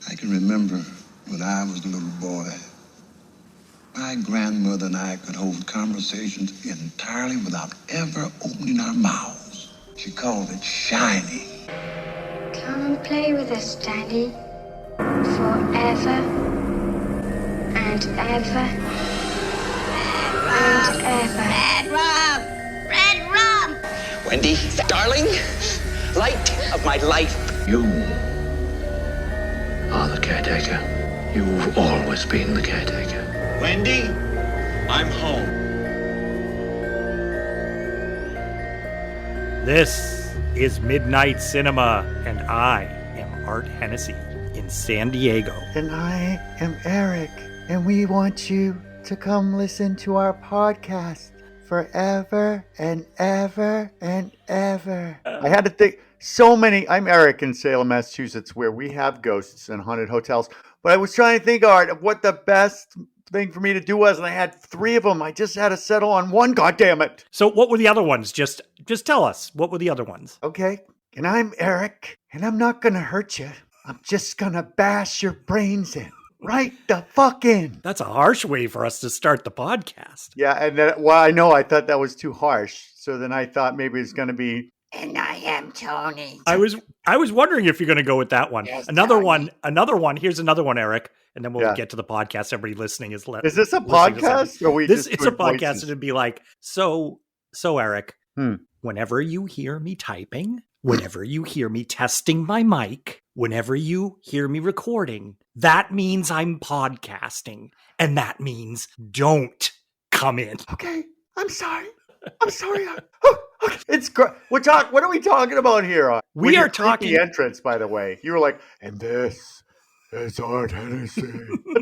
I can remember when I was a little boy, my grandmother and I could hold conversations entirely without ever opening our mouths. She called it shining. Come and play with us, Daddy. Forever and ever and ever. Red rum! Red rum! Wendy, darling, light of my life. You are the caretaker. You've always been the caretaker. Wendy, I'm home. This is Midnight Cinema, and I am Art Hennessy in San Diego. And I am Erik, and we want you to come listen to our podcast forever and ever and ever. I had to think so many. I'm Erik in Salem, Massachusetts, where we have ghosts and haunted hotels. But I was trying to think, Art, of what the best thing for me to do was, and I had 3 of them. I just had to settle on one. God damn it! So, what were the other ones? Just tell us. What were the other ones? Okay, and I'm Erik, and I'm not gonna hurt you. I'm just gonna bash your brains in. Right the fuck in. That's a harsh way for us to start the podcast. Yeah, and then, well, I know I thought that was too harsh. So then I thought maybe it's going to be, And I am Tony. I was wondering if you're going to go with that one. Yes, another Tony. one. Here's another one, Erik, and then we'll Yeah. get to the podcast. Everybody listening is is this a listening to podcast? Or we This just it's a doing podcast, voices? and it'd be like, so Erik, whenever you hear me typing, whenever you hear me testing my mic, whenever you hear me recording, that means I'm podcasting, and that means don't come in. Okay, I'm sorry. Okay. It's great. What are we talking about here? We With are your talking- creepy entrance, by the way. You were like, and this is Art Hennessy.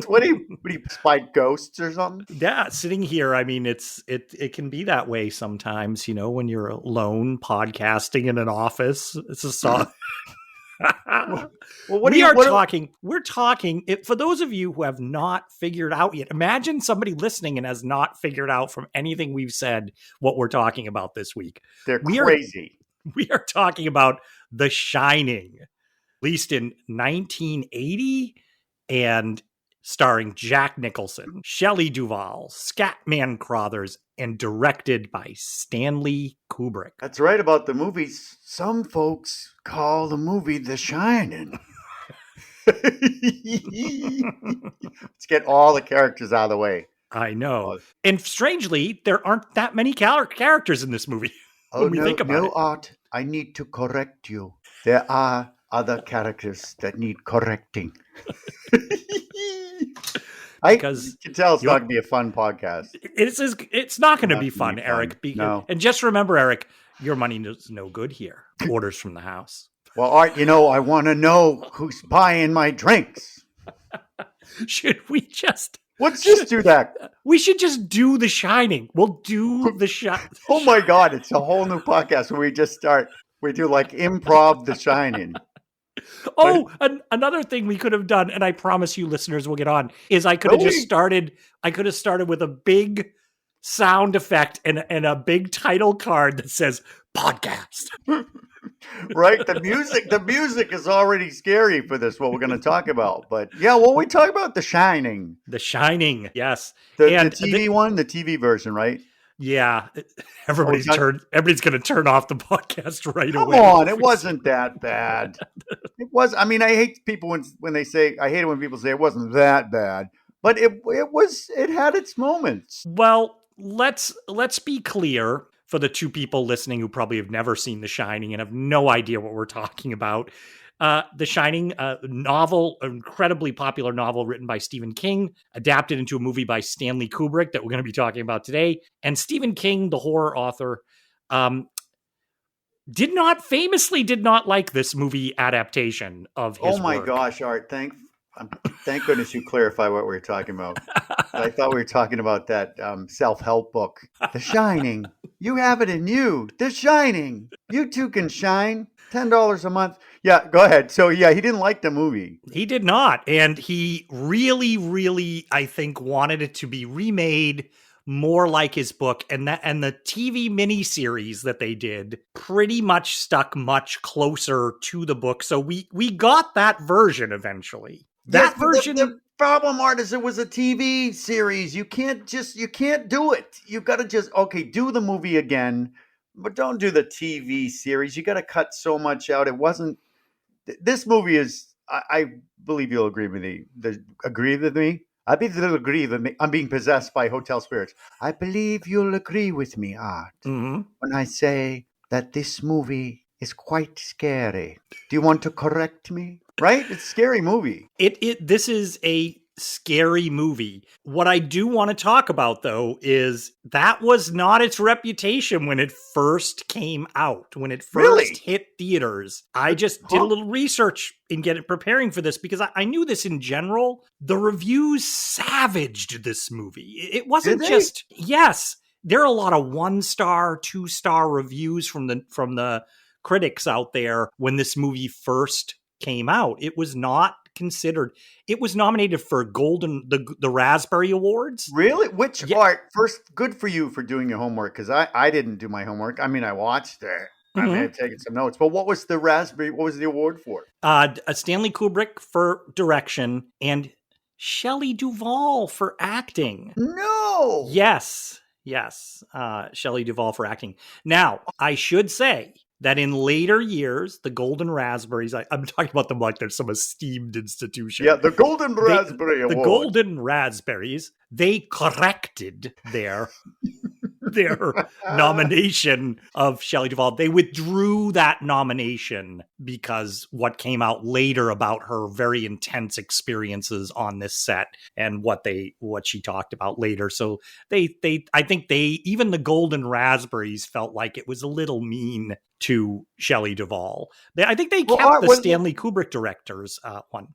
what do you spike ghosts or something? Yeah, sitting here, I mean, it can be that way sometimes, when you're alone podcasting in an office. It's a song. Well, We're talking, for those of you who have not figured out yet, imagine somebody listening and has not figured out from anything we've said what we're talking about this week. They're We are- crazy. We are talking about The Shining, released in 1980 and starring Jack Nicholson, Shelley Duvall, Scatman Crothers, and directed by Stanley Kubrick. That's right about the movies. Some folks call the movie The Shining. Let's get all the characters out of the way. I know. And strangely, there aren't that many characters in this movie. Oh, we think about it. Art, I need to correct you. There are other characters that need correcting. Because you can tell it's not going to be a fun podcast. It's not going to be fun, fun. Erik. No. And just remember, Erik, your money is no good here. Orders from the house. Well, Art, I want to know who's buying my drinks. Should we just... Let's just do that. We should just do The Shining. We'll do The Shining. Oh my God, it's a whole new podcast where we just start. We do like improv The Shining. Oh, another thing we could have done, and I promise you listeners will get on, is I could have just started with a big sound effect and a big title card that says podcast. Right? The music is already scary for this, what we're going to talk about. But yeah, what we talk about, The Shining. The Shining, yes. The TV one, the TV version, right? Yeah. Everybody's going to turn off the podcast right away. Come on, it wasn't that bad. It was. I mean, I hate people when they say, I hate it when people say it wasn't that bad, but it had its moments. Well, let's be clear for the 2 people listening who probably have never seen The Shining and have no idea what we're talking about. The Shining, novel, incredibly popular novel written by Stephen King, adapted into a movie by Stanley Kubrick that we're going to be talking about today. And Stephen King, the horror author, did not like this movie adaptation of his Oh my work. gosh, Art, thank goodness you clarify what we were talking about. I thought we were talking about that self-help book, The Shining. You have it in you, The Shining. You too can shine. $10 a month. Yeah, go ahead. So yeah, he didn't like the movie. He did not. And he really, really, I think, wanted it to be remade more like his book, and the TV miniseries that they did pretty much stuck much closer to the book. So we got that version eventually. That Yes, version. The problem, Art, is it was a TV series. You can't do it. You got to just, okay, do the movie again, but don't do the TV series. You got to cut so much out. It wasn't. This movie is. I believe you'll agree with me. Agree with me. I believe you'll agree with me. I'm being possessed by hotel spirits. I believe you'll agree with me, Art, when I say that this movie is quite scary. Do you want to correct me? Right? It's a scary movie. This is a scary movie. What I do want to talk about, though, is that was not its reputation when it first came out, when it first hit theaters. I just did a little research in preparing for this because I knew this in general. The reviews savaged this movie. It wasn't just, yes, there are a lot of 1-star, 2-star reviews from the critics out there when this movie first came out. It was not considered. It was nominated for the Raspberry Awards. Really? Which Art? First, good for you for doing your homework, because I didn't do my homework. I mean, I watched it. I may have taken some notes, but what was the award for? Stanley Kubrick for direction and Shelley Duvall for acting. No. Yes. Shelley Duvall for acting. Now, I should say that in later years, the Golden Raspberries, I'm talking about them like they're some esteemed institution. Yeah, the Golden Raspberry Award. The Golden Raspberries, they corrected their nomination of Shelley Duvall. They withdrew that nomination because what came out later about her very intense experiences on this set and what she talked about later. So I think even the Golden Raspberries felt like it was a little mean to Shelley Duvall. I think they kept Art, the Stanley Kubrick director's one.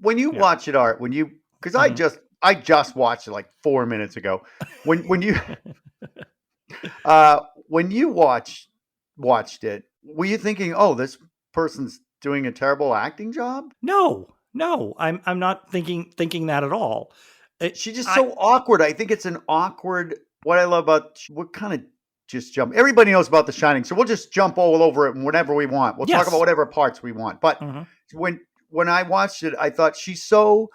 When you watch it, Art, because I just watched it like 4 minutes ago. When you when you watched it, were you thinking, "Oh, this person's doing a terrible acting job"? No, I'm not thinking that at all. She's just so awkward. I think it's an awkward. What I love about what kind of just jump. Everybody knows about The Shining, so we'll just jump all over it whenever we want. We'll talk about whatever parts we want. But when I watched it, I thought she's so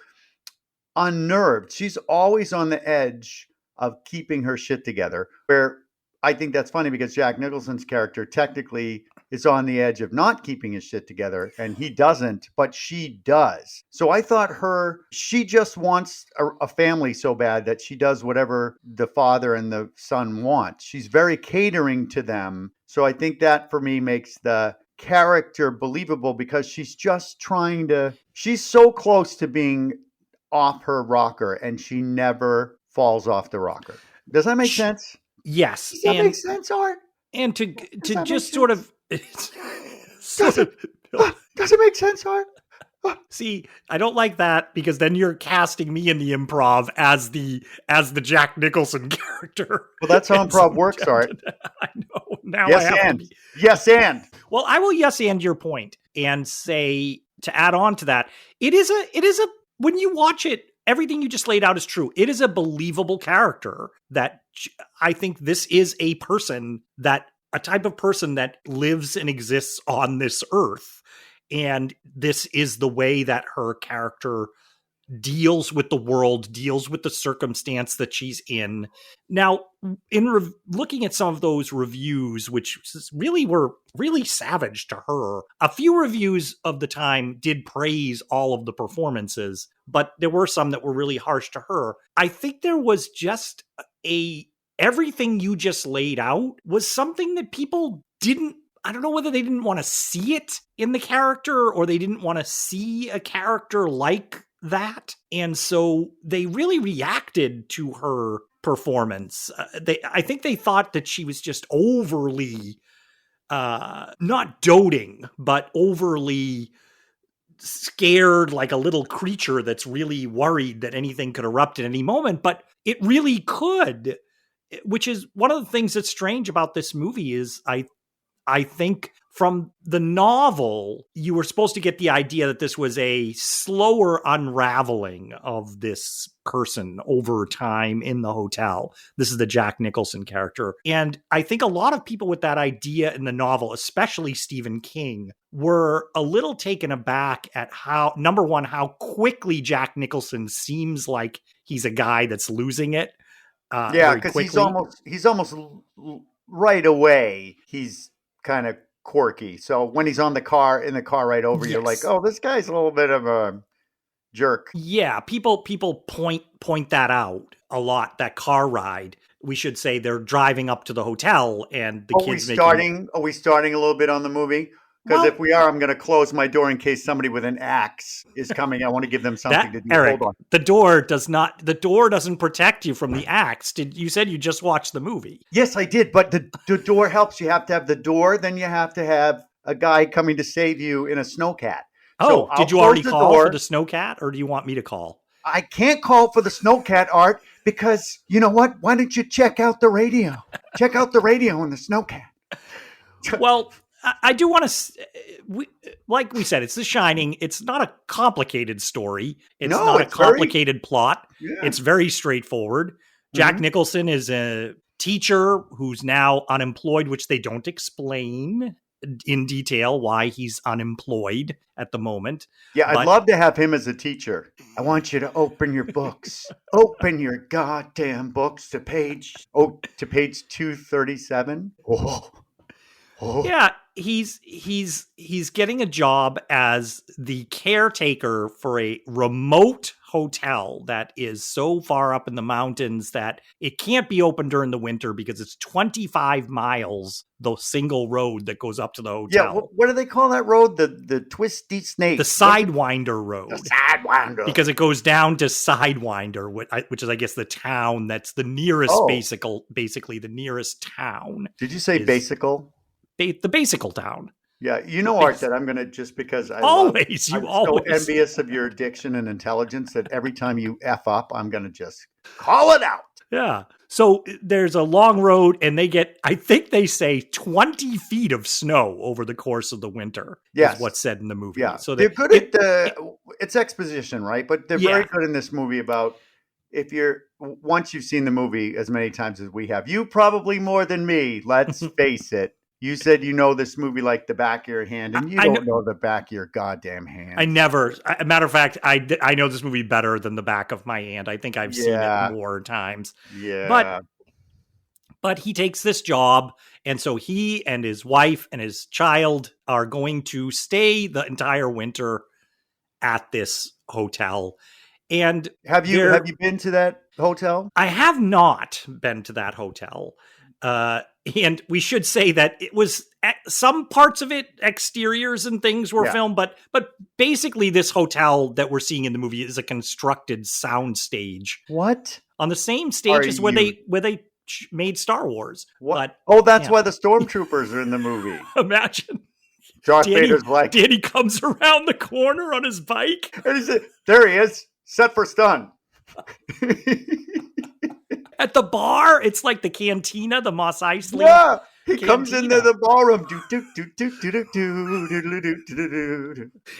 unnerved. She's always on the edge of keeping her shit together. Where I think that's funny because Jack Nicholson's character technically is on the edge of not keeping his shit together, and he doesn't, but she does. So I thought she just wants a family so bad that she does whatever the father and the son want. She's very catering to them. So I think that for me makes the character believable because she's just she's so close to being off her rocker and she never falls off the rocker. Does that make sense? Yes. Does that make sense, Art? And to just sort of does it make sense, Art? See, I don't like that because then you're casting me in the improv as the Jack Nicholson character. Well, that's how improv works, Art. I know. Now Yes, and. Well, I will yes and your point and say, to add on to that, it is a when you watch it, everything you just laid out is true. It is a believable character that I think this is a type of person that lives and exists on this earth. And this is the way that her character deals with the world, deals with the circumstance that she's in. Now, in looking at some of those reviews, which really were really savage to her, a few reviews of the time did praise all of the performances, but there were some that were really harsh to her. I think there was just everything you just laid out was something that people didn't, I don't know whether they didn't want to see it in the character or they didn't want to see a character like that. And so they really reacted to her performance. I think they thought that she was just overly, not doting, but overly scared, like a little creature that's really worried that anything could erupt at any moment. But it really could, which is one of the things that's strange about this movie is I think From the novel, you were supposed to get the idea that this was a slower unraveling of this person over time in the hotel. This is the Jack Nicholson character. And I think a lot of people with that idea in the novel, especially Stephen King, were a little taken aback at how, number one, how quickly Jack Nicholson seems like he's a guy that's losing it. Yeah, because he's almost right away. He's kind of quirky. So when he's in the car right over, you're like, oh, this guy's a little bit of a jerk. Yeah, people point that out a lot. That car ride. We should say they're driving up to the hotel, and the kids. Are we starting a little bit on the movie? Because if we are, I'm going to close my door in case somebody with an axe is coming. I want to give them something to do. Erik, Hold on. The door doesn't protect you from the axe. You said you just watched the movie? Yes, I did. But the door helps. You have to have the door. Then you have to have a guy coming to save you in a snowcat. Oh, did you already call for the snowcat, or do you want me to call? I can't call for the snowcat, Art, because you know what? Why don't you check out the radio? Check out the radio and the snowcat. Well, I do want to, like we said, it's The Shining. It's not a complicated story. It's not a complicated plot. Yeah. It's very straightforward. Jack Nicholson is a teacher who's now unemployed, which they don't explain in detail why he's unemployed at the moment. Yeah, I'd love to have him as a teacher. I want you to open your books. Open your goddamn books to page 237. Oh. Yeah, he's getting a job as the caretaker for a remote hotel that is so far up in the mountains that it can't be open during the winter because it's 25 miles, the single road that goes up to the hotel. Yeah, what do they call that road? The twisty snake. The Sidewinder Road. The Sidewinder. Because it goes down to Sidewinder, which is, I guess, the town that's the nearest, basically the nearest town. Did you say basical? The basical town. Yeah, you know, Art, that I'm going to, just because I'm so envious of your diction and intelligence that every time you F up, I'm going to just call it out. Yeah. So there's a long road and they get, I think they say 20 feet of snow over the course of the winter. Yes. Is what's said in the movie. Yeah. So they're good at it's exposition, right? But they're very good in this movie about once you've seen the movie as many times as we have, you probably more than me, let's face it. You said you know this movie like the back of your hand, and you don't know the back of your goddamn hand. I never. A matter of fact, I know this movie better than the back of my hand. I think I've seen it more times. Yeah. But he takes this job, and so he and his wife and his child are going to stay the entire winter at this hotel. And have you been to that hotel? I have not been to that hotel. And we should say that it was some parts of it, exteriors and things were filmed, but basically this hotel that we're seeing in the movie is a constructed sound stage. What? On the same stage as where they made Star Wars. What? That's why the stormtroopers are in the movie. Imagine. Darth Vader's like, Danny comes around the corner on his bike. And there he is, set for stun. At the bar, it's like the cantina, the Mos Eisley. Yeah, he cantina. comes into the ballroom.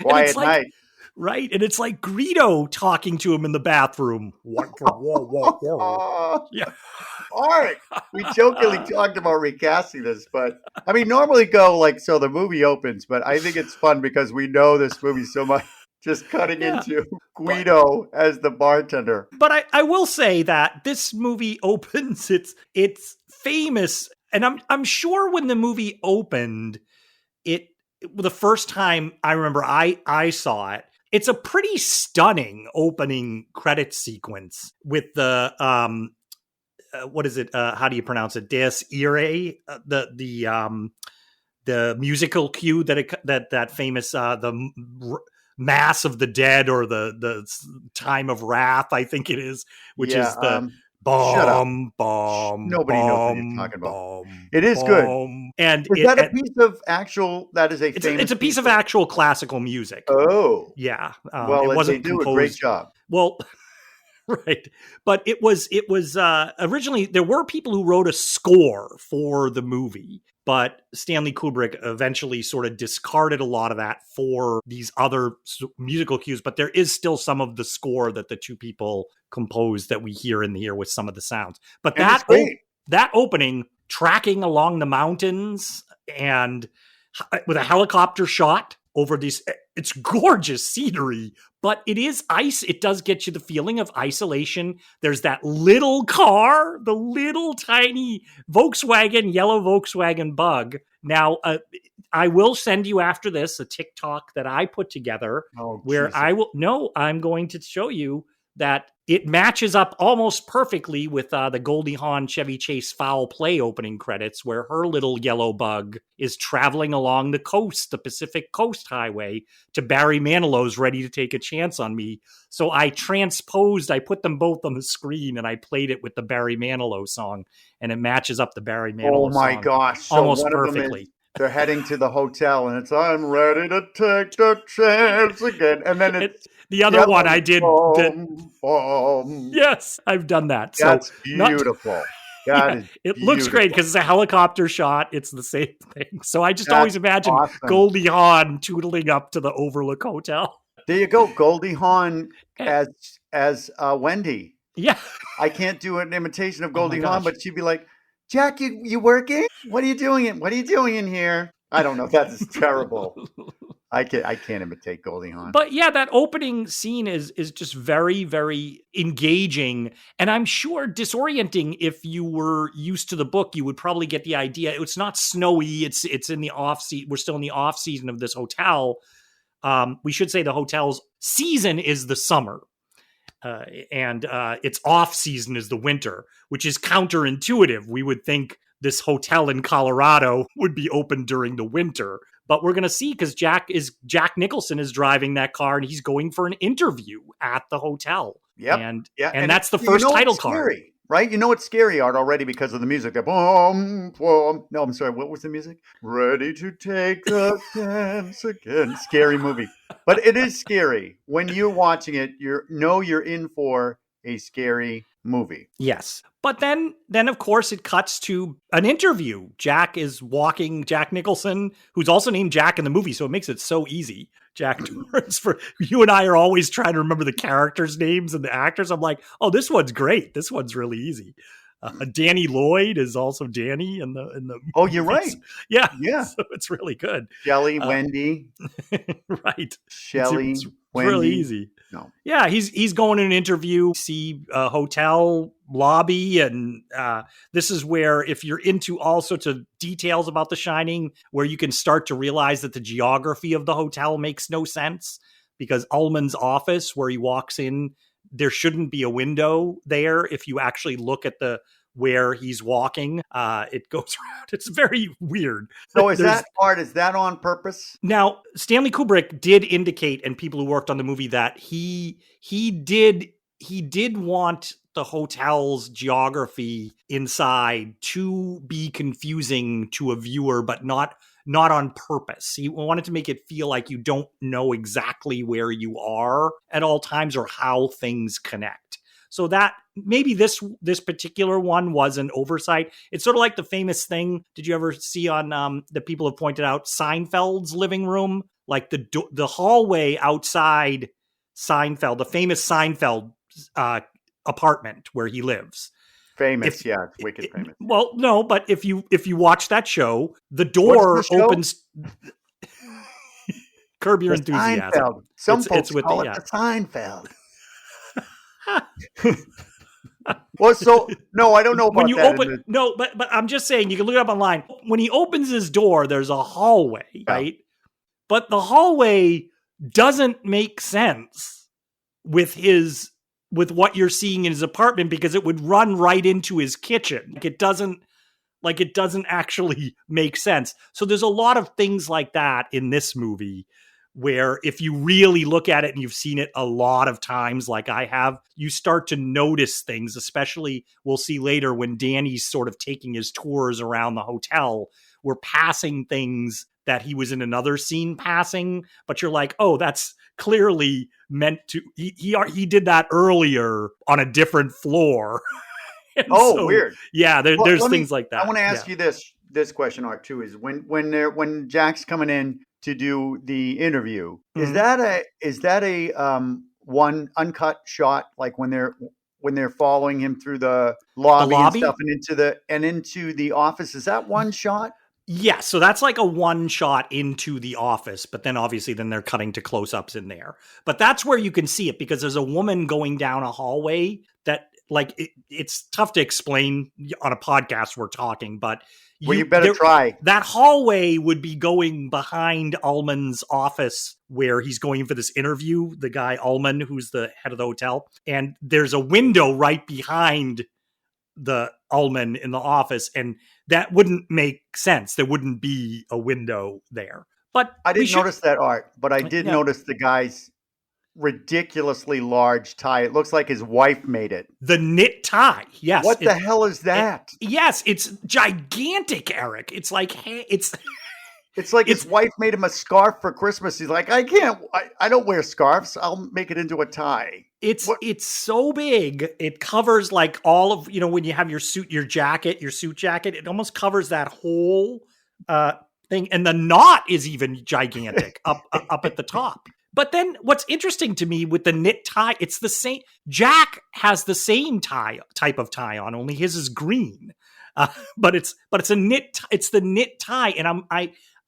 Quiet night. Right, and it's like Greedo talking to him in the bathroom. Yeah. All right. We jokingly talked about recasting this, but I mean, normally so the movie opens, but I think it's fun because we know this movie so much. Just cutting into Guido as the bartender. But I will say that this movie opens, it's famous. And I'm sure when the movie opened, the first time I remember I saw it, it's a pretty stunning opening credit sequence with the, what is it? How do you pronounce it? Dies Irae, the musical cue that famous, Mass of the Dead, or the Time of Wrath, I think it is, which is the bomb. Nobody knows what you're talking about. It is good. And is that a piece of actual? That is it's a piece of actual classical music. Oh, yeah. Well, it wasn't composed. A great job. Well, right, but it was originally there were people who wrote a score for the movie, But Stanley Kubrick eventually sort of discarded a lot of that for these other musical cues. But there is still some of the score that the two people composed that we hear in here with some of the sounds. But that opening, tracking along the mountains and with a helicopter shot over these, it's gorgeous scenery, but it is ice. It does get you the feeling of isolation. There's that little car, the little tiny yellow Volkswagen Bug. Now, I will send you after this a TikTok that I put together where Jesus. I'm going to show you that it matches up almost perfectly with the Goldie Hawn Chevy Chase Foul Play opening credits, where her little yellow bug is traveling along the coast, the Pacific Coast Highway, to Barry Manilow's Ready to Take a Chance on Me. So I put them both on the screen, and I played it with the Barry Manilow song, and it matches up the Barry Manilow song. Oh my gosh. So almost perfectly. They're heading to the hotel, and it's, I'm ready to take the chance again. And then the other one I did. Yes, I've done that. That's beautiful. It looks great because it's a helicopter shot. It's the same thing. So I just always imagine Goldie Hawn tootling up to the Overlook Hotel. There you go. Goldie Hawn as Wendy. Yeah. I can't do an imitation of Goldie Hawn, but she'd be like, Jack, you working? What are you doing in here? I don't know. That is terrible. I can't imitate Goldie Hawn. But yeah, that opening scene is just very, very engaging. And I'm sure disorienting if you were used to the book. You would probably get the idea. It's not snowy. It's in the off season. We're still in the off season of this hotel. We should say the hotel's season is the summer. And its off season is the winter, which is counterintuitive. We would think this hotel in Colorado would be open during the winter, but we're going to see because Jack Nicholson is driving that car and he's going for an interview at the hotel. Yep. And that's the first title card. Right? You know it's scary art already because of the music. Boom, boom. No, I'm sorry. What was the music? Ready to take the chance again. Scary movie. But it is scary. When you're watching it, you're in for a scary movie. Yes. But then of course it cuts to an interview. Jack Nicholson, who's also named Jack in the movie, so it makes it so easy. Jack Torrance, for you and I are always trying to remember the characters' names and the actors. I'm like, oh, this one's great. This one's really easy. Danny Lloyd is also Danny in the Oh, you're right. Yeah. So it's really good. Shelley, Wendy. Right. Shelley, it's Wendy. Really easy. No. Yeah, he's going to an interview, see a hotel lobby, and this is where, if you're into all sorts of details about The Shining, where you can start to realize that the geography of the hotel makes no sense, because Ullman's office, where he walks in, there shouldn't be a window there. If you actually look at where he's walking, it goes around. It's very weird. So is that on purpose? Now, Stanley Kubrick did indicate, and people who worked on the movie, that he did want the hotel's geography inside to be confusing to a viewer, but not on purpose. He wanted to make it feel like you don't know exactly where you are at all times or how things connect. So that maybe this particular one was an oversight. It's sort of like the famous thing. Did you ever see on the people have pointed out Seinfeld's living room, like the hallway outside Seinfeld, the famous Seinfeld apartment where he lives. Famous, yeah, it's wicked famous. Well, no, but if you watch that show, the door opens. Curb Your Enthusiasm. Seinfeld. Some folks call it the Seinfeld. Well, so no, I don't know about when you that. But I'm just saying, you can look it up online. When he opens his door, there's a hallway, right? But the hallway doesn't make sense with what you're seeing in his apartment, because it would run right into his kitchen. It doesn't actually make sense. So there's a lot of things like that in this movie, where if you really look at it and you've seen it a lot of times, like I have, you start to notice things, especially we'll see later when Danny's sort of taking his tours around the hotel. We're passing things that he was in another scene passing, but you're like, oh, that's clearly meant to, he did that earlier on a different floor. So, weird. Yeah, there's things like that. I want to ask you this. this question, Art, too, is when Jack's coming in to do the interview, is that a one uncut shot, like when they're following him through the lobby and stuff and into the office? Is that one shot? Yeah, so that's like a one shot into the office, but then obviously then they're cutting to close-ups in there. But that's where you can see it, because there's a woman going down a hallway that, like, it's tough to explain on a podcast we're talking, but you better try. That hallway would be going behind Ullman's office where he's going for this interview, the guy Ullman, who's the head of the hotel. And there's a window right behind the Ullman in the office, and that wouldn't make sense. There wouldn't be a window there. But I didn't notice that, Art, but I did notice the guy's ridiculously large tie. It looks like his wife made it. The knit tie. Yes. What the hell is that? Yes, it's gigantic, Erik. It's like, it's like his wife made him a scarf for Christmas. He's like, I don't wear scarves. I'll make it into a tie. It's so big. It covers like all of, when you have your suit jacket, it almost covers that whole thing. And the knot is even gigantic up at the top. But then what's interesting to me with the knit tie, it's the same. Jack has the same type of tie on, only his is green. But it's a knit. It's the knit tie, and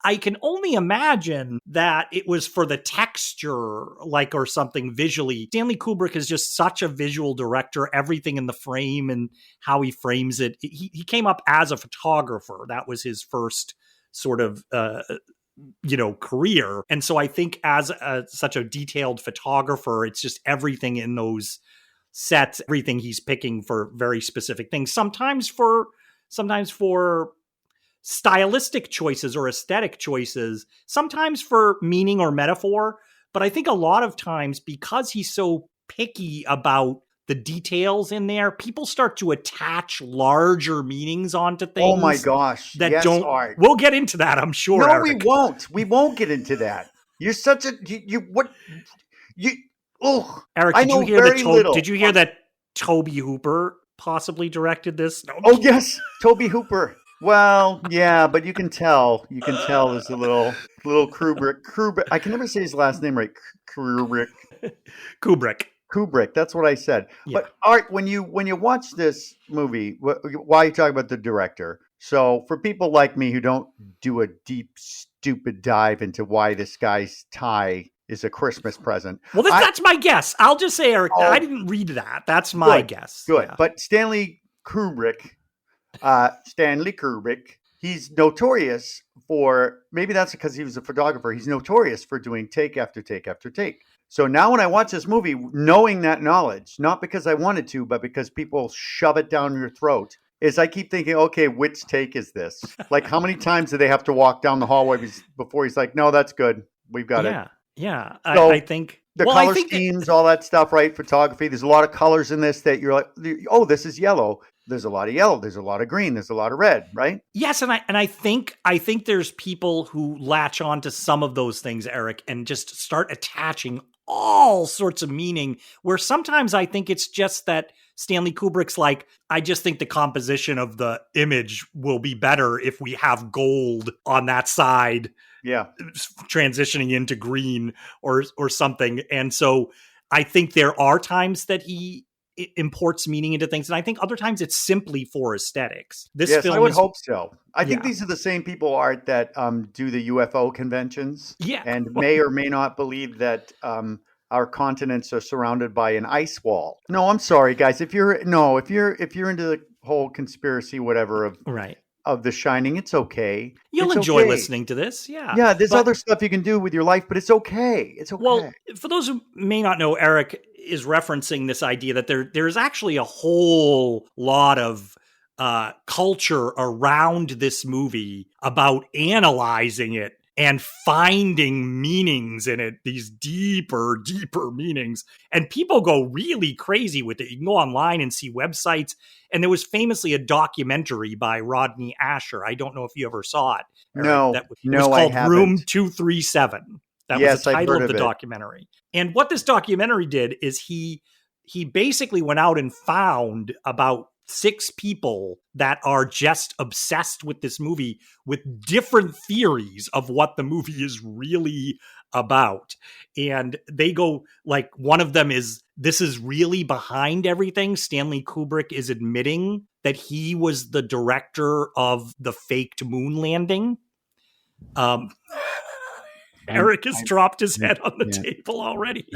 I can only imagine that it was for the texture, like, or something visually. Stanley Kubrick is just such a visual director. Everything in the frame and how he frames it. He came up as a photographer. That was his first sort of career. And so I think as such a detailed photographer, it's just everything in those sets, everything he's picking for very specific things. Sometimes for stylistic choices or aesthetic choices, sometimes for meaning or metaphor. But I think a lot of times, because he's so picky about the details in there, people start to attach larger meanings onto things. Oh my gosh. That don't. Art. We'll get into that, I'm sure. No, Erik. we won't. We won't get into that. You're such a Erik, did you hear that Tobe Hooper possibly directed this? No. Oh yes, Tobe Hooper. Well, yeah, but you can tell there's a little Kubrick. I can never say his last name right. Kubrick. That's what I said. Yeah. But Art, when you watch this movie, why are you talking about the director? So for people like me who don't do a deep, stupid dive into why this guy's tie is a Christmas present. Well, that's my guess. I'll just say, Erik, I didn't read that. That's my guess. Good. Yeah. But Stanley Kubrick, he's notorious for, maybe that's because he was a photographer, he's notorious for doing take after take after take. So now when I watch this movie, knowing that knowledge, not because I wanted to, but because people shove it down your throat, is I keep thinking, okay, which take is this? Like, how many times do they have to walk down the hallway before he's like, no, that's good. We've got it. Yeah. So I think the color schemes, all that stuff, right? Photography. There's a lot of colors in this that you're like, oh, this is yellow. There's a lot of yellow. There's a lot of green. There's a lot of red, right? Yes, and I think there's people who latch on to some of those things, Erik, and just start attaching all sorts of meaning, where sometimes I think it's just that Stanley Kubrick's like, I just think the composition of the image will be better if we have gold on that side. Yeah. Transitioning into green or something. And so I think there are times that he imports meaning into things, and I think other times it's simply for aesthetics. I would hope so. I think these are the same people, Art, that do the UFO conventions, and may or may not believe that our continents are surrounded by an ice wall. No, I'm sorry, guys. If you're into the whole conspiracy, whatever of The Shining, it's okay. You'll enjoy listening to this. Yeah. Yeah. There's other stuff you can do with your life, but it's okay. It's okay. Well, for those who may not know, Erik is referencing this idea that there's actually a whole lot of culture around this movie about analyzing it and finding meanings in it, these deeper meanings. And people go really crazy with it. You can go online and see websites. And there was famously a documentary by Rodney Asher. I don't know if you ever saw it. Erik. It was called Room 237. That was the title of the documentary. And what this documentary did is he basically went out and found about 6 people that are just obsessed with this movie with different theories of what the movie is really about. And they go, like, one of them is, this is really behind everything. Stanley Kubrick is admitting that he was the director of the faked moon landing. Erik has dropped his head on the table already.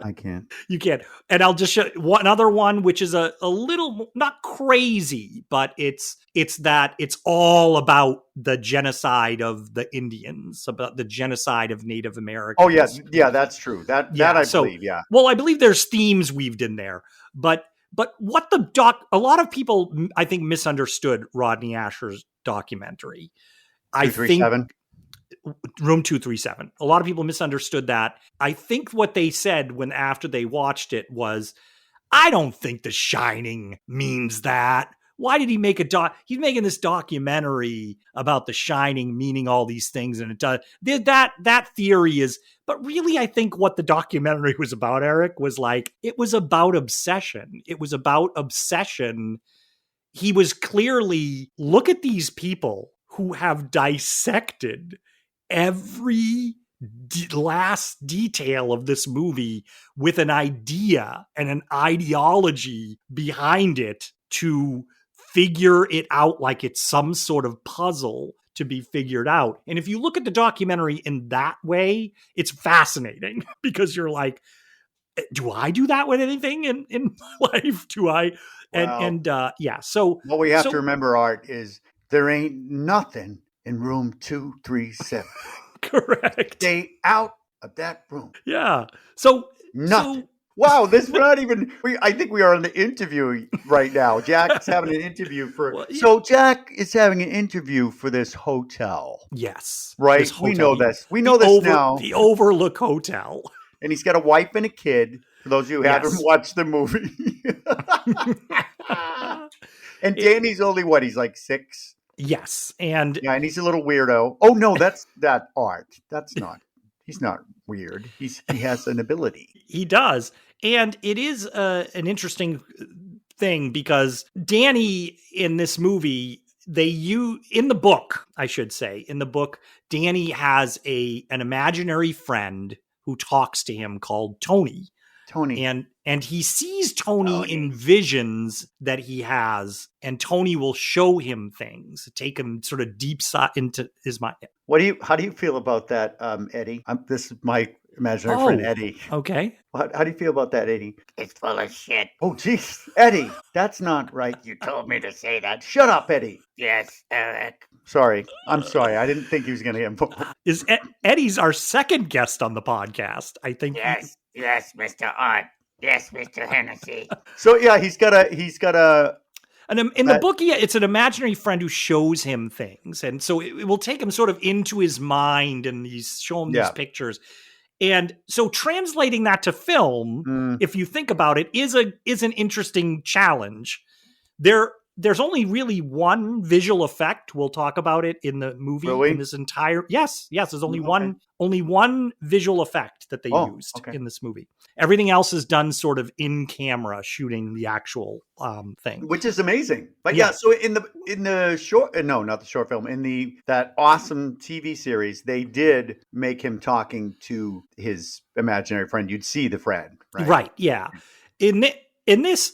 I can't. You can't. And I'll just show another one, which is a little, not crazy, but it's that it's all about the genocide of the Indians, about the genocide of Native Americans. Oh, yes. Yeah, that's true. That I believe, yeah. Well, I believe there's themes weaved in there. But what a lot of people, I think, misunderstood Rodney Asher's documentary. 237? Room 237. A lot of people misunderstood that. I think what they said after they watched it was, I don't think The Shining means that. Why did he make he's making this documentary about The Shining meaning all these things, and it does. That theory is, but really I think what the documentary was about, Erik, was like, it was about obsession. It was about obsession. He was clearly, look at these people who have dissected every last detail of this movie with an idea and an ideology behind it to figure it out like it's some sort of puzzle to be figured out. And if you look at the documentary in that way, it's fascinating because you're like, do I do that with anything in my life? Do I? Yeah. So what we have to remember, Art, is there ain't nothing in room 237. Correct. Stay out of that room. Yeah. So nothing. Wow, we're not even. I think we are in the interview right now. Jack is having an interview for. So Jack is having an interview for this hotel. Yes. Right. We know this. We know this now. The Overlook Hotel. And he's got a wife and a kid. For those of you who haven't watched the movie. And Danny's only what? He's like 6. Yes, and he's a little weirdo. Oh no, that's Art. That's not. He's not weird. He has an ability. He does, and it is an interesting thing because Danny in this movie, in the book, I should say, in the book, Danny has an imaginary friend who talks to him called Tony. And he sees Tony in visions that he has, and Tony will show him things, take him sort of deep into his mind. How do you feel about that, Eddie? This is my imaginary friend, Eddie. Okay. How do you feel about that, Eddie? It's full of shit. Oh, geez, Eddie, that's not right. You told me to say that. Shut up, Eddie. Yes, Erik. Sorry. I'm sorry. I didn't think he was going to get involved. Eddie's our second guest on the podcast, I think. Yes, Mr. Art. Yes, Mr. Hennessy. So yeah, he's got a. And in the book, it's an imaginary friend who shows him things, and so it will take him sort of into his mind, and he's showing these pictures. And so translating that to film, if you think about it, is an interesting challenge. There's only really one visual effect. We'll talk about it in the movie. Really? In this entire yes. There's only one visual effect that they used in this movie. Everything else is done sort of in camera, shooting the actual thing, which is amazing. But so in the short, no, not the short film, in that awesome TV series, they did make him talking to his imaginary friend. You'd see the friend, right? Right. Yeah. In this.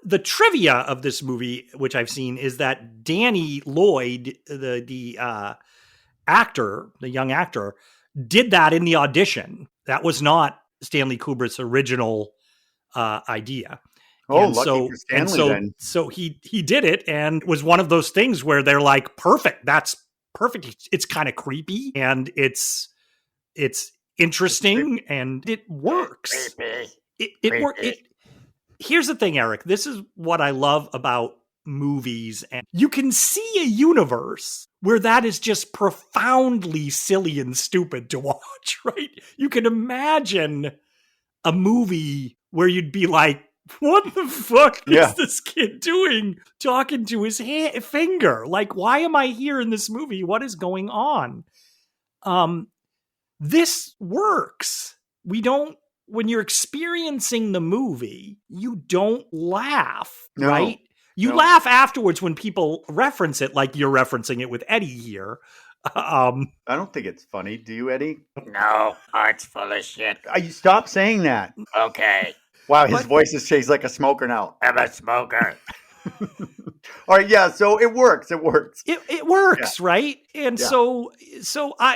The trivia of this movie, which I've seen, is that Danny Lloyd, the actor, the young actor, did that in the audition. That was not Stanley Kubrick's original idea. Oh, and lucky for Stanley then. So he did it, and was one of those things where they're like, perfect. That's perfect. It's kind of creepy, and it's interesting, and it works. It works. Here's the thing, Erik. This is what I love about movies. And you can see a universe where that is just profoundly silly and stupid to watch, right? You can imagine a movie where you'd be like, what the fuck is this kid doing talking to his finger? Like, why am I here in this movie? What is going on? This works. When you're experiencing the movie, you don't laugh, right? You laugh afterwards when people reference it, like you're referencing it with Eddie here. I don't think it's funny. Do you, Eddie? No, Art's full of shit. You stop saying that. Okay, Wow, his voice has changed like a smoker now. I'm a smoker. All right, yeah, so it works. It works. It works, right? And so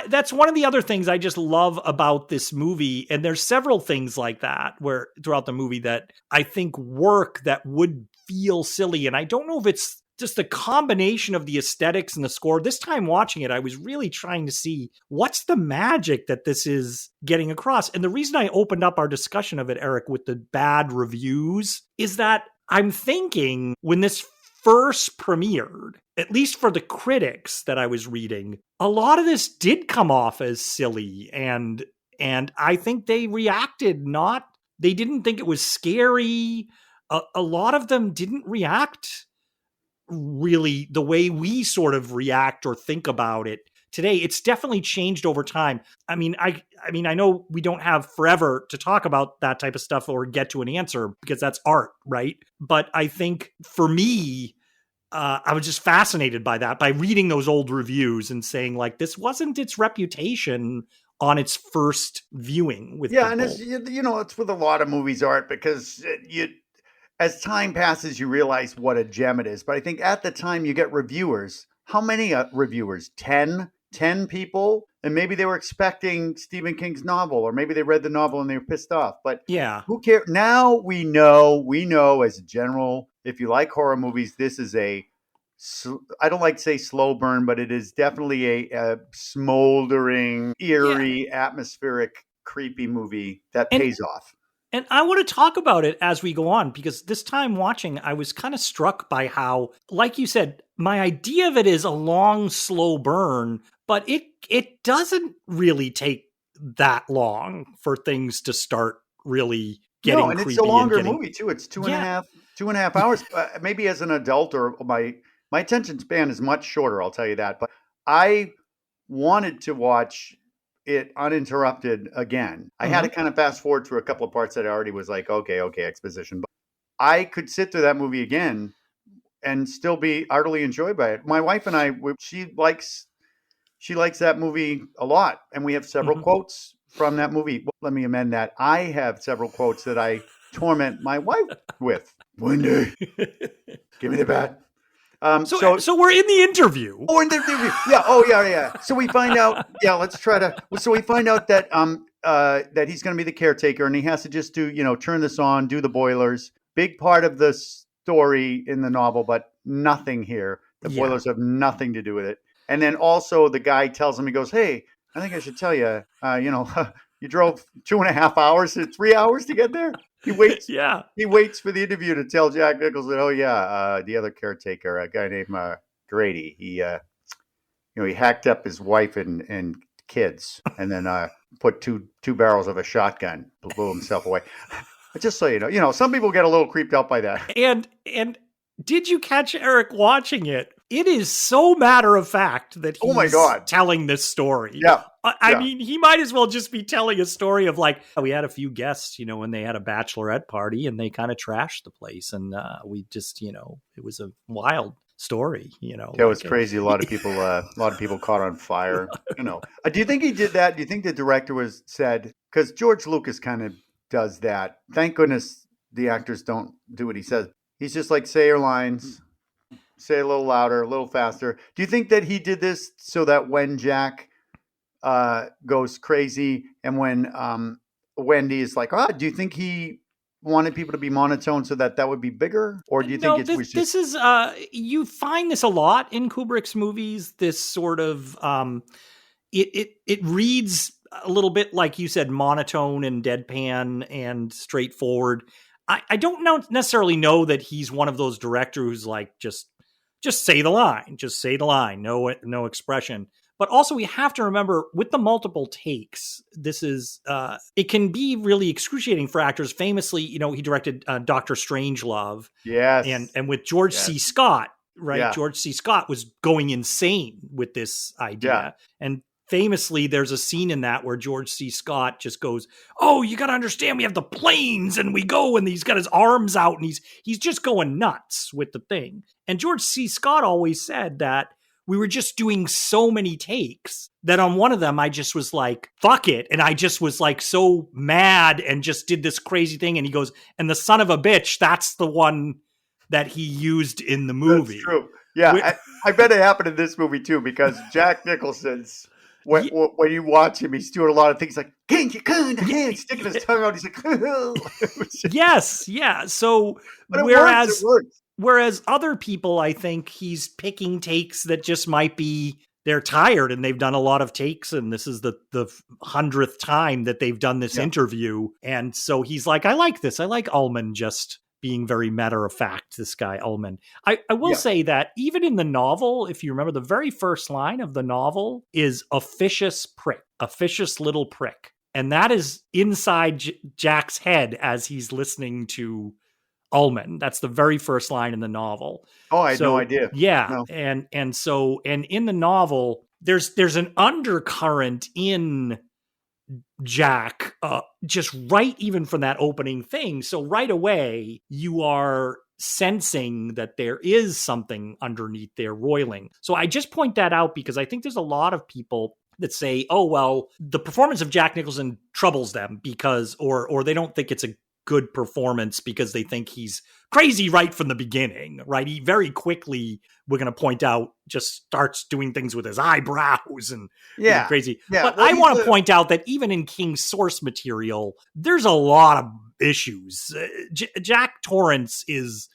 that's one of the other things I just love about this movie. And there's several things like that where throughout the movie that I think work that would feel silly. And I don't know if it's just the combination of the aesthetics and the score. This time watching it, I was really trying to see what's the magic that this is getting across. And the reason I opened up our discussion of it, Erik, with the bad reviews is that I'm thinking when this first premiered, at least for the critics that I was reading, a lot of this did come off as silly. And I think they reacted they didn't think it was scary. A lot of them didn't react really the way we sort of react or think about it today. It's definitely changed over time. I mean, I know we don't have forever to talk about that type of stuff or get to an answer because that's art, right? But I think for me, I was just fascinated by that, by reading those old reviews and saying like, this wasn't its reputation on its first viewing with people. And it's, it's with a lot of movies, Art, because as time passes, you realize what a gem it is. But I think at the time you get reviewers. How many reviewers? 10 people? And maybe they were expecting Stephen King's novel, or maybe they read the novel and they were pissed off. But who cares? Now we know as a general, if you like horror movies, this is I don't like to say slow burn, but it is definitely a smoldering, eerie, atmospheric, creepy movie that pays off. And I want to talk about it as we go on, because this time watching, I was kind of struck by how, like you said, my idea of it is a long, slow burn, but it doesn't really take that long for things to start really getting creepy. And it's a longer movie too. It's two and a half hours. Maybe as an adult, or my attention span is much shorter, I'll tell you that. But I wanted to watch it uninterrupted again. I had to kind of fast forward through a couple of parts that I already was like, okay, exposition. But I could sit through that movie again and still be utterly enjoyed by it. My wife and I, she likes that movie a lot. And we have several quotes from that movie. Well, let me amend that. I have several quotes that I torment my wife with. Wendy, give me the bat. So we're in the interview. Oh, in the interview. Yeah. Oh, yeah. So we find out. Yeah, let's try to. So we find out that that he's going to be the caretaker, and he has to just do turn this on, do the boilers. Big part of the story in the novel, but nothing here. The boilers have nothing to do with it. And then also the guy tells him, he goes, "Hey, I think I should tell you, you drove 2.5 hours to 3 hours to get there." He waits. He waits for the interview to tell Jack Nicholson, the other caretaker, a guy named Grady. He, he hacked up his wife and kids, and then put two barrels of a shotgun, blew himself away. Just so you know, some people get a little creeped out by that. And did you catch Erik watching it? It is so matter of fact that he's telling this story. Yeah. I mean, he might as well just be telling a story of like, we had a few guests, when they had a bachelorette party and they kind of trashed the place. And we just, it was a wild story, It was crazy. A lot of people caught on fire, Do you think he did that? Do you think the director said, because George Lucas kind of does that. Thank goodness the actors don't do what he says. He's just like, say your lines. Say a little louder, a little faster. Do you think that he did this so that when Jack goes crazy and when Wendy is like, do you think he wanted people to be monotone so that would be bigger? Or do you think this is you find this a lot in Kubrick's movies, this sort of it reads a little bit like you said, monotone and deadpan and straightforward. I don't necessarily know that he's one of those directors who's like just say the line, no expression. But also we have to remember with the multiple takes, this is, it can be really excruciating for actors. Famously, he directed Dr. Strangelove. Yes. And with George C. Scott, right? Yeah. George C. Scott was going insane with this idea. Yeah. And famously, there's a scene in that where George C. Scott just goes, "Oh, you got to understand, we have the planes and we go," and he's got his arms out and he's just going nuts with the thing. And George C. Scott always said that we were just doing so many takes that on one of them, I just was like, fuck it. And I just was like so mad and just did this crazy thing. And he goes, and the son of a bitch, that's the one that he used in the movie. That's true. Yeah, I bet it happened in this movie too, because Jack Nicholson's, when you watch him, he's doing a lot of things like, sticking his tongue out. He's like, yes, yeah. So but whereas... it works. Whereas other people, I think he's picking takes that just might be, they're tired and they've done a lot of takes. And this is the 100th time that they've done this interview. And so he's like, I like this. I like Ullman just being very matter of fact, this guy Ullman. I will say that even in the novel, if you remember, the very first line of the novel is officious prick, officious little prick. And that is inside Jack's head as he's listening to Ullman. That's the very first line in the novel. Oh, I had no idea. Yeah. No. And in the novel, there's an undercurrent in Jack, just right even from that opening thing. So right away, you are sensing that there is something underneath there roiling. So I just point that out because I think there's a lot of people that say, oh, well, the performance of Jack Nicholson troubles them because, or they don't think it's a good performance because they think he's crazy right from the beginning, right? He very quickly, we're going to point out, just starts doing things with his eyebrows and crazy. Yeah. But I want to point out that even in King's source material, there's a lot of issues. Jack Torrance is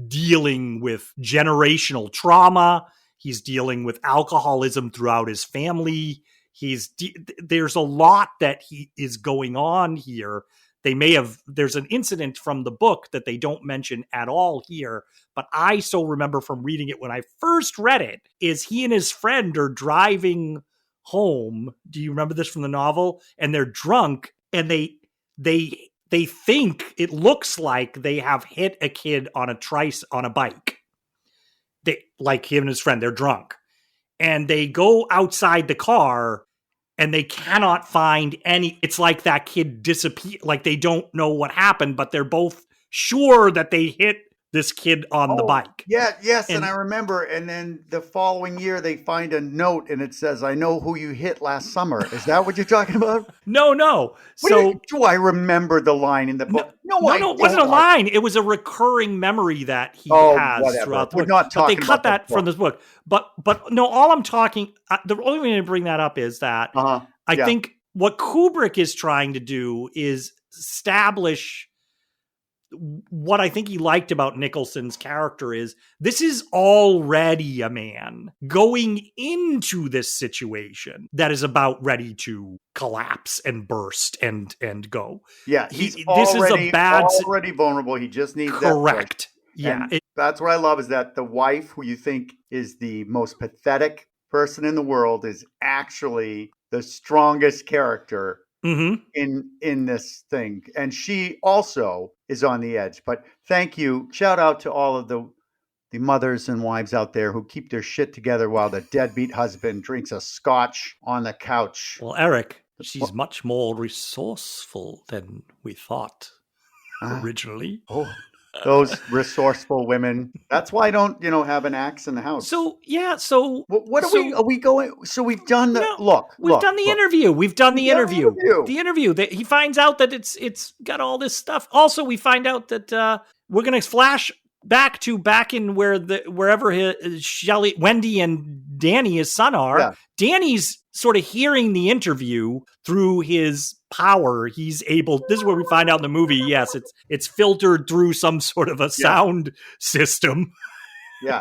dealing with generational trauma. He's dealing with alcoholism throughout his family. There's a lot that he is going on here. There's an incident from the book that they don't mention at all here, but I so remember from reading it when I first read it, is he and his friend are driving home. Do you remember this from the novel? And they're drunk and they think it looks like they have hit a kid on a bike. Like him and his friend, they're drunk. And they go outside the car and they cannot find it's like that kid disappeared, like they don't know what happened, but they're both sure that they hit this kid on the bike. Yes, and I remember, and then the following year they find a note and it says, I know who you hit last summer. Is that what you're talking about? No. Do I remember the line in the book? No, it wasn't a line. It was a recurring memory that he has throughout the book. But they cut that from this book. But no, all I'm talking, the only reason to bring that up is that I think what Kubrick is trying to do is establish what I think he liked about Nicholson's character is this is already a man going into this situation that is about ready to collapse and burst and go. Yeah, this is already vulnerable. He just needs correct. That's what I love is that the wife who you think is the most pathetic person in the world is actually the strongest character in this thing. And she also is on the edge. But thank you. Shout out to all of the mothers and wives out there who keep their shit together while the deadbeat husband drinks a scotch on the couch. Well, Erik, she's much more resourceful than we thought originally. Those resourceful women. That's why I don't, have an axe in the house. So are we going? So we've done the We've done the interview. We've done the interview. The interview that he finds out that it's got all this stuff. Also, we find out that we're going to flash back in wherever Wendy and Danny, his son, are. Yeah. Danny's sort of hearing the interview through his power. He's able. This is where we find out in the movie. Yes, it's filtered through some sort of a sound system. Yeah,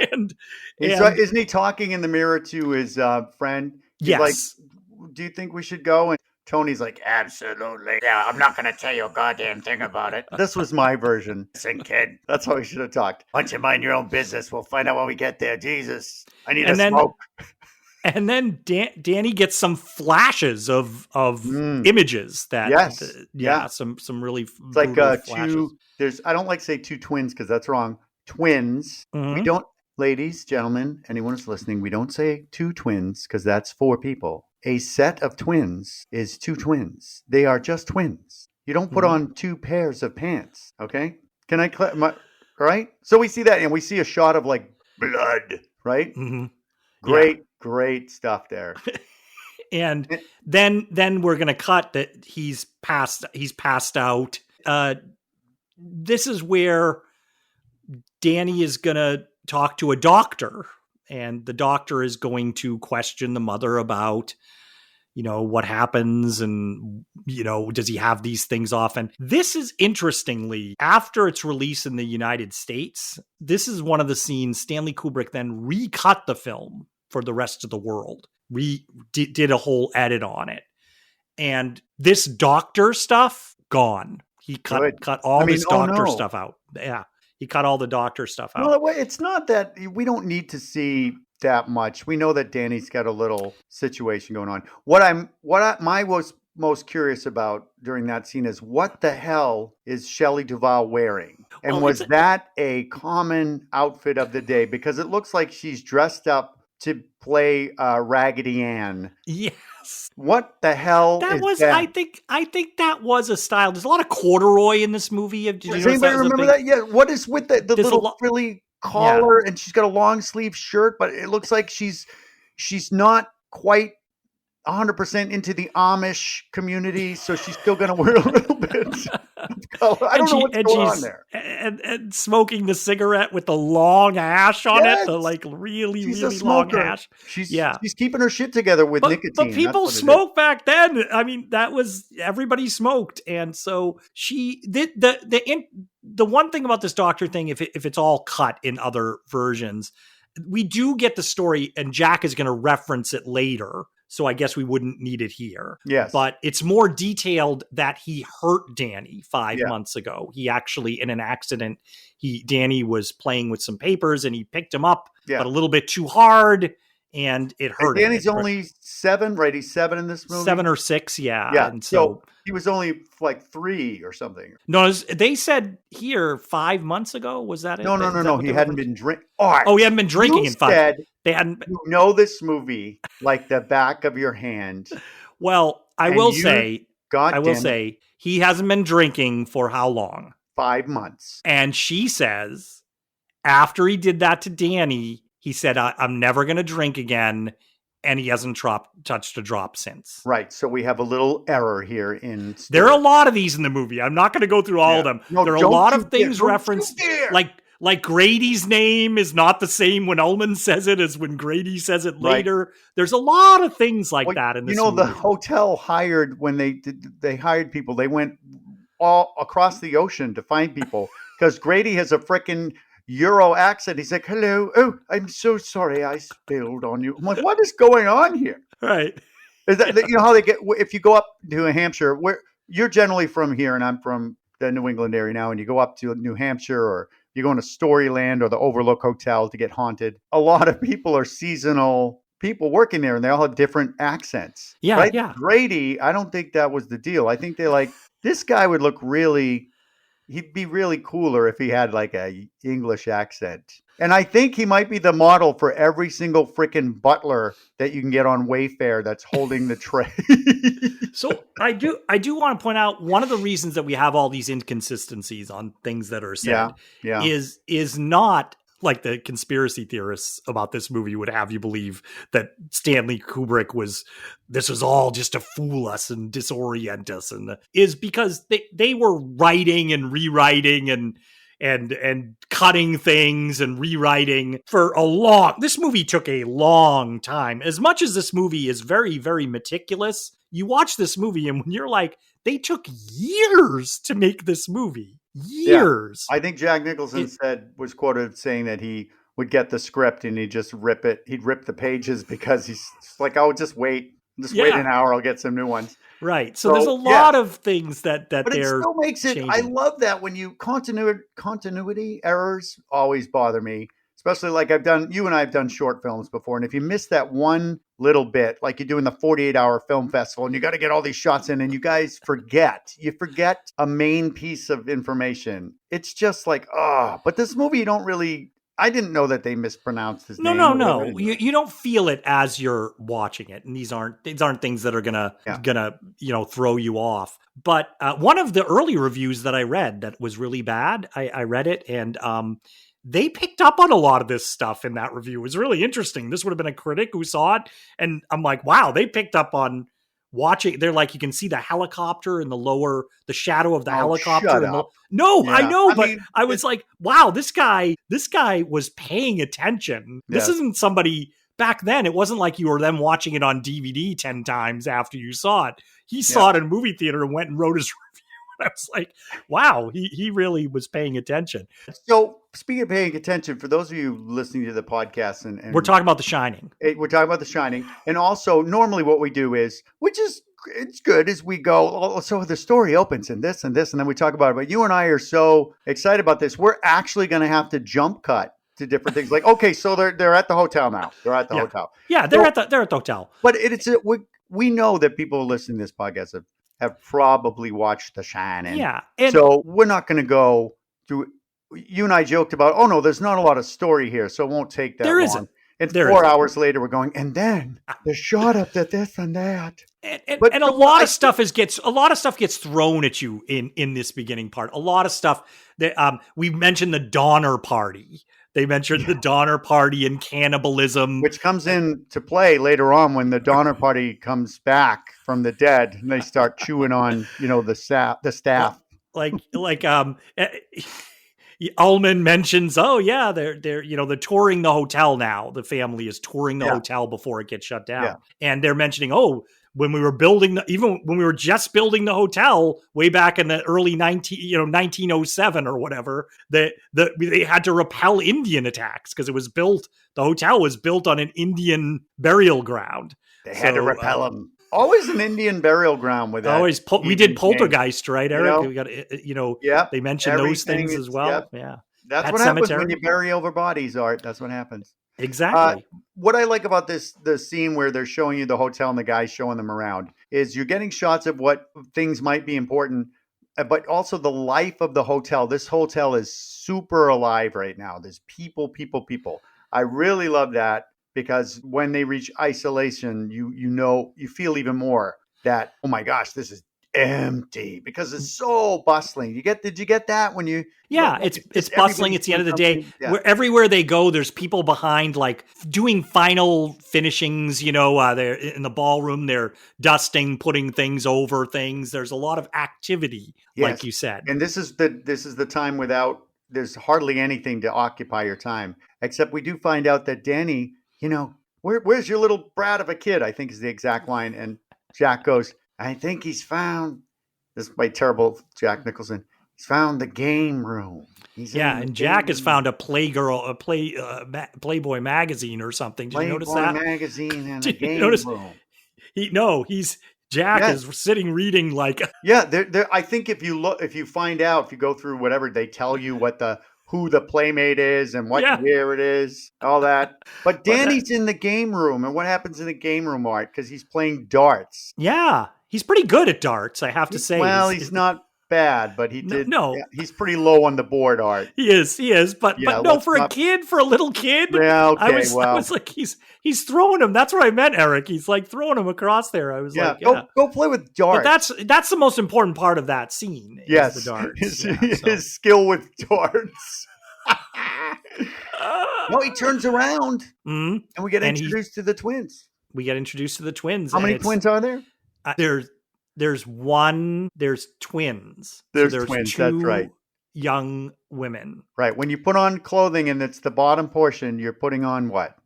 isn't he talking in the mirror to his friend? He's yes. Like, do you think we should go? And Tony's like, absolutely. Yeah, I'm not going to tell you a goddamn thing about it. This was my version. Listen, kid. That's how we should have talked. Why don't you mind your own business? We'll find out when we get there. Jesus, I need a smoke. And then Danny gets some flashes of images that, some really it's like flashes. I don't like to say two twins because that's wrong. Twins. Mm-hmm. We don't, ladies, gentlemen, anyone who's listening, we don't say two twins because that's four people. a set of twins is two twins. They are just twins. You don't put on two pairs of pants, okay? Can I right? So we see that, and we see a shot of like blood, right? Mm-hmm. Great stuff there. And then we're gonna cut that he's passed out. This is where Danny is gonna talk to a doctor, and the doctor is going to question the mother about, what happens, and, does he have these things often? This is, interestingly, after its release in the United States, this is one of the scenes Stanley Kubrick then recut the film for the rest of the world. We did a whole edit on it. And this doctor stuff, gone. He cut all this doctor stuff out. Yeah. He cut all the doctor stuff out. Well, it's not that we don't need to see that much. We know that Danny's got a little situation going on. What I was most curious about during that scene is what the hell is Shelley Duvall wearing? And was that a common outfit of the day? Because it looks like she's dressed up to play Raggedy Ann. Yes. What the hell that is was that? I think that was a style. There's a lot of corduroy in this movie. Does anybody remember that? Yeah. What is with the little frilly collar, and she's got a long sleeve shirt, but it looks like she's not quite 100% into the Amish community, so she's still going to wear a little bit of color. I don't know what's going on there. And smoking the cigarette with the long ash on it, the like really long ash. She's keeping her shit together with nicotine. But people smoked back then. I mean, everybody smoked, and so she did the one thing about this doctor thing. If it's all cut in other versions, we do get the story, and Jack is going to reference it later. So I guess we wouldn't need it here. Yes. But it's more detailed that he hurt Danny 5 months ago. He actually, in an accident, Danny was playing with some papers and he picked him up, but a little bit too hard, and it hurt him. Danny's only 7, right? He's 7 in this movie? 7 or 6, yeah. Yeah, and so he was only like 3 or something. No, they said here 5 months ago. Was that it? No. He hadn't been drinking. Oh, he hadn't been drinking in 5. They hadn't. You know this movie like the back of your hand. Well, I will say he hasn't been drinking for how long? 5 months. And she says, after he did that to Danny, he said, I'm never going to drink again. And he hasn't touched a drop since. Right. So we have a little error here There are a lot of these in the movie. I'm not going to go through all of them. No, there are a lot of things referenced. Like Grady's name is not the same when Ullman says it as when Grady says it later. Right. There's a lot of things like that in this movie. The hotel hired, when they hired people, they went all across the ocean to find people because Grady has a frickin' Euro accent. He's like, hello. Oh, I'm so sorry I spilled on you. I'm like, what is going on here? Right. Is that, how they get, if you go up to New Hampshire, where you're generally from here and I'm from the New England area now, and you go up to New Hampshire or you go into Storyland or the Overlook Hotel to get haunted. A lot of people are seasonal people working there and they all have different accents. Yeah. Right? Yeah. Grady, I don't think that was the deal. I think this guy would look he'd be really cooler if he had like a English accent. And I think he might be the model for every single freaking butler that you can get on Wayfair that's holding the tray. So I do want to point out one of the reasons that we have all these inconsistencies on things that are said is not like the conspiracy theorists about this movie would have you believe that Stanley Kubrick this was all just to fool us and disorient us, and is because they were writing and rewriting and cutting things and rewriting for this movie took a long time. As much as this movie is very, very meticulous, you watch this movie and when you're like, they took years to make this movie. Years. Yeah. I think Jack Nicholson was quoted saying that he would get the script and he'd just rip it. He'd rip the pages because he's like, oh, just wait. Wait an hour. I'll get some new ones. Right. So there's a lot of things that but it still makes it. Changing. I love that when continuity errors always bother me, especially like you and I have done short films before. And if you miss that one little bit, like you do in the 48-hour film festival, and you got to get all these shots in and you guys forget a main piece of information. It's just like, but this movie, you don't really I didn't know that they mispronounced his No, name. no, no. You don't feel it as you're watching it, and these aren't things that are gonna throw you off. But one of the early reviews that I read that was really bad, I read it, and they picked up on a lot of this stuff in that review. It was really interesting. This would have been a critic who saw it, and I'm like, wow, they picked up on watching. They're like, you can see the helicopter in the shadow of the helicopter. Shut up. No, Yeah. I know, I but mean, I was like, wow, this guy was paying attention. This Yes. isn't somebody back then. It wasn't like you were then watching it on DVD 10 times after you saw it. He saw it in a movie theater and went and wrote his review. And I was like, wow, he really was paying attention. So speaking of paying attention, for those of you listening to the podcast, and We're talking about The Shining. We're talking about The Shining. And also, normally what we do is, which is, it's good, is we go, oh, so the story opens and this and this, and then we talk about it. But you and I are so excited about this. We're actually going to have to jump cut to different things. Like, okay, so they're at the hotel now. They're at the hotel. Yeah, they're at the hotel. But we know that people listening to this podcast have probably watched The Shining. Yeah. So we're not going to go through. You and I joked about, oh no, there's not a lot of story here, so it won't take that long. Isn't. And 4 hours later, we're going, and then the shot up to this and that. And a lot of stuff gets thrown at you in this beginning part. A lot of stuff that we mentioned the Donner Party. They mentioned the Donner Party and cannibalism, which comes into play later on when the Donner Party comes back from the dead and they start chewing on, the staff. Ullman mentions, oh yeah, they're touring the hotel now. The family is touring the hotel before it gets shut down, and they're mentioning, oh, when we were just building the hotel way back in the early 1907 or whatever, they had to repel Indian attacks because the hotel was built on an Indian burial ground. They had to repel them. Always an Indian burial ground with that. Always, we did Poltergeist, right, Eric? We got, they mentioned those things as well. Yep. Yeah, that's what happens when you bury over bodies, Art. That's what happens. Exactly. What I like about the scene where they're showing you the hotel and the guy's showing them around is you're getting shots of what things might be important, but also the life of the hotel. This hotel is super alive right now. There's people. I really love that. Because when they reach isolation, you feel even more that, oh my gosh, this is empty because it's so bustling. Did you get that when you? Yeah, it's bustling. It's the end of the day. Where everywhere they go, there's people behind, like doing final finishings. They're in the ballroom. They're dusting, putting things over things. There's a lot of activity, like you said. And this is the time without. There's hardly anything to occupy your time, except we do find out that Danny. Where's your little brat of a kid? I think is the exact line. And Jack goes, I think he's found, this is my terrible Jack Nicholson, he's found the game room. And Jack has found a Playboy magazine or something. Did you notice that? Playboy magazine and a game room. Jack is sitting reading like. I think if you go through whatever, they tell you who the playmate is and what year it is, all that. But Danny's in the game room. And what happens in the game room, Art? Because he's playing darts. Yeah. He's pretty good at darts, I have to say. Well, he's not bad, but he did. No. He's pretty low on the board, Art. He is. But no, for a little kid. Yeah, okay, I was like, he's throwing him. That's what I meant, Eric. He's like throwing him across there. I was like, go play with darts. But that's the most important part of that scene. Yes. The darts. His skill with darts. No, he turns around and we get introduced to the twins. How many twins are there? There's twins. There's twins, two that's right. Young women. Right. When you put on clothing and it's the bottom portion, you're putting on what?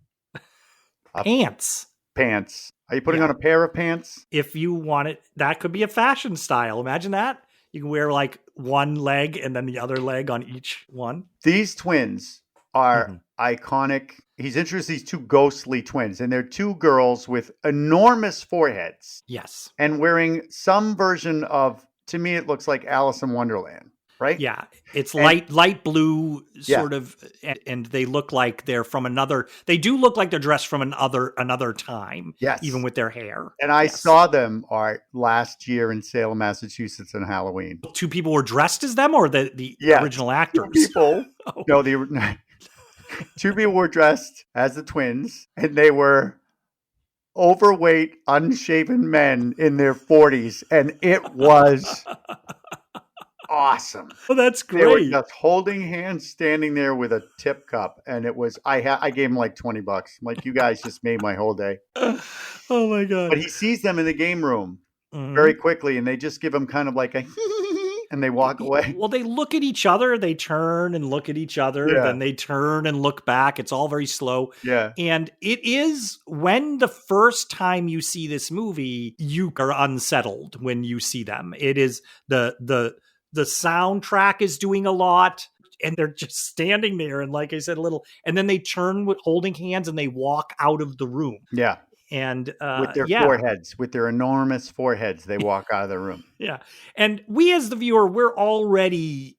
Pants. Are you putting on a pair of pants? If you want it, that could be a fashion style. Imagine that. You can wear like one leg and then the other leg on each one. These twins are iconic. He's introduced these two ghostly twins, and they're two girls with enormous foreheads. Yes. And wearing some version of, to me, it looks like Alice in Wonderland, right? Yeah. It's light blue sort of, and they look like they're from they do look like they're dressed from another time. Yes. Even with their hair. And I saw them last year in Salem, Massachusetts on Halloween. Two people were dressed as them or the original actors? Two people. Oh. No, Two people were dressed as the twins, and they were overweight, unshaven men in their 40s, and it was awesome. Oh, that's They were great. just holding hands, standing there with a tip cup, and it was. I gave him like $20. I'm like, you guys just made my whole day. Oh my god! But he sees them in the game room Mhm. very quickly, and they just give him kind of like a, and they walk away. Well, they look at each other, they turn and look at each other, Yeah. then they turn and look back. It's all very slow. Yeah. And it is when the first time you see this movie, you are unsettled when you see them. It is the soundtrack is doing a lot. And they're just standing there, and like I said, and then they turn with holding hands and they walk out of the room. Yeah. And With their foreheads, with their enormous foreheads, they walk out of the room. Yeah. And we as the viewer, we're already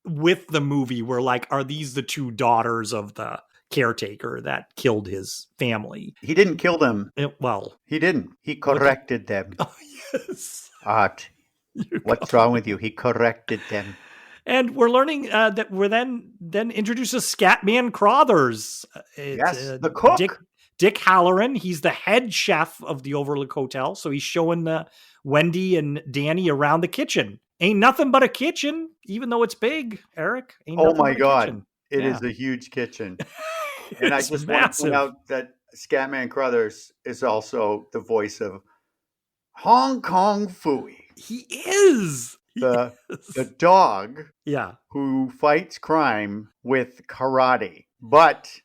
with the movie. We're like, are these the two daughters of the caretaker that killed his family? He didn't kill them. Well, He didn't. He corrected them. oh, yes. Art, what's wrong with you? He corrected them. And we're learning that we're then introduced to Scatman Crothers. Yes, the cook. Dick Halloran. He's the head chef of the Overlook Hotel. So he's showing Wendy and Danny around the kitchen. Ain't nothing but a kitchen, even though it's big, Eric. Ain't Oh nothing my but a God. kitchen. It Yeah. is a huge kitchen. And I It's just want to massive. point out that Scatman Crothers is also the voice of Hong Kong Fooey, He is. the dog Yeah. who fights crime with karate. But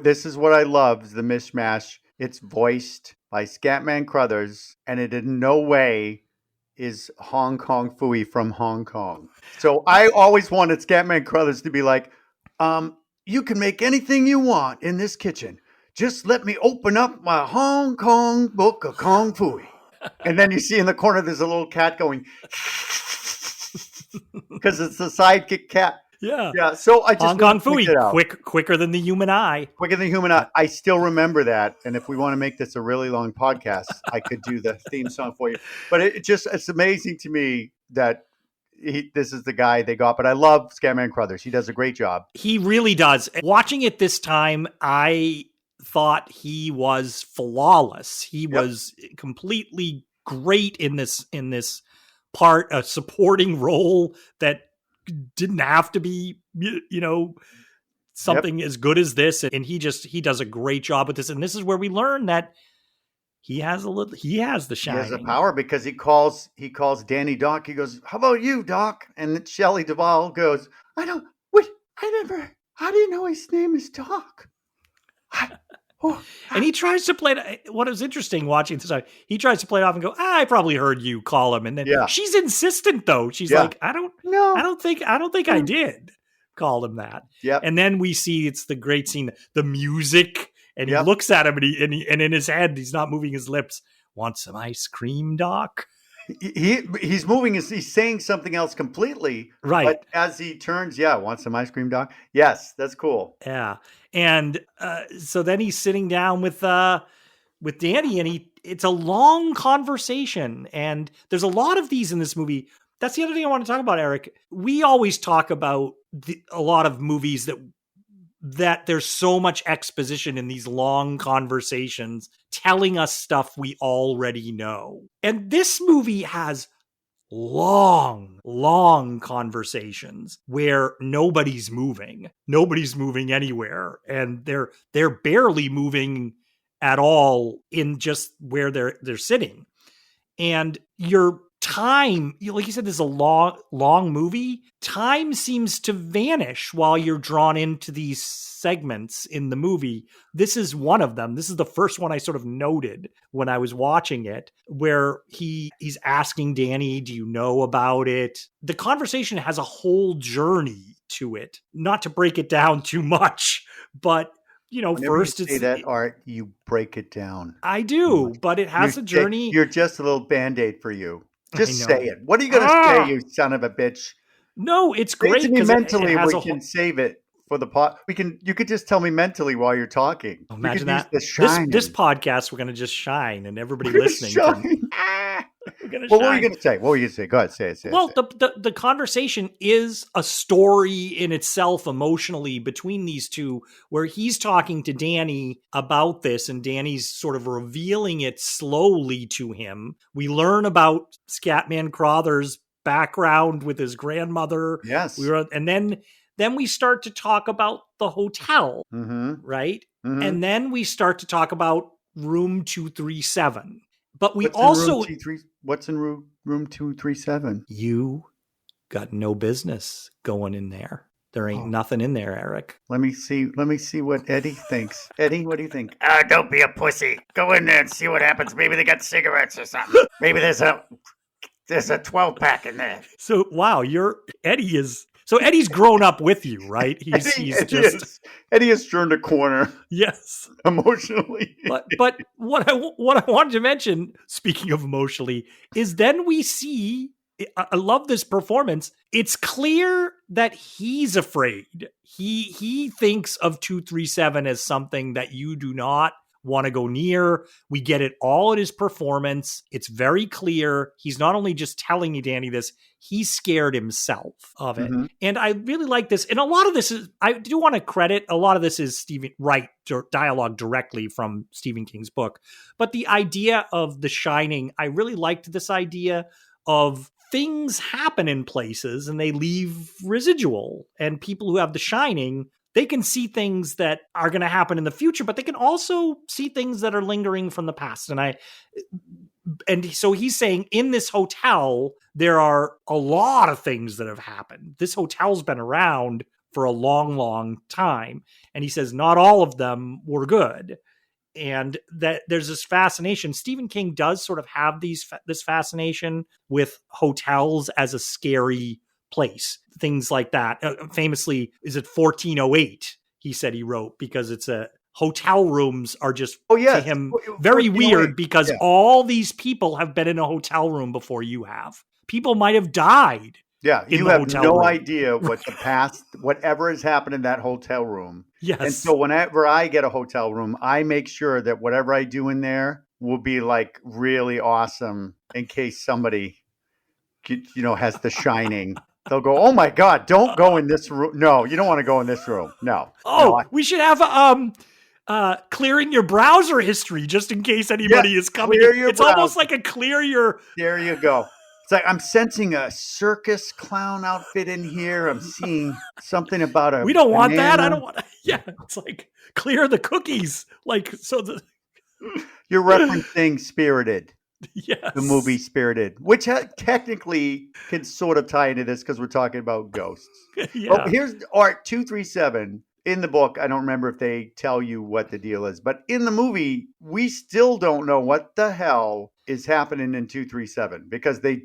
this is what I love, is the mishmash. It's voiced by Scatman Crothers, and it in no way is Hong Kong Fooey from Hong Kong. So I always wanted Scatman Crothers to be like, you can make anything you want in this kitchen. Just let me open up my Hong Kong book of Kung Fooey. And then you see in the corner, there's a little cat going, because it's the sidekick cat. Yeah. Yeah, so I just Hong Kong point it out. Fooey, quicker than the human eye. Quicker than human eye. I still remember that. And if we want to make this a really long podcast, I could do the theme song for you. But it's amazing to me that this is the guy they got. But I love Scatman Crothers. He does a great job. He really does. Watching it this time, I thought he was flawless. He was completely great in this part, a supporting role that didn't have to be, something as good as this. And he does a great job with this. And this is where we learn that he has the Shining. He has the power because he calls Danny Doc. He goes, "How about you, Doc?" And Shelley Duvall goes, "How do you know his name is Doc?" And he tries to play it. What is interesting watching this, he tries to play it off and go, "I probably heard you call him." And then she's insistent though. She's like, I don't think I did call him that. Yeah. And then we see it's the great scene, the music, and he looks at him and in his head, he's not moving his lips. Want some ice cream, Doc? He's moving. He's saying something else completely. Right. But as he turns, want some ice cream, Doc? Yes, that's cool. Yeah. And so then he's sitting down with Danny, and it's a long conversation. And there's a lot of these in this movie. That's the other thing I want to talk about, Eric. We always talk about a lot of movies that there's so much exposition in these long conversations telling us stuff we already know. And this movie has long conversations where nobody's moving anywhere, and they're barely moving at all in just where they're sitting. And your time, like you said, this is a long movie. Time seems to vanish while you're drawn into these segments in the movie. This is one of them. This is the first one I sort of noted when I was watching it, where he's asking Danny, "Do you know about it?" The conversation has a whole journey to it. Not to break it down too much, but Whenever first you say it's that, Art, you break it down. I do, but it has a journey. You're just a little Band-Aid for you. Just I know. say it. What are you going to say, you son of a bitch? No, it's Say it great to me because mentally. it has We can save it for the pot. You could just tell me mentally while you're talking. Imagine that. The Shining. This podcast, we're going to just shine, and everybody We're gonna listening shine. we're going to What shine. were you going to say? What were you going to say? Go ahead, say it. Well, the conversation is a story in itself emotionally between these two, where he's talking to Danny about this, and Danny's sort of revealing it slowly to him. We learn about Scatman Crother's background with his grandmother. Yes. And then we start to talk about the hotel, right? Mm-hmm. And then we start to talk about room 237. But we what's in room 237? You got no business going in there. There ain't nothing in there, Erik. Let me see what Eddie thinks. Eddie, what do you think? Don't be a pussy. Go in there and see what happens. Maybe they got cigarettes or something. Maybe there's a 12-pack in there. So wow, Eddie's grown up with you, right? Eddie has turned a corner. Yes, emotionally. But what I wanted to mention, speaking of emotionally, is then we see. I love this performance. It's clear that he's afraid. He thinks of 237 as something that you do not want to go near. We get it all in his performance. It's very clear. He's not only just telling you, Danny, this, he's scared himself of it. Mm-hmm. And I really like this. And a lot of this is, I do want to credit, a lot of this is Stephen Wright dialogue directly from Stephen King's book. But the idea of The Shining, I really liked this idea of things happen in places and they leave residual. And people who have The Shining, they can see things that are going to happen in the future, but they can also see things that are lingering from the past. And so he's saying in this hotel, there are a lot of things that have happened. This hotel's been around for a long, long time. And he says, not all of them were good. And that there's this fascination. Stephen King does sort of have this fascination with hotels as a scary place, things like that. Famously, is it 1408? He said he wrote because it's hotel rooms are just to him very weird because all these people have been in a hotel room before you have. People might have died. Yeah, you have no idea what the past, whatever has happened in that hotel room. Yes. And so whenever I get a hotel room, I make sure that whatever I do in there will be like really awesome in case somebody, has The Shining. They'll go, oh my God, don't go in this room. No, you don't want to go in this room. No. We should have clearing your browser history just in case anybody is coming. It's browser. Almost like a clear your. There you go. It's like I'm sensing a circus clown outfit in here. I'm seeing something about a. We don't want that. I don't want. Yeah, it's like clear the cookies. Like so the. You're referencing Spirited. Yes. The movie Spirited, which technically can sort of tie into this because we're talking about ghosts. Yeah. Oh, here's Art 237 in the book. I don't remember if they tell you what the deal is, but in the movie, we still don't know what the hell is happening in 237 because I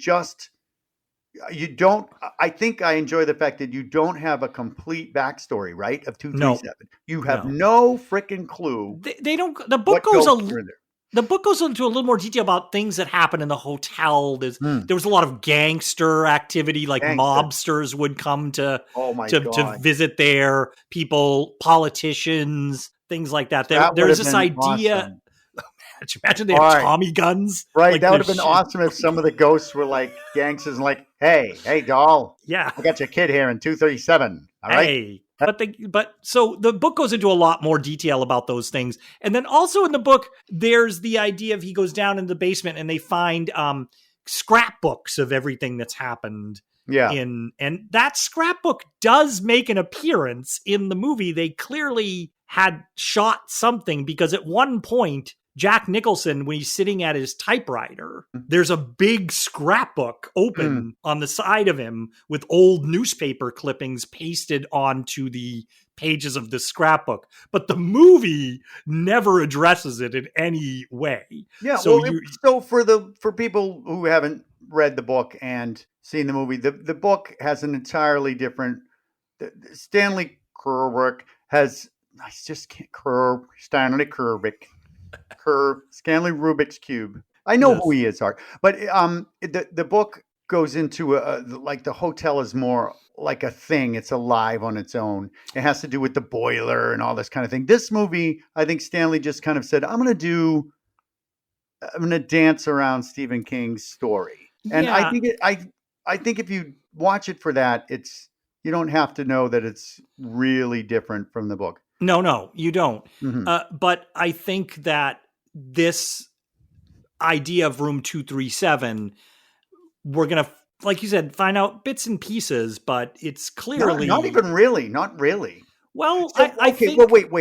think I enjoy the fact that you don't have a complete backstory, right? Of 237. No. You have no freaking clue. They don't, the book goes The book goes into a little more detail about things that happen in the hotel. There was a lot of gangster activity, like mobsters would come to visit there, people, politicians, things like that. There's this idea. Awesome. Imagine they have Tommy guns. Right. Like that would have been awesome if some of the ghosts were like gangsters and like, hey, doll. Yeah. I got your kid here in 237. All right. Hey. But so the book goes into a lot more detail about those things. And then also in the book, there's the idea of he goes down in the basement and they find scrapbooks of everything that's happened. Yeah. And that scrapbook does make an appearance in the movie. They clearly had shot something because at one point, Jack Nicholson, when he's sitting at his typewriter, there's a big scrapbook open on the side of him with old newspaper clippings pasted onto the pages of the scrapbook. But the movie never addresses it in any way. Yeah. So for people who haven't read the book and seen the movie, the book has an entirely different. Stanley Kubrick has. Stanley Kubrick. Stanley Rubik's Cube. I know who he is, Art. But the book goes into like the hotel is more like a thing. It's alive on its own. It has to do with the boiler and all this kind of thing. This movie, I think Stanley just kind of said, I'm going to dance around Stephen King's story. And I think I think if you watch it for that, you don't have to know that it's really different from the book. No, you don't. Mm-hmm. But I think that this idea of room 237, we're going to, like you said, find out bits and pieces, but it's clearly not really. Well, So, I okay, think. well, wait.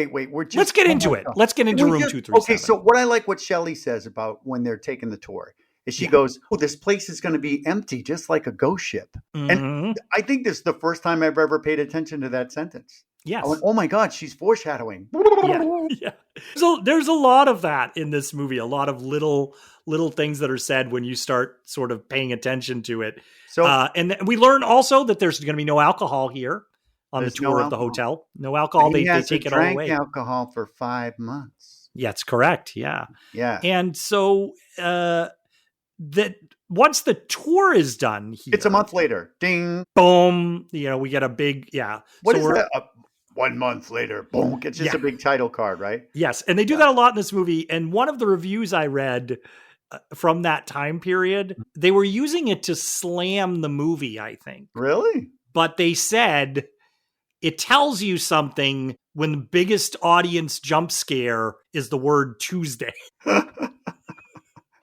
Let's get into it. Let's get into room 237. Okay, so what I like what Shelley says about when they're taking the tour is she goes, "Oh, this place is going to be empty, just like a ghost ship." Mm-hmm. And I think this is the first time I've ever paid attention to that sentence. Yes. I went, oh my God, she's foreshadowing. Yeah. So there's a lot of that in this movie, a lot of little things that are said when you start sort of paying attention to it. So, and we learn also that there's going to be no alcohol here on the tour of the hotel. No alcohol. They take it all away. Alcohol for 5 months. Yeah, that's correct. Yeah. Yeah. And so that once the tour is done here, it's a month later. Ding. Boom. We get a big, What is that? 1 month later, boom. It's just a big title card, right? Yes. And they do that a lot in this movie. And one of the reviews I read from that time period, they were using it to slam the movie, I think. Really? But they said it tells you something when the biggest audience jump scare is the word Tuesday.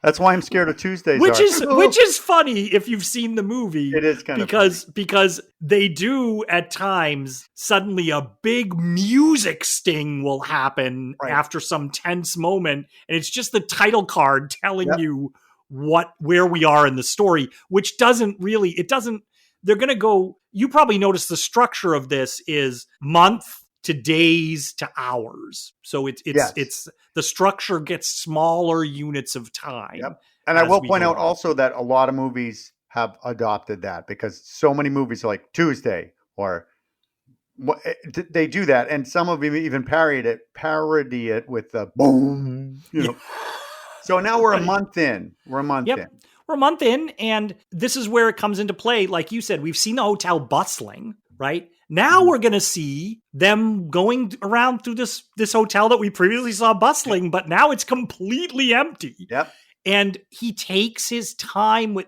That's why I'm scared of Tuesdays. Which is funny if you've seen the movie. It is kind of because they do at times suddenly a big music sting will happen after some tense moment, and it's just the title card telling you where we are in the story, which doesn't. They're going to go. You probably noticed the structure of this is month to days to hours. So it's the structure gets smaller units of time. Yep. And I will point out also that a lot of movies have adopted that because so many movies are like Tuesday or they do that. And some of them even parody it with the boom, So now we're a month in. We're a month in. And this is where it comes into play. Like you said, we've seen the hotel bustling, right? Now we're going to see them going around through this hotel that we previously saw bustling, but now it's completely empty. Yep. And he takes his time with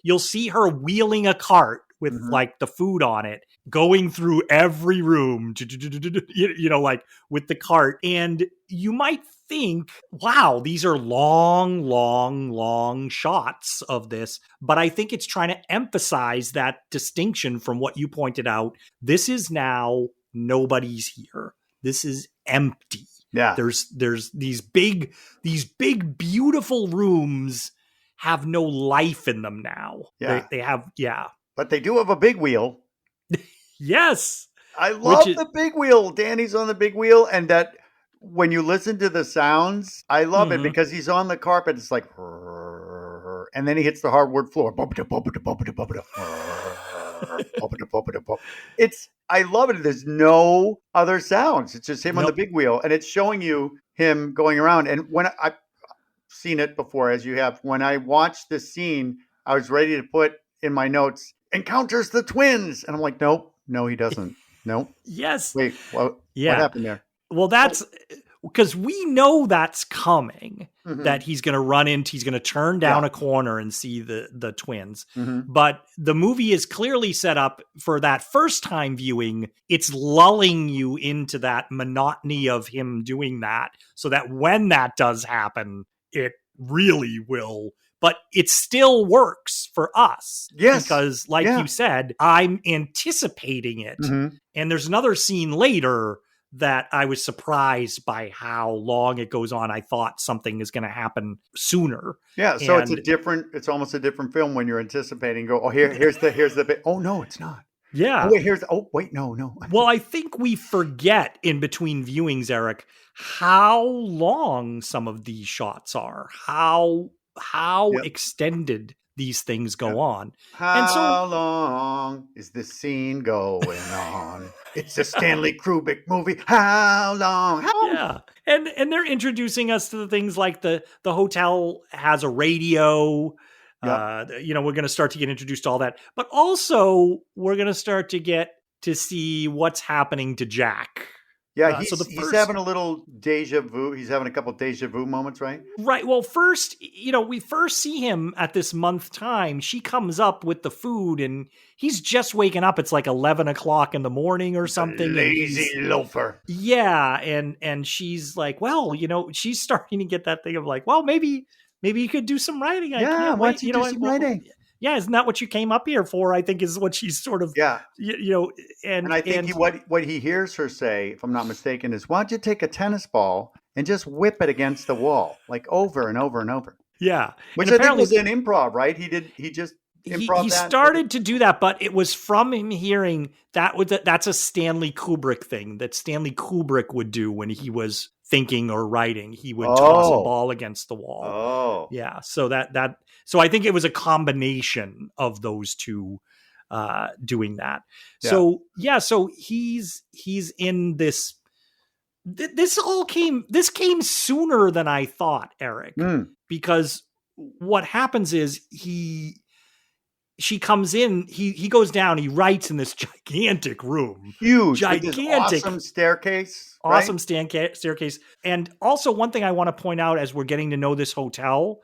you'll see her wheeling a cart with like the food on it, going through every room, with the cart. And you might think, wow, these are long shots of this. But I think it's trying to emphasize that distinction from what you pointed out. This is now nobody's here. This is empty. Yeah. There's these big, beautiful rooms have no life in them now. Yeah. They have, But they do have a big wheel. Yes. I love the big wheel. Danny's on the big wheel. And that when you listen to the sounds, I love it because he's on the carpet. It's like, and then he hits the hardwood floor. I love it. There's no other sounds. It's just him on the big wheel. And it's showing you him going around. And when I've seen it before, as you have, when I watched this scene, I was ready to put in my notes, encounters the twins. And I'm like, nope, no, he doesn't. Nope. Yes. Wait, what happened there? Well, that's because we know that's coming, that he's going to he's going to turn down a corner and see the twins. But the movie is clearly set up for that first time viewing. It's lulling you into that monotony of him doing that so that when that does happen, it really will. But it still works for us. Yes. Because like you said, I'm anticipating it. And there's another scene later that I was surprised by how long it goes on. I thought something is going to happen sooner. Yeah. So it's almost a different film when you're anticipating, here's the bit. Oh no, it's not. Yeah. Oh wait, no. Well, I think we forget in between viewings, Eric, how long some of these shots are, how extended these things go on. How long is this scene going on? It's a Stanley Kubrick movie. How long? Yeah. And they're introducing us to the things like the hotel has a radio. We're going to start to get introduced to all that, but also we're going to start to get to see what's happening to Jack. Yeah, he's having a little deja vu. He's having a couple of deja vu moments, right? Right. Well, first, we first see him at this month time. She comes up with the food and he's just waking up. It's like 11 o'clock in the morning or something. Lazy loafer. Yeah. And she's like, well, she's starting to get that thing of like, well, maybe you could do some writing. Why don't you do some writing? Yeah, isn't that what you came up here for? I think is what she's sort of, And I think what he hears her say, if I'm not mistaken, is, why don't you take a tennis ball and just whip it against the wall, like over and over and over? Yeah. Which I think was an improv, right? He just improv he that. started to do that, but it was from him hearing that's a Stanley Kubrick thing that Stanley Kubrick would do when he was thinking or writing. He would toss a ball against the wall. Oh. Yeah. So so I think it was a combination of those two doing that. Yeah. So he's in this. This came sooner than I thought, Eric, because what happens is she comes in, he goes down, he writes in this gigantic room. Huge. Gigantic. Awesome staircase. Awesome staircase. And also one thing I want to point out as we're getting to know this hotel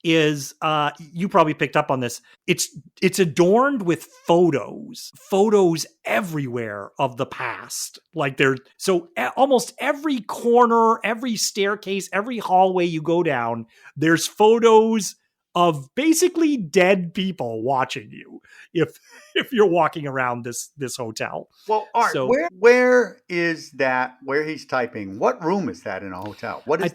is you probably picked up on this. It's adorned with photos everywhere of the past. Like almost every corner, every staircase, every hallway you go down, there's photos of basically dead people watching you if you're walking around this hotel. Well, Art, so, where is that? Where he's typing? What room is that in a hotel? What is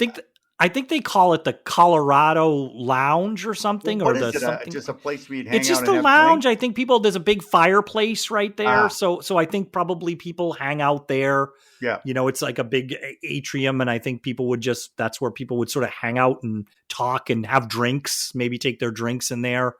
I think they call it the Colorado Lounge or something. What is it? Just a place where you'd hang out. It's just and a have lounge. drinks? I think there's a big fireplace right there. So I think probably people hang out there. Yeah. It's like a big atrium. And I think that's where people would sort of hang out and talk and have drinks, maybe take their drinks in there.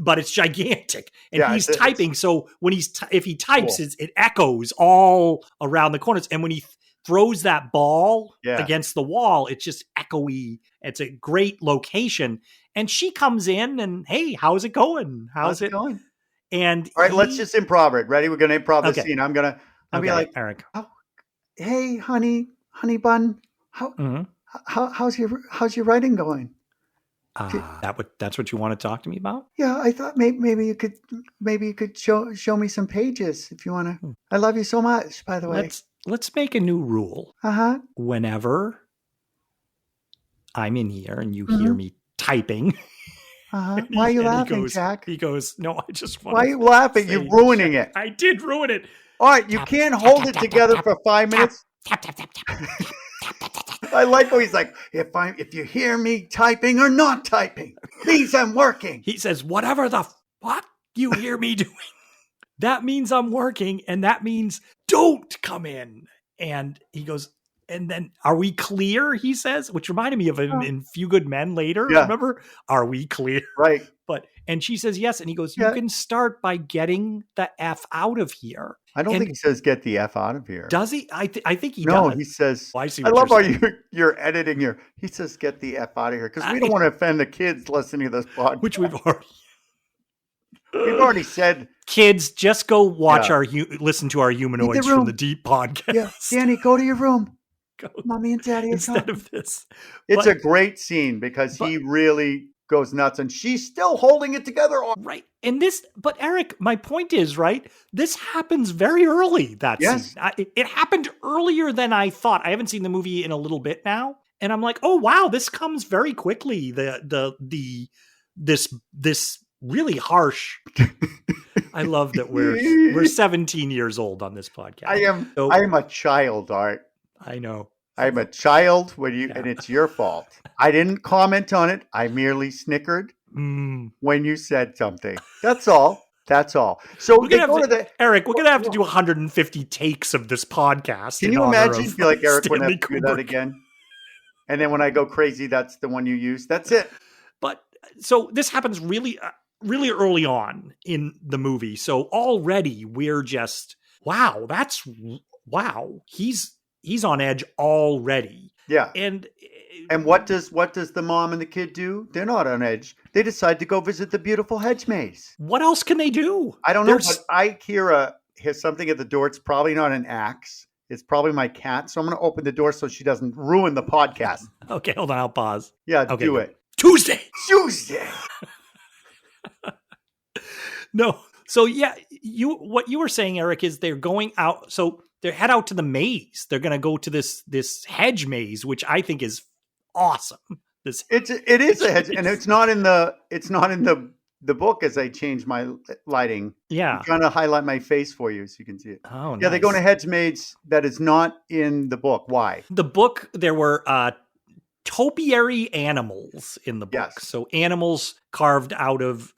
But it's gigantic, and he's typing. So when if he types, cool. It echoes all around the corners. And when he throws that ball against the wall, it's just echoey. It's a great location. And she comes in and, hey, how's it going? How's it going? And all right, let's just improv it. Ready? We're going to improv the scene. I'll be like, Eric. Hey, honey bun. How's your writing going? That's what you want to talk to me about? Yeah, I thought maybe you could show me some pages if you want to. I love you so much, by the way. Let's make a new rule. Whenever I'm in here and you hear me typing. Why are you laughing, Jack? He goes, no, I just want. Why are you laughing? You're ruining it. I did ruin it. All right, you can't hold it together for 5 minutes. Tap. I like how he's like, if you hear me typing or not typing, means I'm working. He says, whatever the fuck you hear me doing, that means I'm working, and that means don't come in. And he goes, and then, are we clear? He says, which reminded me of him in Few Good Men later. Yeah. Remember? Are we clear? Right. And she says yes. And he goes, you can start by getting the F out of here. I don't think he says get the F out of here. Does he? I think he does. No, he says, I love how you're editing here. He says get the F out of here. Because we don't want to offend the kids listening to this podcast. Which we've already said. Kids, just go watch listen to our Humanoids from the Deep podcast. Yeah. Danny, go to your room. Mommy and Daddy instead of this. It's a great scene because he really goes nuts and she's still holding it together. Right. And but Eric, my point is, right, this happens very early, scene. It happened earlier than I thought. I haven't seen the movie in a little bit now. And I'm like, oh, wow, this comes very quickly. This really harsh. I love that we're 17 years old on this podcast. I am a child, Art. I know. I'm a child and it's your fault. I didn't comment on it. I merely snickered when you said something. That's all. So Eric, we're going to have to do 150 takes of this podcast. Can you imagine? Feel like Eric would have to do that again. And then when I go crazy, that's the one you use. That's it. But so this happens really, really early on in the movie. So already we're just, wow, he's on edge already. Yeah. And And what does the mom and the kid do? They're not on edge. They decide to go visit the beautiful hedge maze. What else can they do? I don't know, but I hear something at the door. It's probably not an axe. It's probably my cat. So I'm going to open the door so she doesn't ruin the podcast. Okay, hold on. I'll pause. Yeah, okay, do it. Tuesday. No. So yeah, what you were saying, Eric, is they're going out. So they head out to the maze. They're going to go to this hedge maze, which I think is awesome. It is a hedge, and it's not in the book as I change my lighting. Yeah. I'm trying to highlight my face for you so you can see it. Oh, yeah, they go in a hedge maze that is not in the book. Why? The book, there were topiary animals in the book. Yes. So animals carved out of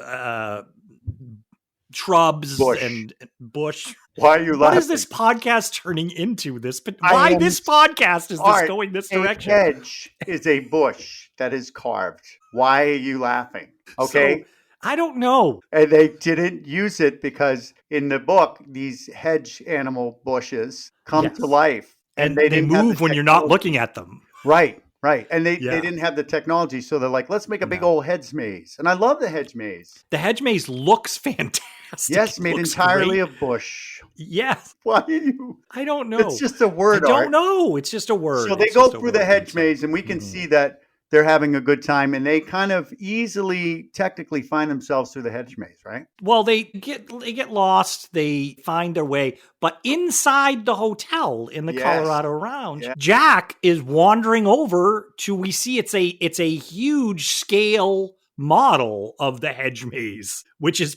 shrubs and bush. Why are you laughing? What is this podcast turning into? This podcast is going this direction? A hedge is a bush that is carved. Why are you laughing? Okay. So, I don't know. And they didn't use it because in the book, these hedge animal bushes come to life. And they move when you're not looking at them. Right. And they didn't have the technology. So they're like, let's make a big old hedge maze. And I love the hedge maze. The hedge maze looks fantastic. Yes, made entirely of bush. Yes. Why are you? I don't know. It's just a word. I don't know. It's just a word. So they go through the hedge maze and we can see that they're having a good time, and they kind of easily technically find themselves through the hedge maze, right? Well, they get lost, they find their way, but inside the hotel in the Colorado Lounge, Jack is wandering over to, we see it's a huge scale model of the hedge maze, which is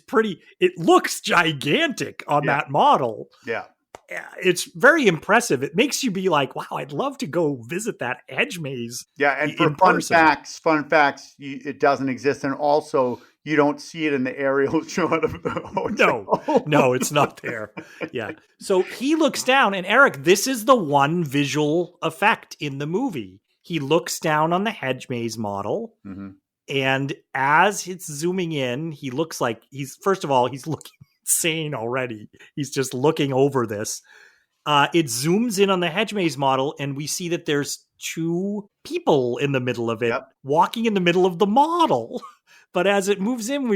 it looks gigantic on that model. Yeah. It's very impressive. It makes you be like, wow, I'd love to go visit that hedge maze. Yeah, and for fun facts, it doesn't exist. And also, you don't see it in the aerial shot of the hotel. No, it's not there. Yeah. So he looks down, and Eric, this is the one visual effect in the movie. He looks down on the hedge maze model, and as it's zooming in, he looks like he's looking insane already. He's just looking over this. It zooms in on the hedge maze model, and we see that there's two people in the middle of it, walking in the middle of the model. But as it moves in,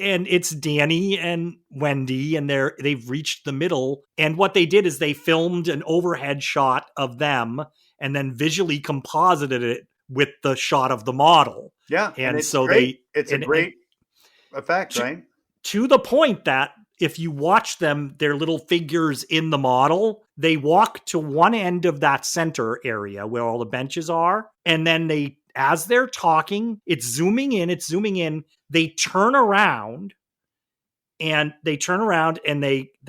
and it's Danny and Wendy, and they've reached the middle. And what they did is they filmed an overhead shot of them, and then visually composited it with the shot of the model. Yeah, and it's so great. It's a great effect, right? To the point that if you watch them, their little figures in the model, they walk to one end of that center area where all the benches are. And then as they're talking, it's zooming in, they turn around and they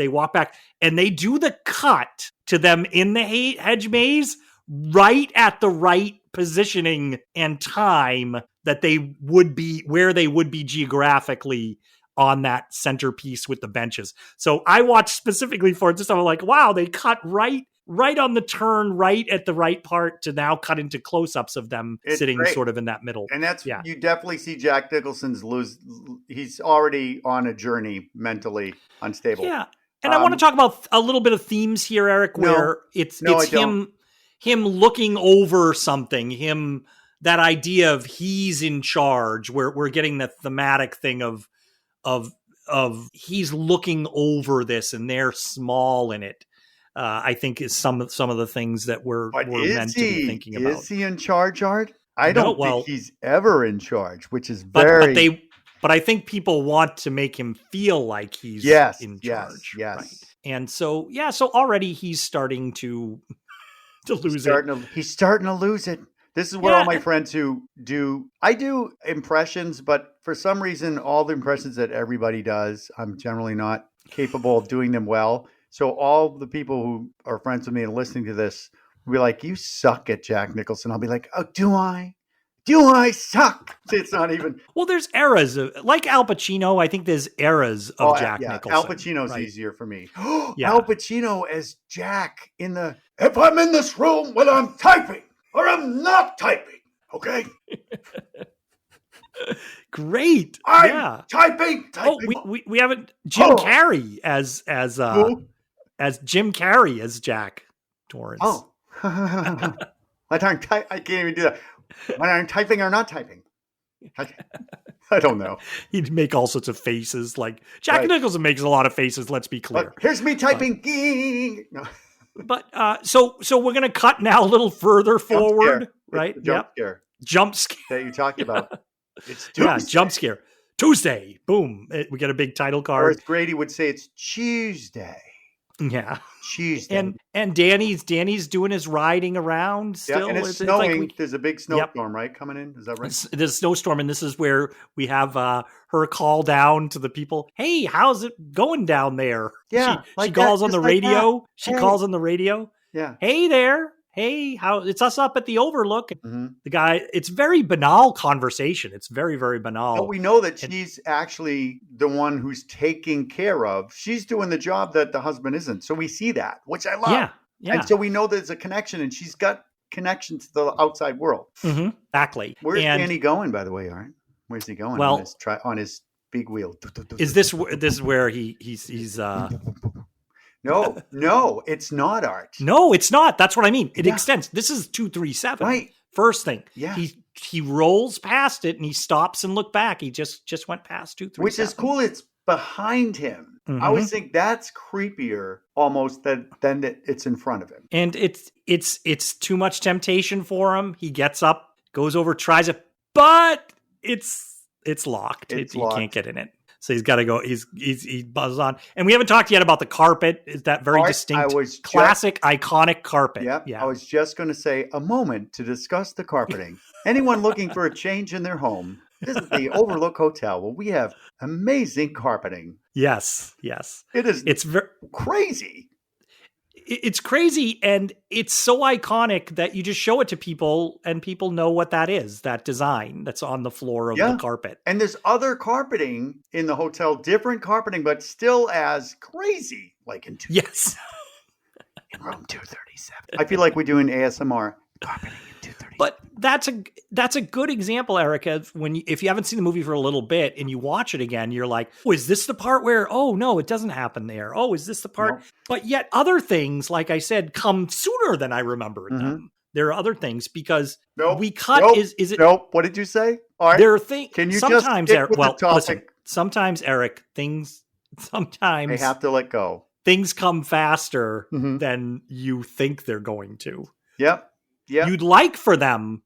walk back, and they do the cut to them in the hedge maze right at the right positioning and time that they would be, where they would be geographically on that centerpiece with the benches. So I watched specifically for it. Just I'm like, wow, they cut right on the turn, right at the right part to now cut into close-ups of them sitting sort of in that middle. And that's, you definitely see Jack Nicholson's he's already on a journey, mentally unstable. Yeah. And I want to talk about a little bit of themes here, Eric, where it's him looking over something, that idea of he's in charge, where we're getting the thematic thing of he's looking over this and they're small in it. I think is some of the things that we're meant to be thinking about. Is he in charge, Art? I don't think he's ever in charge, which is very. But I think people want to make him feel like he's in charge. Yes. Right? And so already he's starting to lose it. He's starting to lose it. This is what all my friends who I do impressions, but for some reason, all the impressions that everybody does, I'm generally not capable of doing them well. So all the people who are friends with me and listening to this will be like, you suck at Jack Nicholson. I'll be like, oh, do I? Do I suck? It's not even. Well, there's eras like Al Pacino. I think there's eras of Jack Nicholson. Al Pacino's easier for me. Al Pacino as Jack if I'm in this room when I'm typing or I'm not typing, okay? Great. I'm typing. Oh, we haven't Jim Carrey as Jim Carrey as Jack Torrance. Oh, I can't even do that. When I'm typing or not typing. I don't know. He'd make all sorts of faces. Like Jack Nicholson makes a lot of faces. Let's be clear. But here's me typing. No. But so we're gonna cut now a little further forward, right? Jump scare Jump scare that you talked about. It's Tuesday. Jump scare. Tuesday, boom. We get a big title Or card. as Grady would say, it's Tuesday. Yeah, Tuesday. And Danny's doing his riding around still. And it's snowing. There's a big snowstorm, right, coming in. Is that right? There's a snowstorm, and this is where we have her call down to the people. Hey, how's it going down there? Yeah, she calls on the radio. She calls on the radio. Yeah. Hey there. Hey, it's us up at the Overlook. Mm-hmm. The guy, it's very banal conversation. It's very, very banal. But we know that she's actually the one who's taking care of. She's doing the job that the husband isn't. So we see that, which I love. Yeah. And so we know there's a connection, and she's got connection to the outside world. Mm-hmm. Exactly. Where's Danny going, by the way, Art? Where's he going? Well, on his big wheel. Is this where he's No, it's not, Art. No, it's not. That's what I mean. It extends. This is 237. Right. First thing. Yeah. He rolls past it and he stops and look back. He just went past 237. Which is cool. It's behind him. Mm-hmm. I always think that's creepier almost than it's in front of him. And it's too much temptation for him. He gets up, goes over, tries it, but it's locked. It's He locked. can't get in it. So he's got to go. He buzzes on, and we haven't talked yet about the carpet. Is that very distinct, classic, iconic carpet? Yep. Yeah. I was just going to say a moment to discuss the carpeting. Anyone looking for a change in their home, visit the Overlook Hotel, where we have amazing carpeting. Yes. It is. It's crazy. It's crazy, and it's so iconic that you just show it to people, and people know what that is. That design that's on the floor of the carpet. And there's other carpeting in the hotel, different carpeting, but still as crazy, like in in room 237. I feel like we're doing ASMR carpeting in 237. But that's a good example, Erica. If you haven't seen the movie for a little bit and you watch it again, you're like, oh, is this the part where, oh no, it doesn't happen there. Oh, is this the part? No. But yet other things, like I said, come sooner than I remembered them. There are other things because we cut. Nope. Is it? Nope. What did you say? All right. There are things. Can you sometimes, just stick with the topic? Listen, sometimes, Eric, sometimes they have to let go. Things come faster than you think they're going to. Yep. Yeah, you'd like for them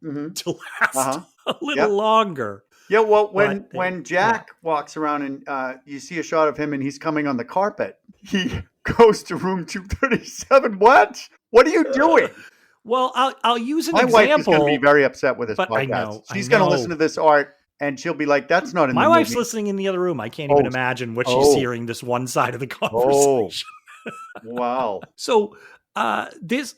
to last a little longer. Yeah, well, when Jack walks around and you see a shot of him and he's coming on the carpet, he goes to room 237. What are you doing? Well, I'll use an example. My wife is going to be very upset with this podcast. She's going to listen to this, Art, and she'll be like, that's not in my the wife's movie. Listening in the other room. I can't even imagine what she's hearing this one side of the conversation. Wow. So this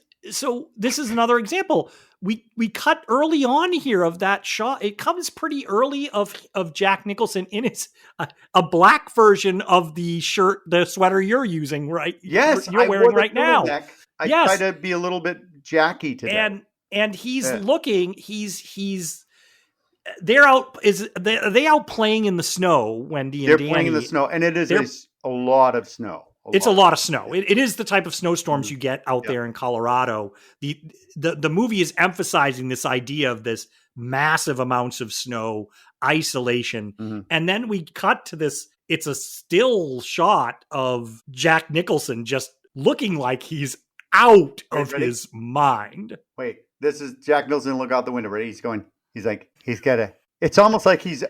is another example. We cut early on here of that shot. It comes pretty early of Jack Nicholson in his a black version of the sweater you're using, right? Yes, you're wearing right now. I try to be a little bit Jackie today. And he's looking. They're out. Are they out playing in the snow? Wendy and Danny. They're playing in the snow, and it is a lot of snow. It's a lot of snow. It is the type of snowstorms you get out there in Colorado. The movie is emphasizing this idea of this massive amounts of snow, isolation. And then we cut to this. It's a still shot of Jack Nicholson just looking like he's out of his mind. Wait, this is Jack Nicholson look out the window, right? He's got a, it's almost like he's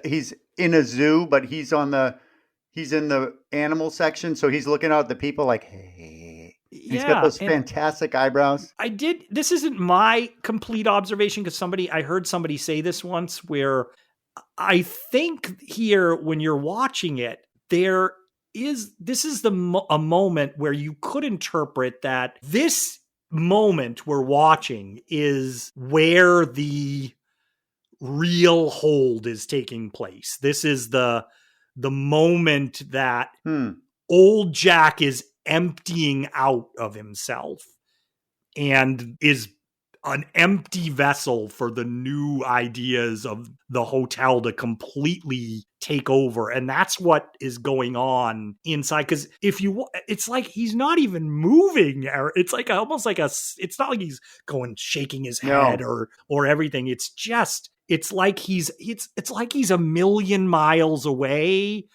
in a zoo, but he's in the animal section, so he's looking out at the people like, hey. He's got those fantastic eyebrows. This isn't my complete observation because I heard somebody say this once where I think here when you're watching it, this is a moment where you could interpret that this moment we're watching is where the real hold is taking place. This is the moment that old Jack is emptying out of himself and is an empty vessel for the new ideas of the hotel to completely take over. And that's what is going on inside. Because it's like he's not even moving. It's like almost like it's not like he's going shaking his head or everything. It's like he's a million miles away,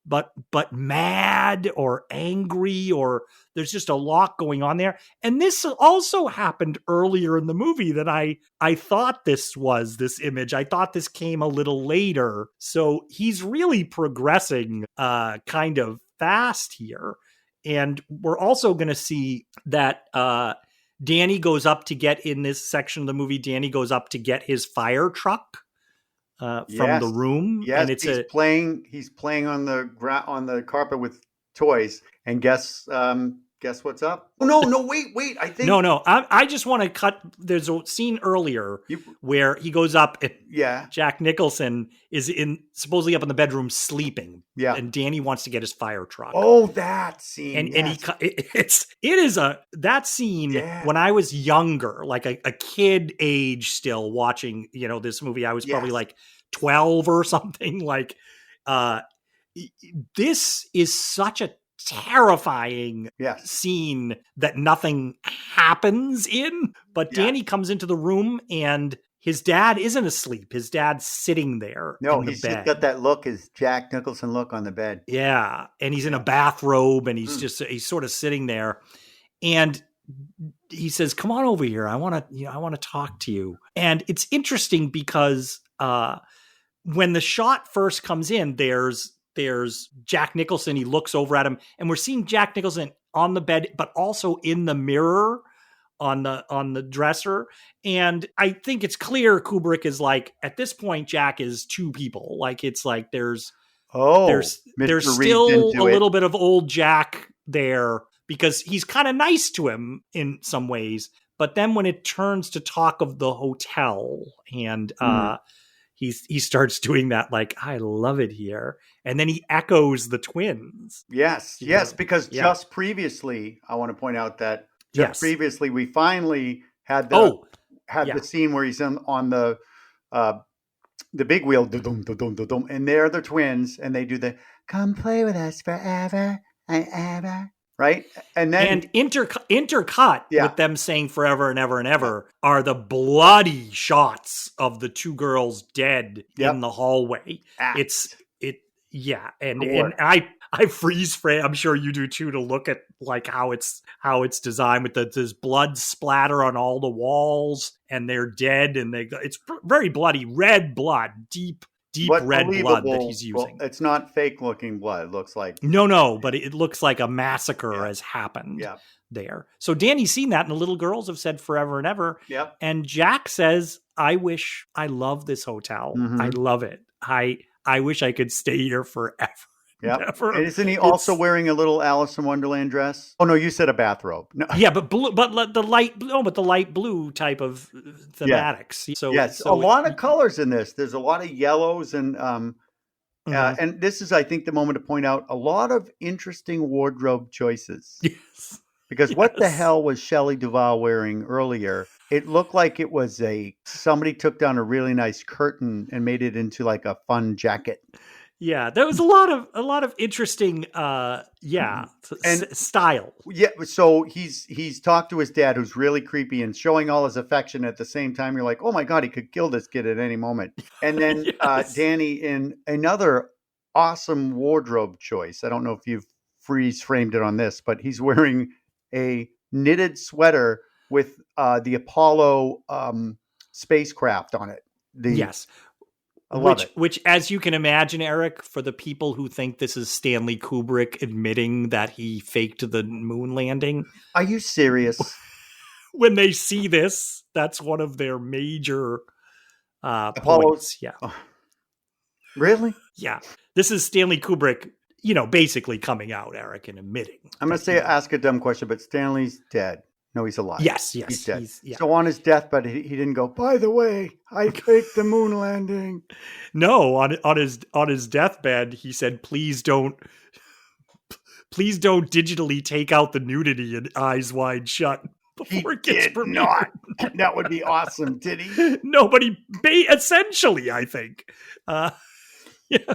but mad or angry, or there's just a lot going on there. And this also happened earlier in the movie that I thought this was this image. I thought this came a little later. So he's really progressing kind of fast here. And we're also going to see that Danny goes up to get, in this section of the movie, Danny goes up to get his fire truck from the room. Yes, and he's playing on the carpet with toys. And guess what's up? Oh no, wait. I think no. I just want to cut. There's a scene earlier where he goes up. Jack Nicholson is supposedly up in the bedroom sleeping. Yeah, and Danny wants to get his fire truck. Oh, that scene. And that scene when I was younger, like a kid age, still watching this movie. I was probably like 12 or something. Like this is such a terrifying scene that nothing happens in, but Danny comes into the room and his dad isn't asleep. His dad's sitting there. No, in the he's bed. just got that look, his Jack Nicholson look on the bed. Yeah, and he's in a bathrobe and he's sort of sitting there, and he says, "Come on over here. I want to talk to you." And it's interesting because when the shot first comes in, there's Jack Nicholson. He looks over at him, and we're seeing Jack Nicholson on the bed, but also in the mirror on the dresser. And I think it's clear Kubrick is like, at this point, Jack is two people. Like, it's like there's still a little bit of old Jack there because he's kind of nice to him in some ways. But then when it turns to talk of the hotel and he starts doing that, like, I love it here. And then he echoes the twins. Yes, because just previously, I want to point out that previously we finally had the scene where he's on the big wheel, and they're the twins, and they do the "come play with us forever and ever," right? And then intercut with them saying "forever and ever and ever" are the bloody shots of the two girls dead in the hallway. And I freeze frame. I'm sure you do too, to look at like how it's designed with this blood splatter on all the walls, and they're dead, and it's very bloody, red blood, deep red blood that he's using. Well, it's not fake looking blood. It looks like but it looks like a massacre has happened there. So Danny's seen that, and the little girls have said "forever and ever." Yep. And Jack says, "I wish I love this hotel. Mm-hmm. I love it. I wish I could stay here forever." Yeah. And isn't he also wearing a little Alice in Wonderland dress? Oh no, you said a bathrobe. No. Yeah, but the light blue type of thematics. Yeah. So a lot of colors in this. There's a lot of yellows and and this is, I think, the moment to point out a lot of interesting wardrobe choices. Yes. Because what the hell was Shelley Duvall wearing earlier? It looked like it was somebody took down a really nice curtain and made it into like a fun jacket. Yeah, there was a lot of interesting style. Yeah, so he's talked to his dad, who's really creepy and showing all his affection at the same time. You're like, oh my God, he could kill this kid at any moment. And then Danny, in another awesome wardrobe choice. I don't know if you've freeze framed it on this, but he's wearing a knitted sweater with the Apollo spacecraft on it. Yes. Which, as you can imagine, Eric, for the people who think this is Stanley Kubrick admitting that he faked the moon landing. Are you serious? When they see this, that's one of their major points. Yeah. Oh. Really? Yeah. This is Stanley Kubrick, basically coming out, Eric, and admitting. I'm going to ask a dumb question, but Stanley's dead. No, he's alive. Yes. He's dead. So on his deathbed, he didn't go, by the way, I faked the moon landing. No, on his deathbed, he said, please don't digitally take out the nudity in Eyes Wide Shut before it gets premiered. That would be awesome, Titty. Nobody, essentially, I think. Yeah,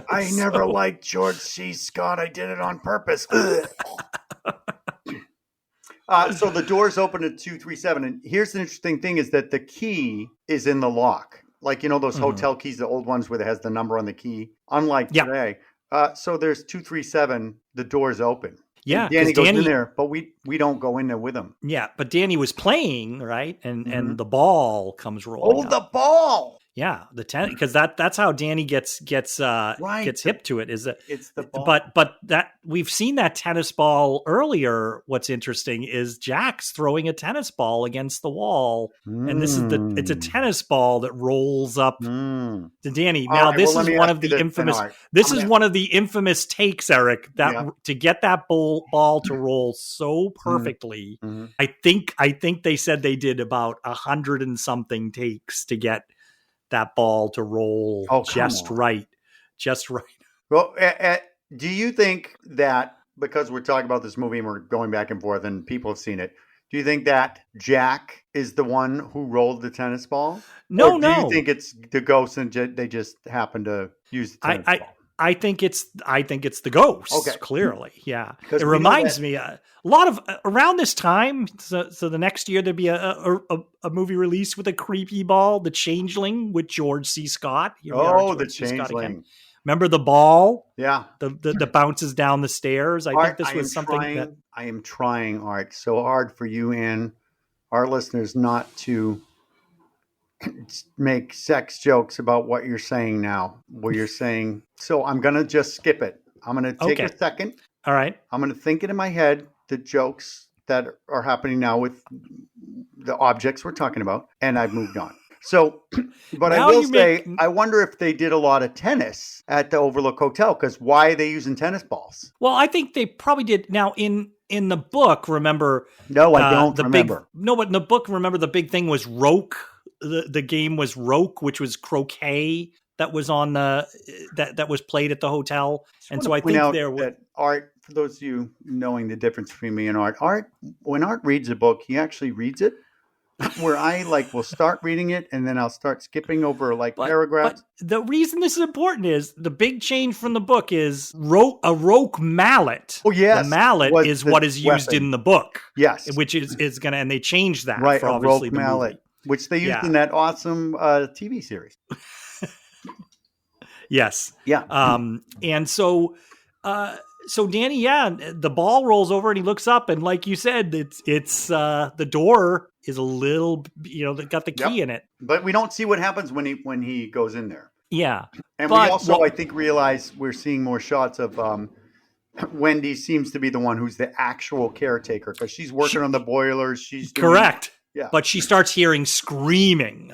I never liked George C. Scott. I did it on purpose. So the doors open at 237. And here's the interesting thing is that the key is in the lock. Like, those hotel keys, the old ones where it has the number on the key. Unlike today. So there's 237. The door's open. Yeah. And Danny goes in there, but we don't go in there with him. Yeah. But Danny was playing, right? And the ball comes rolling. Oh, the ball. Yeah, because that's how Danny gets hip to it. Is that it's the ball. But that we've seen that tennis ball earlier. What's interesting is Jack's throwing a tennis ball against the wall, and it's a tennis ball that rolls up to Danny. Now this is one of the infamous. This is one of the infamous takes, Eric. To get that ball to roll so perfectly. I think they said they did about 100 and something takes to get that ball to roll just right. Well, do you think that because we're talking about this movie and we're going back and forth and people have seen it, do you think that Jack is the one who rolled the tennis ball? No. Do you think it's the ghost and they just happen to use the tennis ball? I think it's the ghost. Okay. Clearly, yeah. It reminds me a lot of around this time. So the next year there'd be a movie released with a creepy ball, The Changeling, with George C. Scott. The Changeling. Remember the ball? Yeah. The bounces down the stairs. I think this was something that I am trying, Art, so hard for you and our listeners not to make sex jokes about what you're saying now, where you're saying, so I'm going to just skip it. I'm going to take a second. All right. I'm going to think it in my head, the jokes that are happening now with the objects we're talking about, and I've moved on. So, but now I will say, I wonder if they did a lot of tennis at the Overlook Hotel, because why are they using tennis balls? Well, I think they probably did. Now, in the book, remember? No, I don't remember. But in the book, remember the big thing was roke. The game was roke, which was croquet that was on that was played at the hotel. And so I think there was Art, for those of you knowing the difference between me and Art, when Art reads a book, he actually reads it. Where I will start reading it and then I'll start skipping over paragraphs. But the reason this is important is the big change from the book is a roke mallet. Oh, yes. The mallet is what is used in the book. Yes. Which is going to, and they changed that for obviously a roke mallet, movie. Which they used in that awesome TV series. Yes. Yeah. And so Danny, the ball rolls over and he looks up, and like you said, it's the door is a little, got the key in it. But we don't see what happens when he goes in there. Yeah. And we also, I think, realize we're seeing more shots of Wendy seems to be the one who's the actual caretaker because she's working on the boilers. She's correct. Yeah. But she starts hearing screaming.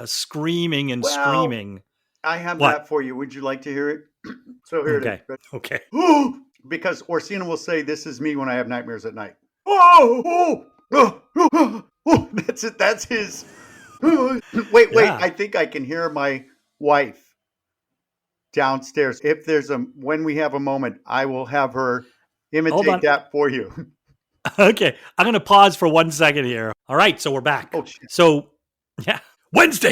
I have that for you. Would you like to hear it? So here it is. Okay. Because Orsina will say, "This is me when I have nightmares at night." That's it. That's his. Wait. I think I can hear my wife downstairs. When we have a moment, I will have her imitate that for you. Okay. I'm going to pause for 1 second here. All right. So we're back. Oh, shit. So, yeah. Wednesday.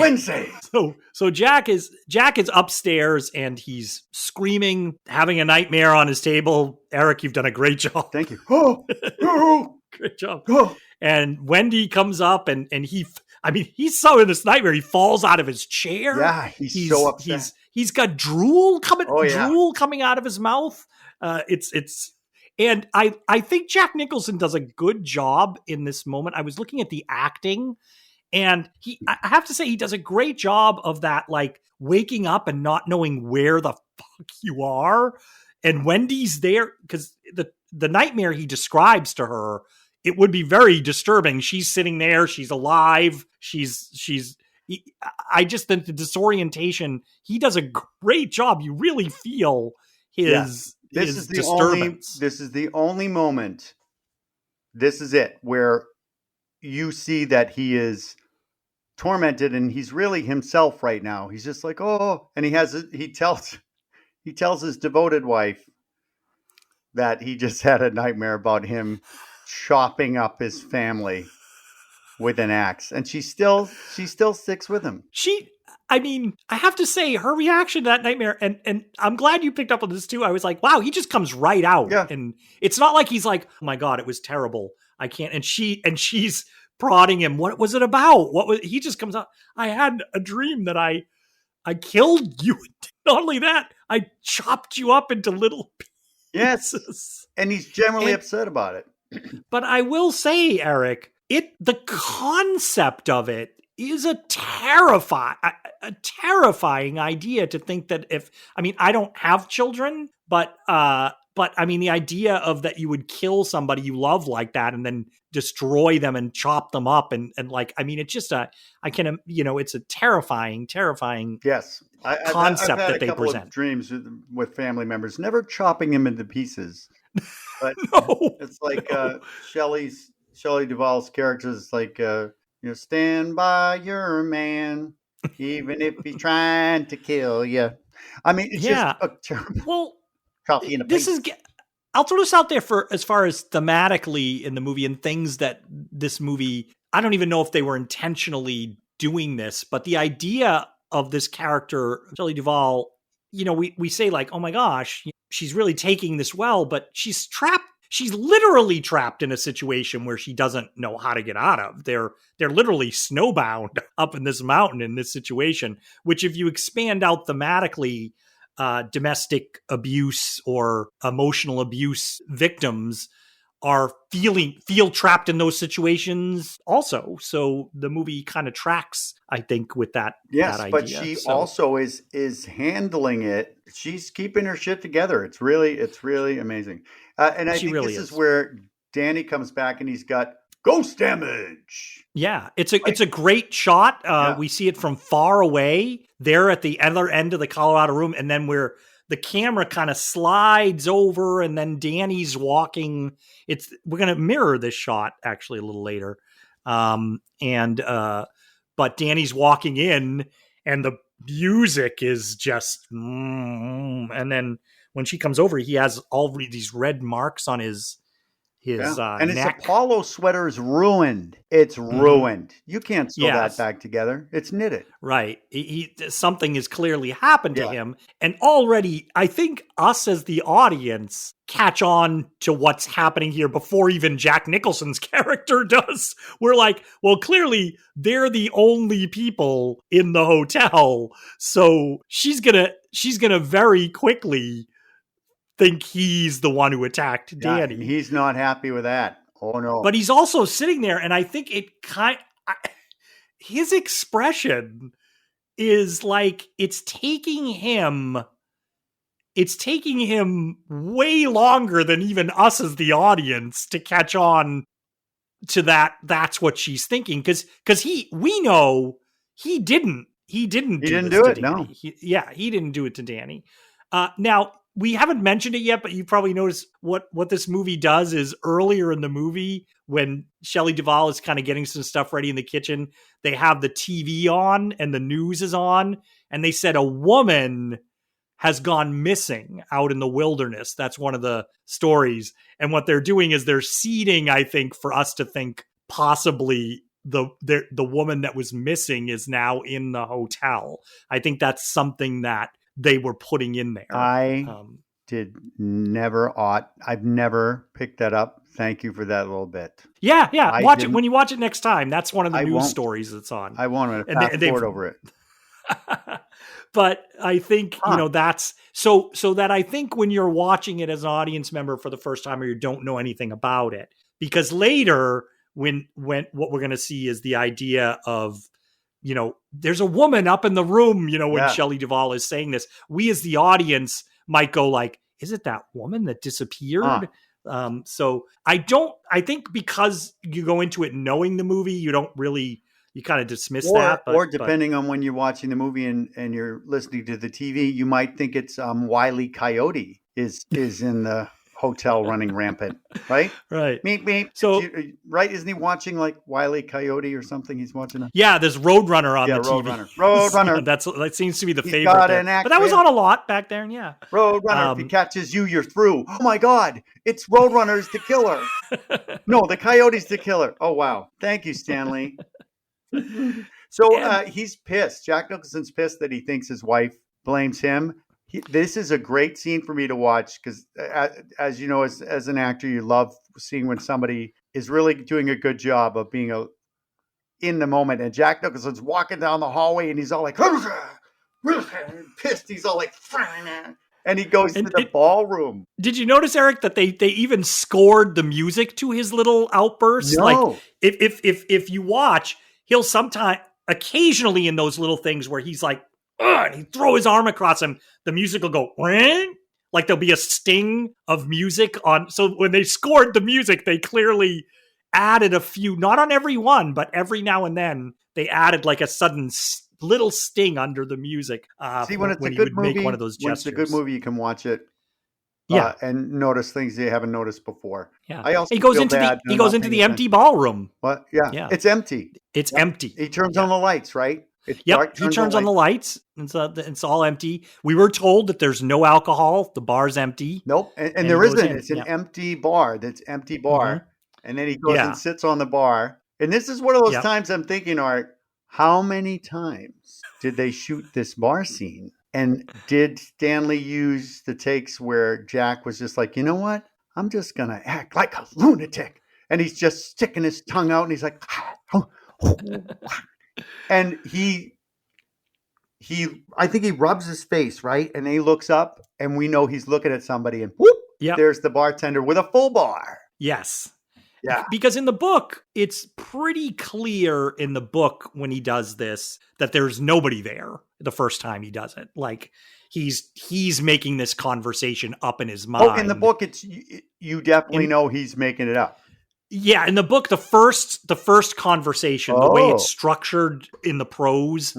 So Jack is upstairs and he's screaming, having a nightmare on his table. Eric, you've done a great job. Thank you. Great job. And Wendy comes up and he's so in this nightmare. He falls out of his chair. Yeah, he's so upset. He's got drool coming out of his mouth. And I think Jack Nicholson does a good job in this moment. I was looking at the acting, and I have to say he does a great job of that, waking up and not knowing where the fuck you are. And Wendy's there because the nightmare he describes to her, it would be very disturbing. She's sitting there. She's alive. I just think the disorientation, he does a great job. You really feel his disturbance. This is the only moment. This is it where you see that he is tormented and he's really himself right now. He's just like, oh, and he tells his devoted wife that he just had a nightmare about him chopping up his family with an axe, and she still sticks with him. I mean, I have to say her reaction to that nightmare, and I'm glad you picked up on this too. I was like, wow, he just comes right out. Yeah. And it's not like he's like, oh my God, it was terrible. I can't. And she's prodding him. What was it about? He just comes out. I had a dream that I killed you. Not only that, I chopped you up into little pieces. Yes. And he's generally upset about it. But I will say, Eric, the concept of it is a terrifying idea to think that I don't have children, but I mean, the idea of that you would kill somebody you love like that and then destroy them and chop them up and like, I mean, it's just it's a terrifying yes concept I've had that they present. Of dreams with family members, never chopping him into pieces, but No. it's like Shelley Duvall's character is like, stand by your man, even if he's trying to kill you. I mean, it's just a terrible. Well, this is. I'll throw this out there for as far as thematically in the movie and things that this movie. I don't even know if they were intentionally doing this, but the idea of this character, Shelley Duvall, we say like, oh my gosh, she's really taking this well, but she's trapped. She's literally trapped in a situation where she doesn't know how to get out of. They're literally snowbound up in this mountain in this situation, which if you expand out thematically, domestic abuse or emotional abuse victims feel trapped in those situations also. So the movie kind of tracks, I think, with that. Yes, that but idea. she also is handling it. She's keeping her shit together. It's really amazing. And I think this is where Danny comes back and he's got ghost damage. Yeah, it's a great shot. We see it from far away there at the other end of the Colorado room, and then where the camera kind of slides over, and then Danny's walking. We're going to mirror this shot actually a little later, but Danny's walking in, and the music is just, and then when she comes over, he has all these red marks on his and his neck. Apollo sweater is ruined. It's ruined. You can't sew that back together. It's knitted. Right. Something has clearly happened to him. And already, I think us as the audience catch on to what's happening here before even Jack Nicholson's character does. We're like, well, clearly they're the only people in the hotel. So she's gonna very quickly think he's the one who attacked Danny. He's not happy with that. Oh no. But he's also sitting there, and I think his expression is like it's taking him way longer than even us as the audience to catch on to that. That's what she's thinking, because we know he didn't do it. No. He didn't do it to Danny. Now, we haven't mentioned it yet, but you probably noticed what this movie does is earlier in the movie when Shelley Duvall is kind of getting some stuff ready in the kitchen, they have the TV on and the news is on, and they said a woman has gone missing out in the wilderness. That's one of the stories. And what they're doing is they're seeding, I think, for us to think possibly the woman that was missing is now in the hotel. I think that's something that they were putting in there. I've never picked that up. Thank you for that little bit. Yeah. Watch it when you watch it next time. That's one of the news stories that's on. I want to fast forward over it. But I think, that's so that I think when you're watching it as an audience member for the first time or you don't know anything about it, because later when what we're going to see is the idea of, there's a woman up in the room, when Shelley Duvall is saying this, we as the audience might go like, is it that woman that disappeared? So I think because you go into it knowing the movie, you kind of dismiss that. Or depending on when you're watching the movie and you're listening to the TV, you might think it's Wile E. Coyote is in the hotel running rampant, right? Right. Meep, meep. So- right? Isn't he watching like Wile E. Coyote or something? He's watching a Yeah, there's Roadrunner on the TV. Roadrunner. Yeah, that seems to be the He's favorite got there. an But that was accent. on a lot back there, and yeah. Roadrunner. If he catches you, you're through. Oh my God. It's Roadrunner's the killer. No, the Coyote's the killer. Oh, wow. Thank you, Stanley. So he's pissed. Jack Nicholson's pissed that he thinks his wife blames him. This is a great scene for me to watch because, as you know, as an actor, you love seeing when somebody is really doing a good job of being in the moment. And Jack Nicholson's walking down the hallway and he's all like, pissed. He's all like, and he goes to the ballroom. Did you notice, Eric, that they even scored the music to his little outbursts? No. Like if you watch, he'll occasionally in those little things where he's like, ugh, and he throw his arm across him, the music will go, ring. Like there'll be a sting of music on. So when they scored the music, they clearly added a few, not on every one, but every now and then they added like a sudden little sting under the music. See, when it's a he good would movie, make one of those gestures. When it's a good movie, you can watch it. And notice things you haven't noticed before. Yeah, I also he goes feel into bad the empty attention. ballroom. What? Yeah, it's empty. It's empty. He turns on the lights, right? It's Yep, dark, he turns on the lights. It's all empty. We were told that there's no alcohol. The bar's empty. Nope, and there isn't. It's an empty bar. That's empty bar. And then he goes and sits on the bar. And this is one of those times I'm thinking, Art, how many times did they shoot this bar scene? And did Stanley use the takes where Jack was just like, you know what? I'm just going to act like a lunatic. And he's just sticking his tongue out and he's like, and I think he rubs his face, right? And then he looks up and we know he's looking at somebody and whoop, there's the bartender with a full bar. Yes. Yeah. Because in the book, it's pretty clear in the book when he does this that there's nobody there the first time he does it. Like he's making this conversation up in his mind. Oh, in the book, you definitely know he's making it up. Yeah, in the book, the first conversation, the way it's structured in the prose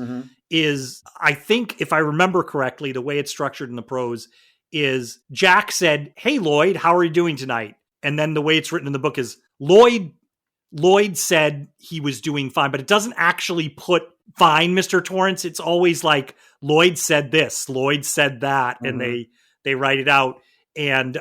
is, I think, if I remember correctly, the way it's structured in the prose is Jack said, "Hey, Lloyd, how are you doing tonight?" And then the way it's written in the book is Lloyd said he was doing fine, but it doesn't actually put fine, Mr. Torrance. It's always like Lloyd said this, Lloyd said that, and they write it out. And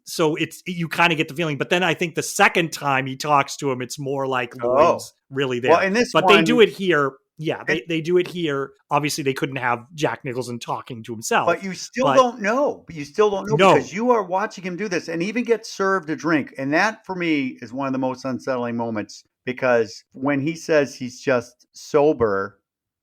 so you kind of get the feeling. But then I think the second time he talks to him, it's more like Lloyd's really there. Well, in this but one, they do it here. Yeah, they do it here. Obviously, they couldn't have Jack Nicholson talking to himself. But you still don't know. You still don't know because you are watching him do this and even get served a drink. And that, for me, is one of the most unsettling moments because when he says he's just sober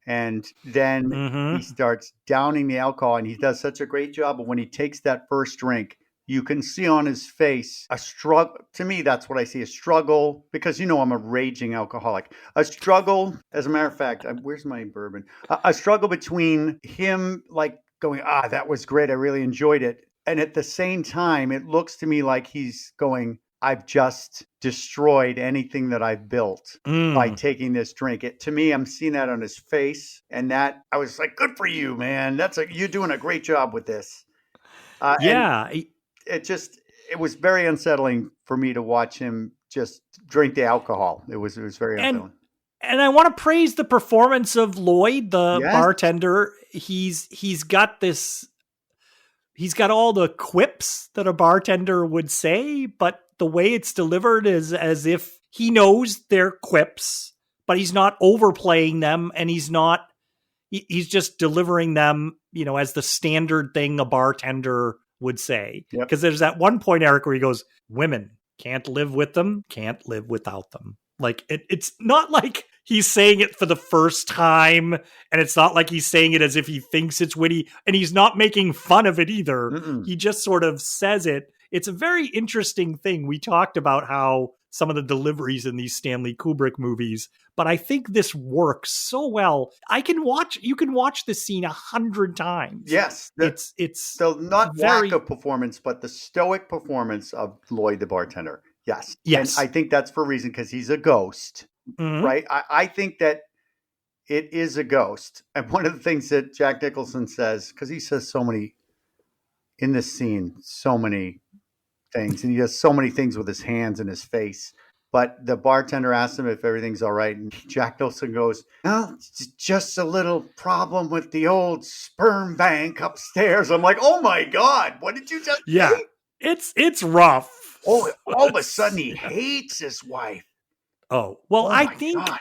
and then he starts downing the alcohol and he does such a great job. But when he takes that first drink, you can see on his face a struggle. To me, that's what I see, a struggle, because, you know, I'm a raging alcoholic. A struggle, as a matter of fact, where's my bourbon? A struggle between him like going, that was great. I really enjoyed it. And at the same time, it looks to me like he's going, I've just destroyed anything that I've built by taking this drink. To me, I'm seeing that on his face. And that, I was like, good for you, man. You're doing a great job with this. It was very unsettling for me to watch him just drink the alcohol. It was very unsettling. And I want to praise the performance of Lloyd, the bartender. He's got all the quips that a bartender would say, but the way it's delivered is as if he knows they're quips, but he's not overplaying them, and he's just delivering them, you know, as the standard thing a bartender would say. Because there's that one point, Eric, where he goes, women can't live with them, can't live without them. Like it's not like he's saying it for the first time, and it's not like he's saying it as if he thinks it's witty, and he's not making fun of it either. He just sort of says it. It's a very interesting thing. We talked about how some of the deliveries in these Stanley Kubrick movies, but I think this works so well. You can watch this scene 100 times. Yes. It's so not lack of performance, but the stoic performance of Lloyd the bartender. Yes. And I think that's for a reason, because he's a ghost, right? I think that it is a ghost. And one of the things that Jack Nicholson says, because he says so many in this scene, so many things, and he does so many things with his hands and his face. But the bartender asks him if everything's all right, and Jack Nicholson goes, "Well, it's just a little problem with the old sperm bank upstairs." I'm like, "Oh my God, what did you just say?" It's rough. Oh, all of a sudden he hates his wife. Oh, well, Oh I my think God.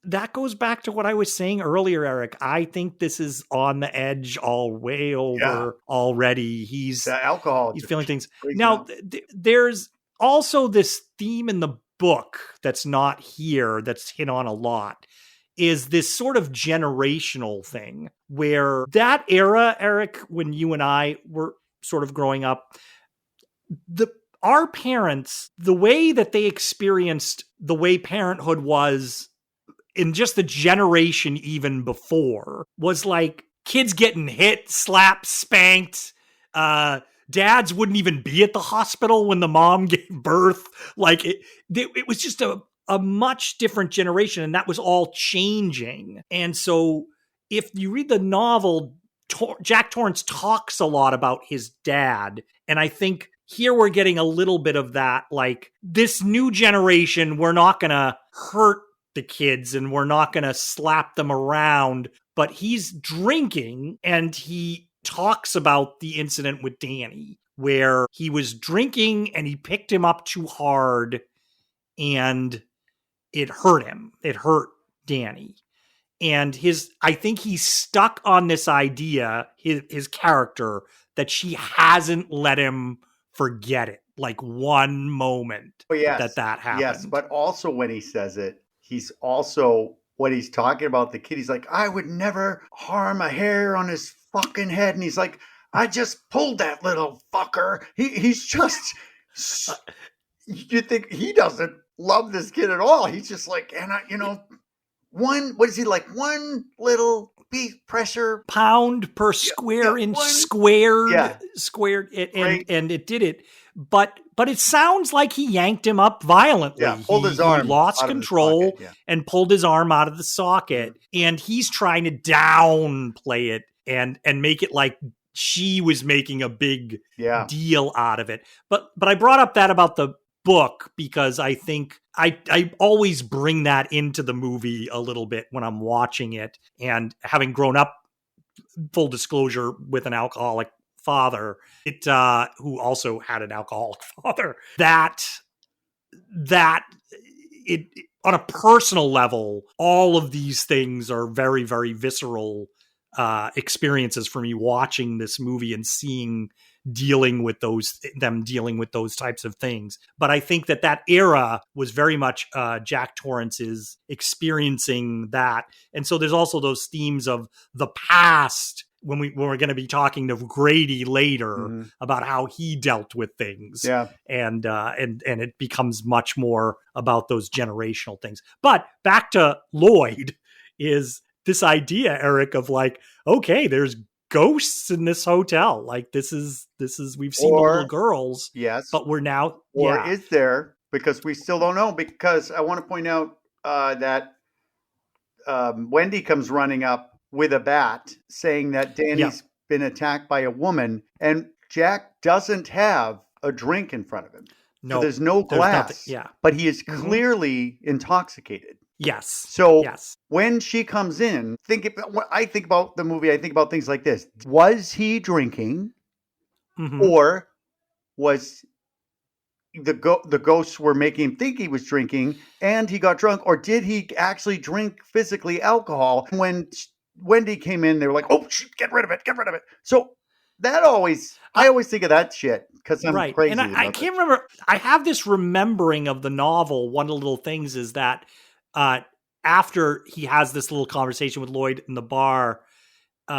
that goes back to what I was saying earlier, Eric. I think this is on the edge way over already. The alcohol. He's feeling things. freaks Now, out. there's also this theme in the book that's not here, that's hit on a lot, is this sort of generational thing where that era, Eric, when you and I were sort of growing up, our parents, the way that they experienced the way parenthood was in just the generation even before was like kids getting hit, slapped, spanked. Dads wouldn't even be at the hospital when the mom gave birth. Like it was just a much different generation, and that was all changing. And so if you read the novel, Jack Torrance talks a lot about his dad. And I think here we're getting a little bit of that, like this new generation, we're not going to hurt the kids and we're not going to slap them around, but he's drinking, and he talks about the incident with Danny where he was drinking and he picked him up too hard and it hurt him. It hurt Danny. And I think he's stuck on this idea, his character, that she hasn't let him forget it. Like one moment that happened. Yes, but also when he says it, he's also, when he's talking about the kid, he's like, "I would never harm a hair on his fucking head." And he's like, "I just pulled that little fucker." He's just, you think he doesn't love this kid at all. He's just like, what is he like? One little piece pressure pound per square inch squared, and it did it. But it sounds like he yanked him up violently. Yeah, pulled his arm. He lost control and pulled his arm out of the socket. And he's trying to downplay it and make it like she was making a big deal out of it. But I brought up that about the book because I think I always bring that into the movie a little bit when I'm watching it, and having grown up, full disclosure, with an alcoholic father, who also had an alcoholic father, that it on a personal level, all of these things are very, very visceral experiences for me watching this movie and dealing with those types of things. But I think that era was very much Jack Torrance's experiencing that. And so there's also those themes of the past when we're going to be talking to Grady later about how he dealt with things. Yeah. And it becomes much more about those generational things. But back to Lloyd is this idea, Eric, of like, okay, there's ghosts in this hotel. Like this is we've seen the little girls. Yes. But we're now is there, because we still don't know, because I want to point out that Wendy comes running up with a bat saying that Danny's been attacked by a woman, and Jack doesn't have a drink in front of him. No, so there's no glass. But he is clearly intoxicated. Yes. So when she comes in, I think about the movie, I think about things like this. Was he drinking, or was the ghosts were making him think he was drinking and he got drunk, or did he actually drink physically alcohol? When Wendy came in, they were like, "Oh, get rid of it. So I always think of that shit because I'm crazy. And I can't remember. I have this remembering of the novel. One of the little things is that after he has this little conversation with Lloyd in the bar,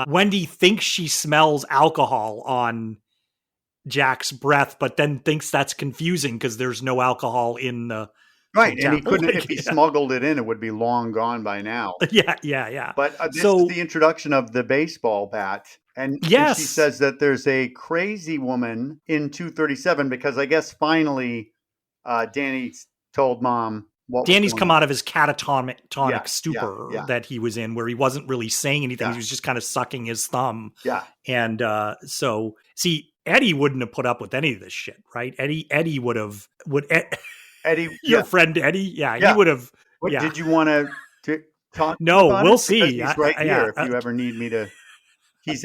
Wendy thinks she smells alcohol on Jack's breath, but then thinks that's confusing because there's no alcohol in the right. And he couldn't, if he smuggled it in, it would be long gone by now. Yeah. But this is the introduction of the baseball bat. And she says that there's a crazy woman in 237 because I guess finally Danny told Mom. Danny's come out of his catatonic stupor that he was in, where he wasn't really saying anything. He was just kind of sucking his thumb. Yeah. And Eddie wouldn't have put up with any of this shit, right? Eddie would Eddie, your yeah, friend Eddie, yeah, yeah. he would have. What Yeah. did you want to talk No, about we'll it? Because see. he's right here if you ever need me to. He's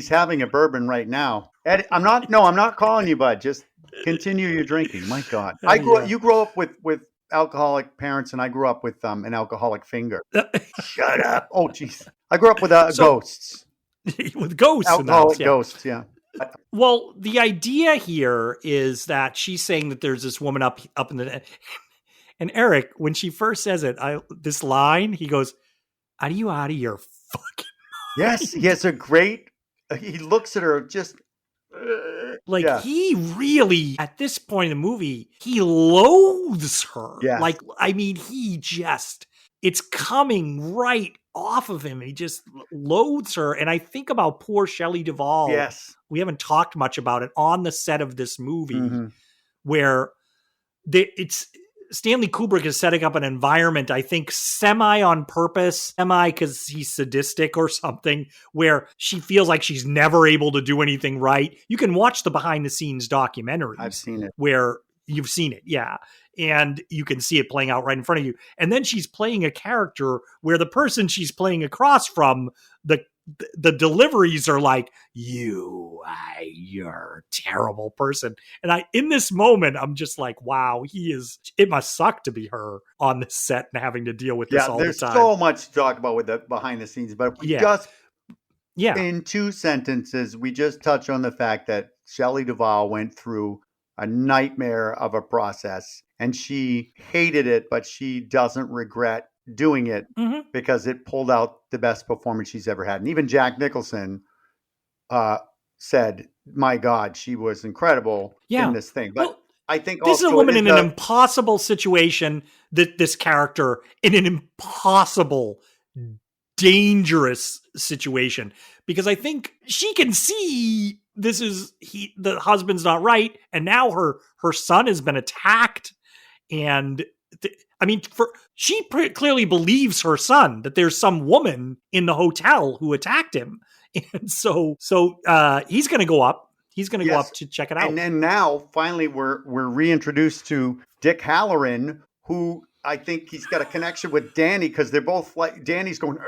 having a bourbon right now. Eddie, I'm not calling you, bud. Just continue your drinking. My God, you grew up with alcoholic parents, and I grew up with an alcoholic finger. Shut up. Oh, jeez. I grew up with ghosts. With ghosts in the house, Alcoholic yeah. ghosts, yeah. Well, the idea here is that she's saying that there's this woman up in the, and Erik, when she first says it, this line, he goes, "Are you out of your fucking?" Yes, he has a great. He looks at her just like yeah. He really, at this point in the movie, he loathes her. Yes. Like, I mean, it's coming right off of him. He just loathes her. And I think about poor Shelley Duvall. Yes. We haven't talked much about it on the set of this movie, Mm-hmm. where it's Stanley Kubrick is setting up an environment, I think, semi on purpose, semi because he's sadistic or something, where she feels like she's never able to do anything right. You can watch the behind the scenes documentaries. I've seen it. Where you've seen it, yeah. And you can see it playing out right in front of you. And then she's playing a character where the person she's playing across from, the deliveries are like, you're a terrible person. And in this moment, I'm just like, wow, it must suck to be her on this set and having to deal with this all the time. There's so much to talk about with the behind the scenes, but in 2 sentences, we just touch on the fact that Shelley Duvall went through a nightmare of a process, and she hated it, but she doesn't regret doing it because it pulled out the best performance she's ever had. And even Jack Nicholson said, my God, she was incredible in this thing. But I think this is a woman in an impossible situation, this character in an impossible, dangerous situation, because I think she can see the husband's not right. And now her son has been attacked. And she clearly believes her son, that there's some woman in the hotel who attacked him. And so he's going to go up. He's going to go up to check it out. And then now, finally, we're reintroduced to Dick Halloran, who I think he's got a connection with Danny, because they're both like, Danny's going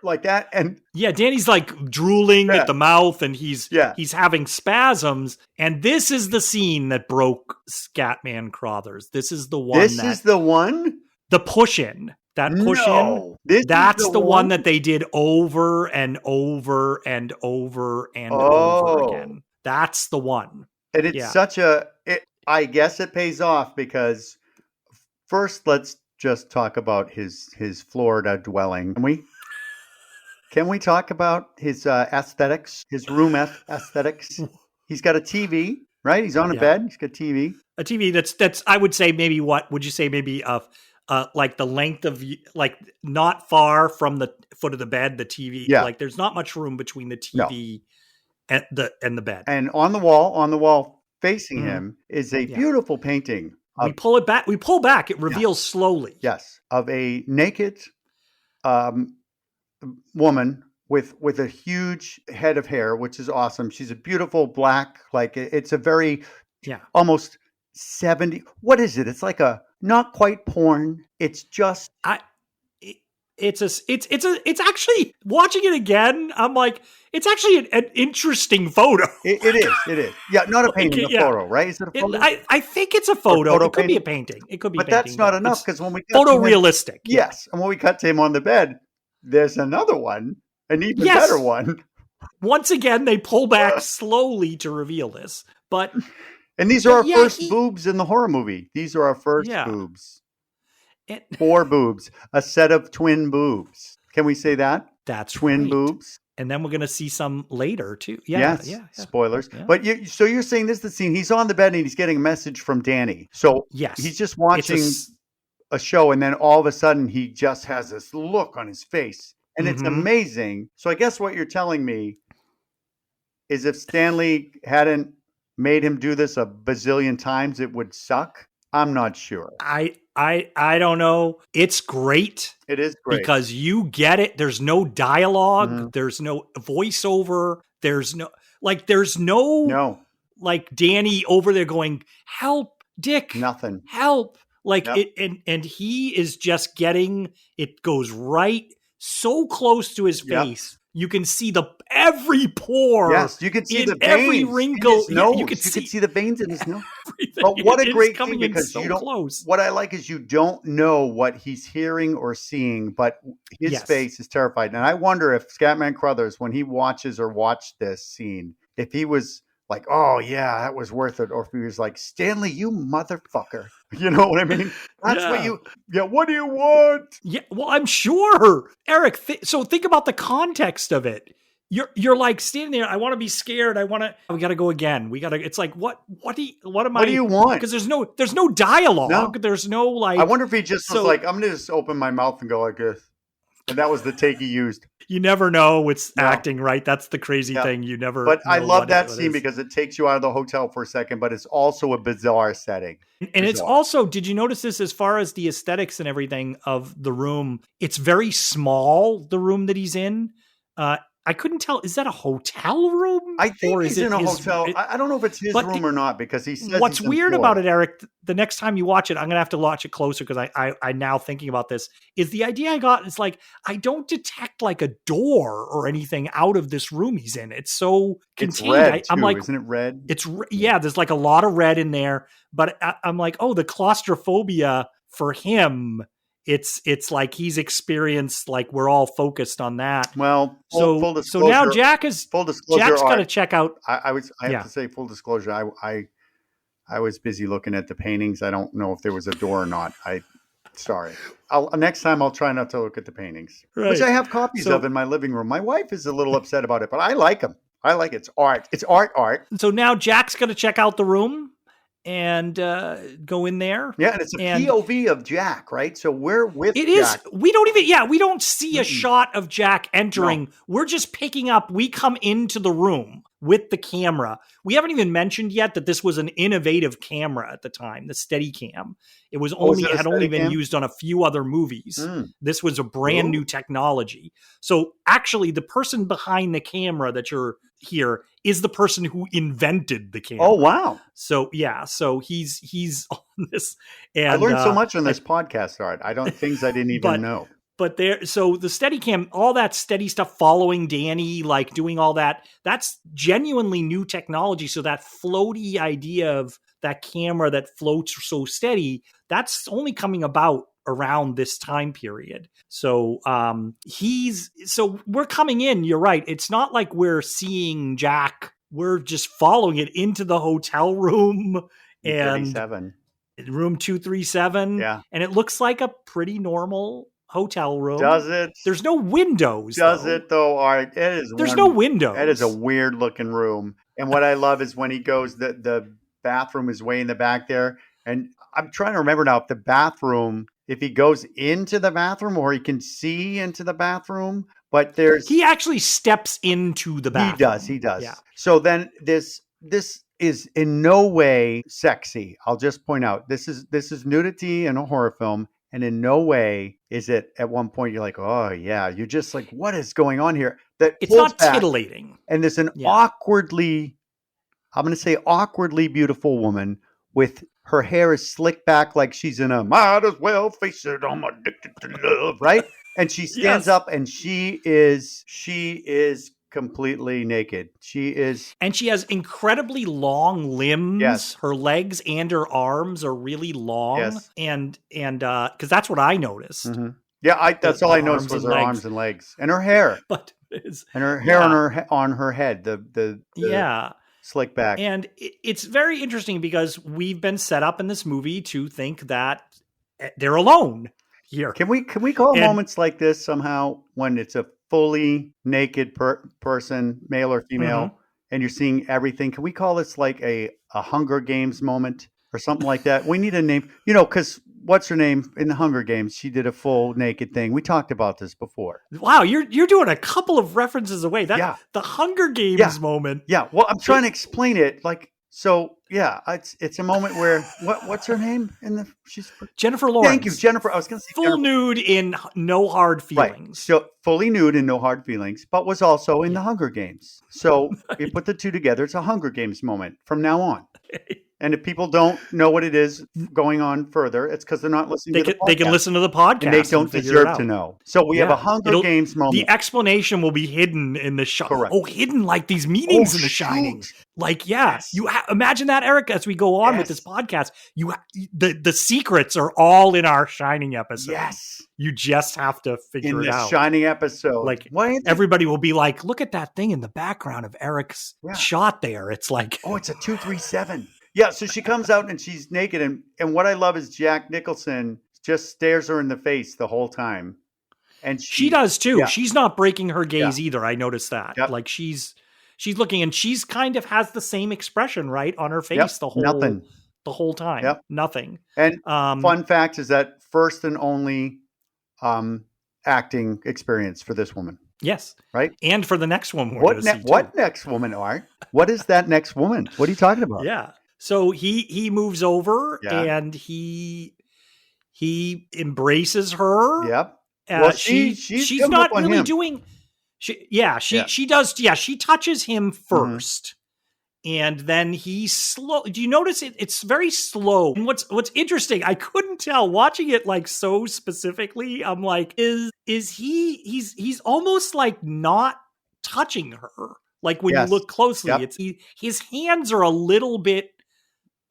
like that. And yeah, Danny's like drooling at the mouth, and he's having spasms. And this is the scene that broke Scatman Crothers. This is the one. The push-in. That push-in. That's the one that they did over and over and over and over again. That's the one. And it's I guess it pays off, because first let's just talk about his Florida dwelling. Can we talk about his aesthetics, his room aesthetics? He's got a TV, right? He's on a bed. He's got a TV. A TV that's I would say maybe, what would you say, maybe like the length of, like, not far from the foot of the bed, the TV. Yeah. Like, there's not much room between the TV and the bed. And on the wall facing him is a beautiful painting. We pull back. It reveals slowly. Yes. Of a naked woman with a huge head of hair, which is awesome. She's a beautiful black, like, it's a very almost 70. What is it? It's like a not quite porn. It's just it's actually, watching it again, I'm like, it's actually an interesting photo. It is. Yeah, not a painting, a photo, right? Is it a photo? I think it's a photo. It could be a painting. It could be but a painting. That's not enough, because when we photorealistic. Yes. And when we cut to him on the bed, there's another one, an even better one. Once again, they pull back slowly to reveal this. And these are our first boobs in the horror movie. These are our first boobs. 4 boobs. A set of twin boobs. Can we say that? That's twin boobs. And then we're going to see some later too. Yes. Spoilers. Yeah. But so you're saying this is the scene. He's on the bed and he's getting a message from Danny. So he's just watching a show, and then all of a sudden he just has this look on his face, and it's amazing. So I guess what you're telling me is, if Stanley hadn't made him do this a bazillion times, it would suck. I'm not sure. I don't know. It's great. It is great because you get it. There's no dialogue. There's no voiceover. There's no, Like there's no. Like Danny over there going, help, Dick. Nothing. Help. Like Yep. and he is just getting, it goes right so close to his face. You can see every pore. Yes, you can see the veins. Every wrinkle. In his nose. You can see the veins in his nose. everything. But what a It's great coming thing, in because so you don't. close. What I like is you don't know what he's hearing or seeing, but his face is terrified. And I wonder if Scatman Crothers, when he watched this scene, if he was like, oh yeah, that was worth it, or if he was like, Stanley, you motherfucker. You know what I mean? That's what do you want? Yeah, well, I'm sure. Eric, so think about the context of it. You're like standing there, I want to be scared. We got to go again. It's like, what do you want? Because there's no dialogue. No. There's no like, I wonder if he just was like, I'm going to just open my mouth and go like this. And that was the take he used. You never know it's acting, right? That's the crazy thing. You never. But I love that what scene because it takes you out of the hotel for a second, but it's also a bizarre setting. And it's also, did you notice this as far as the aesthetics and everything of the room? It's very small, the room that he's in. I couldn't tell. Is that a hotel room? I think he's in a hotel. I don't know if it's his room or not, because he says what's weird about it, Eric, the next time you watch it, I'm going to have to watch it closer because I now thinking about this, is the idea I got is like, I don't detect like a door or anything out of this room he's in. It's so contained. It's red I'm too, like, isn't it red? There's like a lot of red in there, but I'm like, oh, the claustrophobia for him, it's like he's experienced, like we're all focused on that. Well, full disclosure, so now Jack's got to check out. I have to say, full disclosure, I was busy looking at the paintings. I don't know if there was a door or not. Sorry. Next time I'll try not to look at the paintings, which I have copies of in my living room. My wife is a little upset about it, but I like them. I like it. It's art. It's art. So now Jack's going to check out the room and go in there. Yeah, and it's a POV of Jack, right? So we're with Jack. It is. We don't see a shot of Jack entering. No. We're just picking up. We come into the room with the camera. We haven't even mentioned yet that this was an innovative camera at the time, the Steadicam. It was had only been used on a few other movies. This was a brand new technology. So actually, the person behind the camera that you're here is the person who invented the camera. Oh wow! So he's on this. And I learned so much on this podcast, Art. Things I didn't even know. But so the Steadicam, all that steady stuff, following Danny, like doing all that, that's genuinely new technology. So that floaty idea of that camera that floats so steady, that's only coming about around this time period. So we're coming in, you're right. It's not like we're seeing Jack. We're just following it into the hotel room and room 237. Yeah. And it looks like a pretty normal hotel room. Does it? There's no windows. Does it though, Art? There's no windows. That is a weird looking room. And what I love is when he goes, the bathroom is way in the back there. And I'm trying to remember now if the bathroom, if he goes into the bathroom or he can see into the bathroom, but he actually steps into the bathroom. He does. Yeah. So then this is in no way sexy. I'll just point out this is nudity in a horror film. And in no way is it at one point you're like, oh yeah, you're just like, what is going on here? That it's not titillating. And there's an awkwardly beautiful woman with her hair is slicked back like she's in a might as well face it, I'm addicted to love, right? And she stands up and she is completely naked. And she has incredibly long limbs. Yes. Her legs and her arms are really long. Yes. And because that's what I noticed. Mm-hmm. Yeah, that's all I noticed was her arms and legs and her hair. On her head. The slick back. And it's very interesting because we've been set up in this movie to think that they're alone here. Can we call moments like this somehow when it's a fully naked person, male or female, and you're seeing everything? Can we call this like a Hunger Games moment or something like that? We need a name, because what's her name in the Hunger Games? She did a full naked thing. We talked about this before. Wow, you're doing a couple of references away. The Hunger Games moment. Yeah, well, I'm trying to explain it. Like, So yeah, it's a moment where what's her name in the Jennifer Lawrence. Thank you, Jennifer. I was going to say full Jennifer. nude in No Hard Right. Feelings. So fully nude and No Hard Feelings, but was also in the Hunger Games. So you put the two together, it's a Hunger Games moment from now on. And if people don't know what it is going on further, it's because they're not listening to the podcast. They can listen to the podcast. And they don't deserve to know. So we have a Hunger Games moment. The explanation will be hidden in the shot. Correct. Oh, hidden like these meanings in The Shining. Like, you imagine that, Eric, as we go on with this podcast. The secrets are all in our Shining episode. Yes. You just have to figure it out. In the Shining episode. Like, everybody will be like, look at that thing in the background of Eric's shot there. It's like, oh, it's a 237. Yeah, so she comes out and she's naked. And what I love is Jack Nicholson just stares her in the face the whole time. And she does too. Yeah. She's not breaking her gaze either. I noticed that. Yep. Like she's looking and she's kind of has the same expression, right, on her face the whole time. Yep. Nothing. And fun fact is that first and only acting experience for this woman. Yes. Right? And for the next woman. What next woman, Art? What is that next woman? What are you talking about? Yeah. So he moves over and he embraces her. Yep. Well, she's not really doing. She does. Yeah, she touches him first, and then he's slow. Do you notice it? It's very slow. And what's interesting? I couldn't tell watching it like so specifically. I'm like, is he? He's almost like not touching her. Like when you look closely, it's his hands are a little bit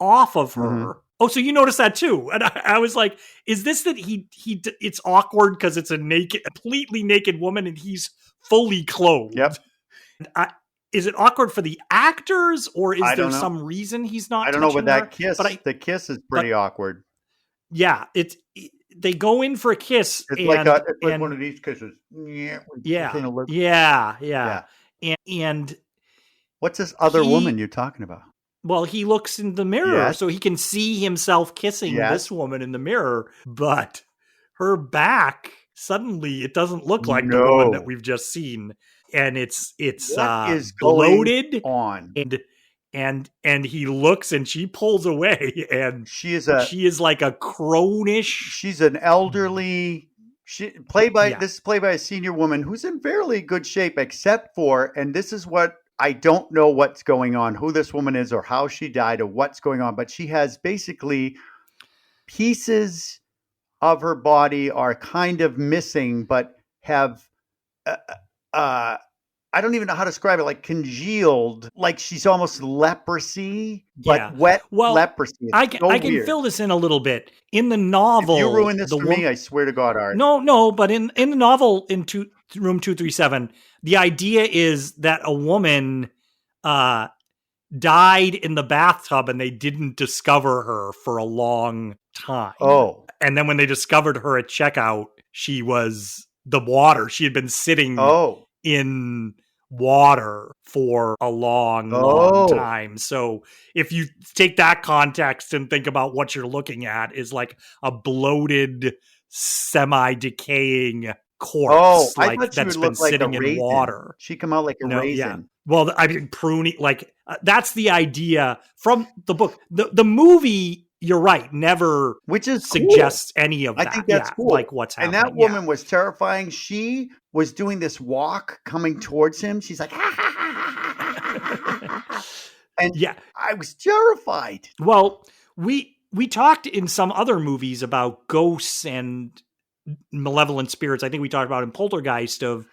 off of her. Mm-hmm. Oh, so you noticed that too. And I was like, is this that it's awkward because it's a completely naked woman and he's fully clothed? Yep. Is it awkward for the actors or is there some reason he's not? I don't know, but that kiss, the kiss is pretty awkward. Yeah. They go in for a kiss. It's like one of these kisses. Yeah. And what's this other woman you're talking about? Well, he looks in the mirror so he can see himself kissing this woman in the mirror, but her back, suddenly it doesn't look like the woman that we've just seen. And it's bloated on. And he looks and she pulls away and she is like a cronish. She's an elderly played by a senior woman who's in fairly good shape, except for, and this is what I don't know what's going on, who this woman is or how she died or what's going on, but she has basically pieces of her body are kind of missing, but have, I don't even know how to describe it, like congealed, like she's almost leprosy, but wet leprosy. I can fill this in a little bit. In the novel, if you ruin this for me, I swear to God, Art. No, but in the novel, Room 237, the idea is that a woman died in the bathtub and they didn't discover her for a long time. Oh. And then when they discovered her at checkout, she was the water. She had been sitting in water for a long time. So if you take that context and think about what you're looking at is like a bloated, semi-decaying corpse, I thought that's been like sitting in water. She come out like a raisin. Yeah. Well, I mean, pruning, like that's the idea from the book. The movie, you're right, never suggests any of that. I think that's cool. Like what's happening. And that woman was terrifying. She was doing this walk coming towards him. She's like, and I was terrified. Well, we talked in some other movies about ghosts and malevolent spirits. I think we talked about in Poltergeist of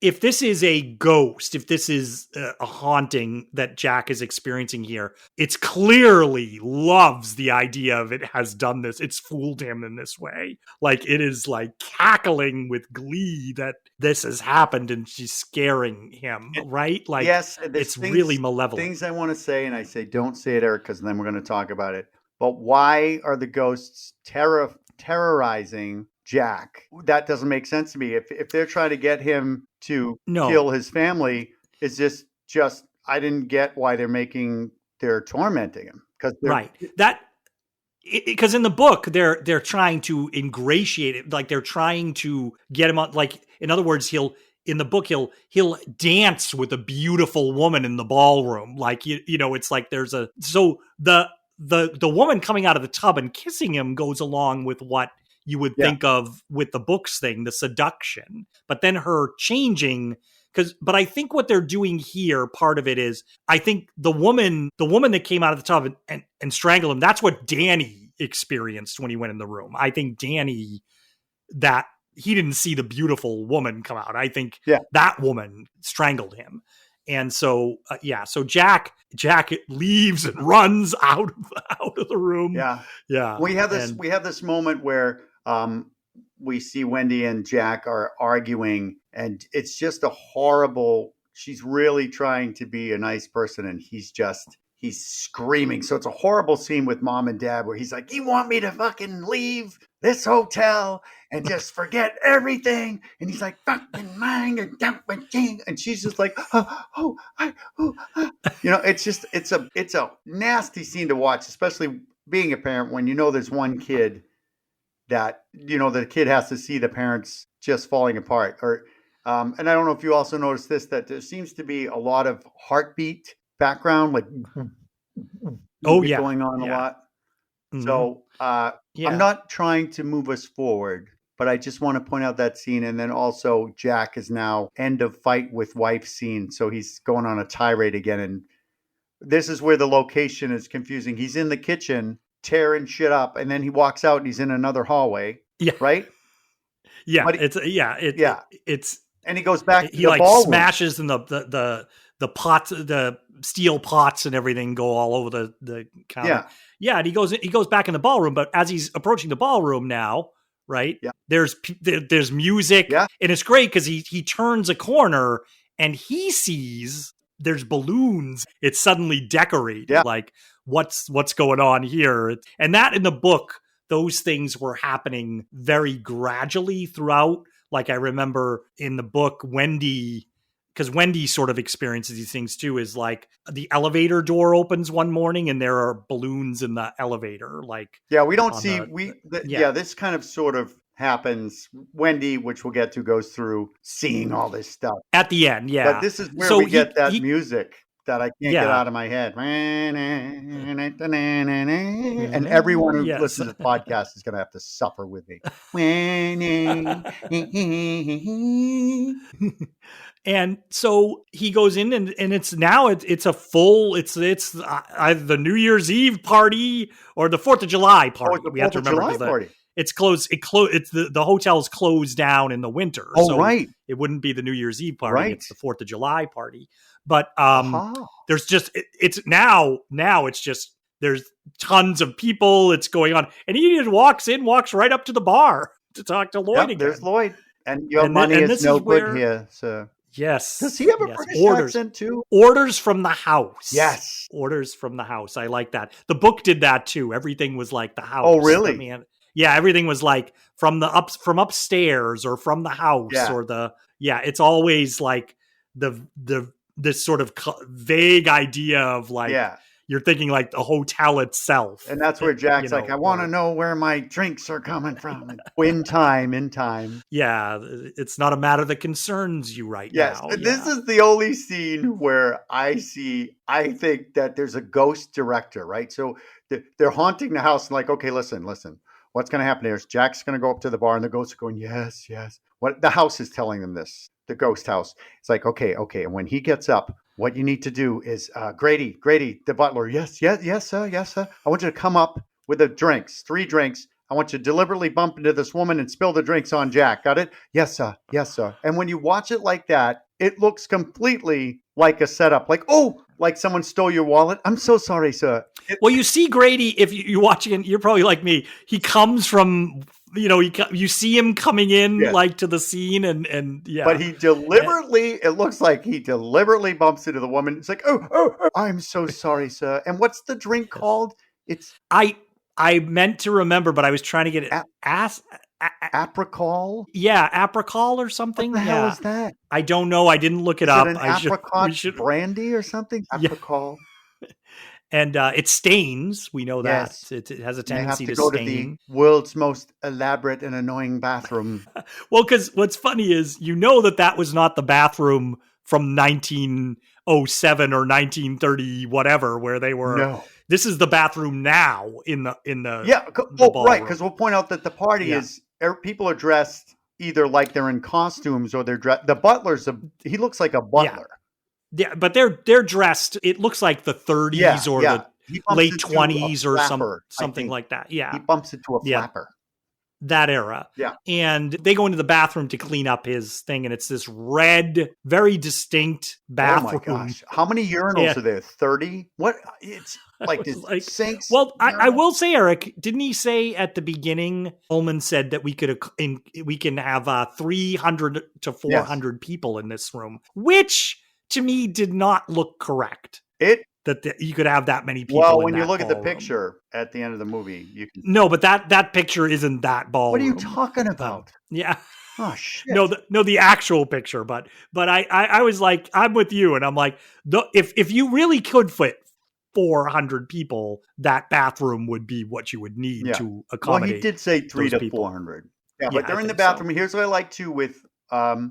if this is a ghost, if this is a haunting that Jack is experiencing here, it's clearly loves the idea of it has done this. It's fooled him in this way. Like it is like cackling with glee that this has happened and she's scaring him, right? Like yes, it's really malevolent. Things I want to say, and I say, don't say it, Eric, because then we're going to talk about it. But why are the ghosts terrorizing Jack? That doesn't make sense to me. If they're trying to get him to kill his family, is this just I didn't get why they're tormenting him because in the book they're trying to ingratiate it, like they're trying to get him on. Like in other words, in the book he'll dance with a beautiful woman in the ballroom. Like it's like there's the woman coming out of the tub and kissing him goes along with what you would think of with the books thing, the seduction. But then her changing, but I think what they're doing here, part of it is, I think the woman that came out of the tub and strangled him, that's what Danny experienced when he went in the room. I think Danny, that he didn't see the beautiful woman come out. I think that woman strangled him. And so, so Jack leaves and runs out of the room. Yeah. Yeah. We have this moment where we see Wendy and Jack are arguing, and it's just a horrible, she's really trying to be a nice person, and he's screaming. So it's a horrible scene with mom and dad where he's like, you want me to fucking leave this hotel and just forget everything? And he's like, fucking mind and dump my king. And she's just like, it's a nasty scene to watch, especially being a parent when there's one kid that, the kid has to see the parents just falling apart. Or, and I don't know if you also noticed this, that there seems to be a lot of heartbeat background, like going on a lot. Mm-hmm. So I'm not trying to move us forward, but I just want to point out that scene. And then also Jack is now end of fight with wife scene. So he's going on a tirade again. And this is where the location is confusing. He's in the kitchen tearing shit up, and then he walks out and he's in another hallway. Yeah. Right? Yeah. But it's and he goes back to he the like ballroom. Smashes and the pots, the steel pots and everything go all over the counter. Yeah, and he goes back in the ballroom, but as he's approaching the ballroom now, right? Yeah. There's music, and it's great because he turns a corner and he sees there's balloons. It's suddenly decorated. Yeah. Like what's going on here? And that in the book, those things were happening very gradually throughout. Like I remember in the book, Wendy sort of experiences these things too, is like the elevator door opens one morning and there are balloons in the elevator. Like, we don't see, this kind of sort of happens. Wendy, which we'll get to, goes through seeing all this stuff at the end. Yeah. But this is where we get that music that I can't get out of my head. And everyone who listens to the podcast is going to have to suffer with me. And so he goes in and it's a full, it's either the New Year's Eve party or the 4th of July party. We have to remember it's closed. It's the hotel's closed down in the winter. Right. It wouldn't be the New Year's Eve party. Right. It's the 4th of July party. But there's just it's now it's just there's tons of people. It's going on, and he just walks right up to the bar to talk to Lloyd again. There's Lloyd, and your money is no good here. So yes, does he have a British accent too? Orders from the house. Yes, orders from the house. I like that. The book did that too. Everything was like the house. Oh, really? Yeah, everything was like from upstairs or from the house or it's always like this sort of vague idea of like you're thinking like the hotel itself. And that's where Jack's like, I want to know where my drinks are coming from. In time. Yeah, it's not a matter that concerns you right now. Yes, this is the only scene where I think that there's a ghost director, right? So they're haunting the house and like, okay, listen. What's going to happen here is Jack's going to go up to the bar and the ghosts are going, yes. What the house is telling them this, the ghost house. It's like, okay. And when he gets up, what you need to do is Grady, the butler. Yes, sir. I want you to come up with the drinks, 3 drinks. I want you to deliberately bump into this woman and spill the drinks on Jack. Got it? Yes, sir. And when you watch it like that, it looks completely like a setup. Like, like someone stole your wallet. I'm so sorry, sir. Well, you see Grady, if you're watching it, you're probably like me. He comes from, you see him coming in like to the scene and But he deliberately, it looks like he deliberately bumps into the woman. It's like, oh, I'm so sorry, sir. And what's the drink called? It's I meant to remember, but I was trying to get it. Apricol? Yeah, apricol or something. What the hell is that? I don't know. I didn't look it up. Is it an apricot brandy or something? Apricol. And it stains. We know that. Yes. It has a They have tendency to to go to stain. the world's most elaborate and annoying bathroom. Well, because what's funny is that was not the bathroom from 1907 or 1930 whatever, where they were. No. This is the bathroom now in the right, because we'll point out that the party is people are dressed either like they're in costumes or they're dressed. The butler's he looks like a butler. Yeah, but they're dressed. It looks like the 30s or the late 20s or something like that. Yeah, he bumps into a flapper. That era. Yeah. And they go into the bathroom to clean up his thing, and it's this red, very distinct bathroom. Oh my gosh. How many urinals are there? 30? What? It's like this sinks. Well, I will say, Eric, didn't he say at the beginning, Ullman said that we can have 300 to 400 people in this room, which to me did not look correct. That you could have that many people. Well, when you look at the picture at the end of the movie, you can. No, but that picture isn't that ballroom. What are you talking about? Yeah. Oh shit. No, the actual picture. But I was like, I'm with you, and I'm like, if you really could fit 400 people, that bathroom would be what you would need to accommodate. Well, he did say 300 to 400. Yeah, but they're in the bathroom. So. Here's what I like to with a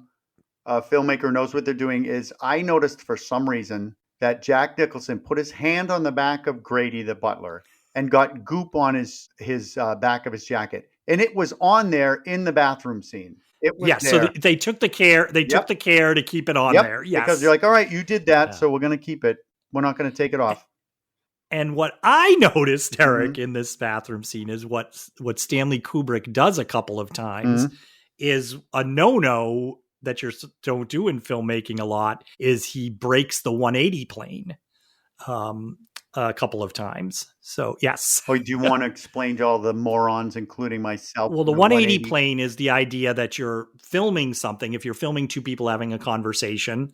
filmmaker knows what they're doing is I noticed for some reason that Jack Nicholson put his hand on the back of Grady, the butler, and got goop on his back of his jacket. And it was on there in the bathroom scene. It was there. So they took the care. They took the care to keep it on there. Yes. Because you're like, all right, you did that, so we're going to keep it. We're not going to take it off. And what I noticed, Eric, in this bathroom scene is what Stanley Kubrick does a couple of times is a no-no that you don't do in filmmaking a lot is he breaks the 180 plane a couple of times. So, yes. Oh, do you want to explain to all the morons, including myself? Well, the 180 plane is the idea that you're filming something. If you're filming two people having a conversation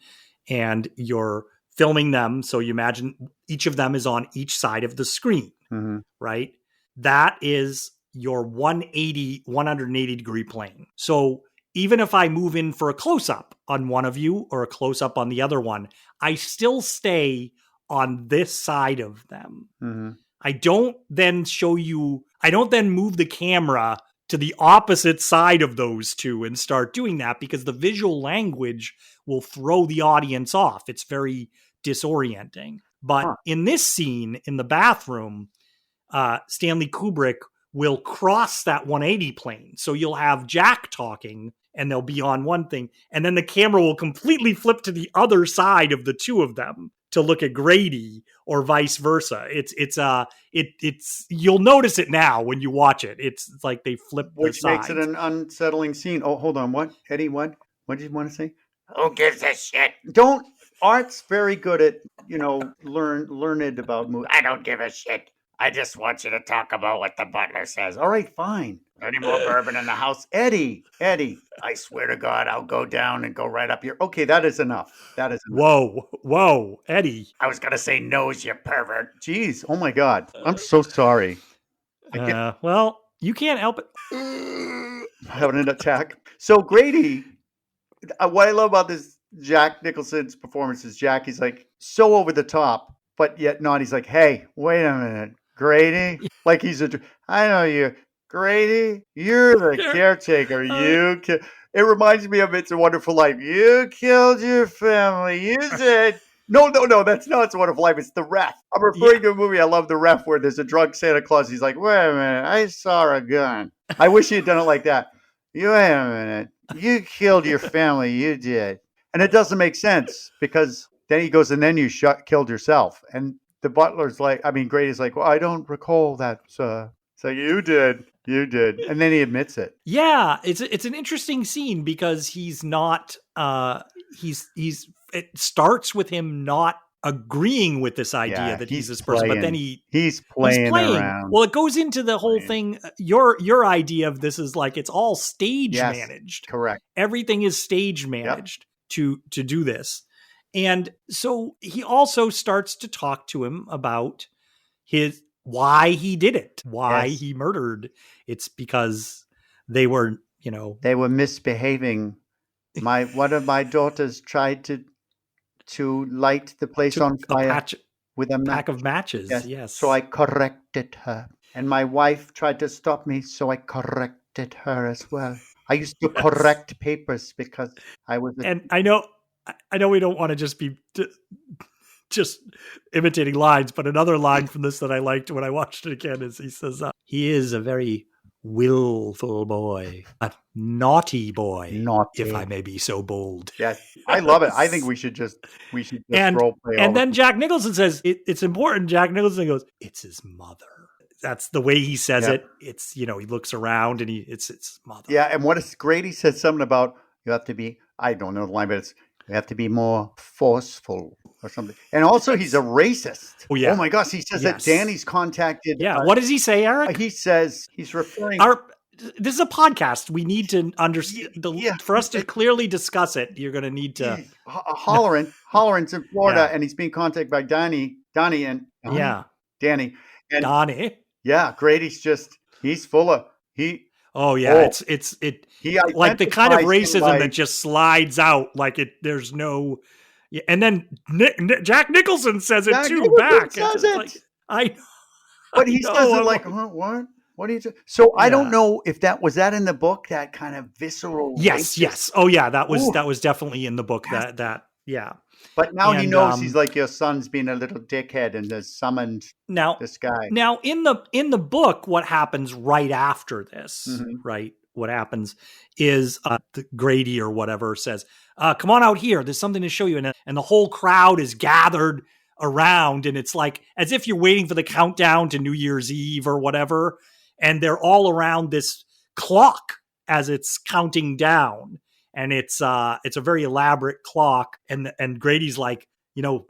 and you're filming them, so you imagine each of them is on each side of the screen, right? That is your 180 degree plane. So even if I move in for a close-up on one of you or a close-up on the other one, I still stay on this side of them. I don't then move the camera to the opposite side of those two and start doing that because the visual language will throw the audience off. It's very disorienting. But in this scene, in the bathroom, Stanley Kubrick will cross that 180 plane. So you'll have Jack talking and they'll be on one thing. And then the camera will completely flip to the other side of the two of them to look at Grady or vice versa. It's you'll notice it now when you watch it. It's like they flip the sides. Which makes it an unsettling scene. Oh, hold on. What? Eddie, what? What did you want to say? Who gives a shit? Art's very good at, learned about movies. I don't give a shit. I just want you to talk about what the butler says. All right, fine. Any more bourbon in the house? Eddie. I swear to God, I'll go down and go right up your... Okay, that is enough. Whoa, Eddie. I was going to say nose, you pervert. Jeez, oh my God. I'm so sorry. Well, you can't help it. Having an attack. So Grady, what I love about this Jack Nicholson's performance is he's like so over the top, but yet not. He's like, hey, wait a minute, Grady. Like I know you, Grady. You're the caretaker. It reminds me of It's a Wonderful Life. You killed your family. You did. No, that's not It's a Wonderful Life. It's The Ref. I'm referring to a movie. I love The Ref where there's a drunk Santa Claus. He's like, wait a minute, I saw a gun. I wish he had done it like that. Wait a minute. You killed your family. You did. And it doesn't make sense because then he goes, and then you killed yourself. And the butler's like, Grady's like, well, I don't recall that. So you did. And then he admits it. Yeah. It's an interesting scene because he's not, it starts with him not agreeing with this idea that he's this person, but then he's playing around. Well, it goes into the whole thing. Your idea of this is like, it's all stage managed. Correct. Everything is stage managed to do this. And so he also starts to talk to him about why he did it, why he murdered. It's because they were, they were misbehaving. One of my daughters tried to light the place on fire. with a Pack of matches. Yes. Yes. So I corrected her. And my wife tried to stop me, so I corrected her as well. I used to correct papers because I was and I know we don't want to just be just imitating lines, but another line from this that I liked when I watched it again is he says, he is a very willful boy, a naughty boy, if I may be so bold. Yes, I love it. I think we should just role play. And then Jack Nicholson says, it's important. Jack Nicholson goes, it's his mother. That's the way he says it. It's, he looks around and it's his mother. Yeah. And what is great, he said something about you have to be, I don't know the line, but you have to be more forceful or something. And also he's a racist. Oh, yeah. Oh my gosh. He says that Danny's contacted. Yeah. What does he say, Eric? He says he's referring. This is a podcast. We need to understand. For us to clearly discuss it, you're going to need to. Holleran's in Florida, and he's being contacted by Donnie, and Danny, and Donnie. Yeah, Grady's he's full of Oh yeah, it's like the kind of racism that just slides out like it. There's no, and then Jack Nicholson says it too. Back, says it. Like, but he says it like, what? What do you do? So I don't know if that was in the book, that kind of visceral. Yes. Oh yeah, that was definitely in the book. That. But now he knows he's like, your son's being a little dickhead and has summoned this guy. Now in the book, what happens right after this, right? What happens is Grady or whatever says, come on out here. There's something to show you. And the whole crowd is gathered around, and it's like as if you're waiting for the countdown to New Year's Eve or whatever. And they're all around this clock as it's counting down. And it's a very elaborate clock. And Grady's like,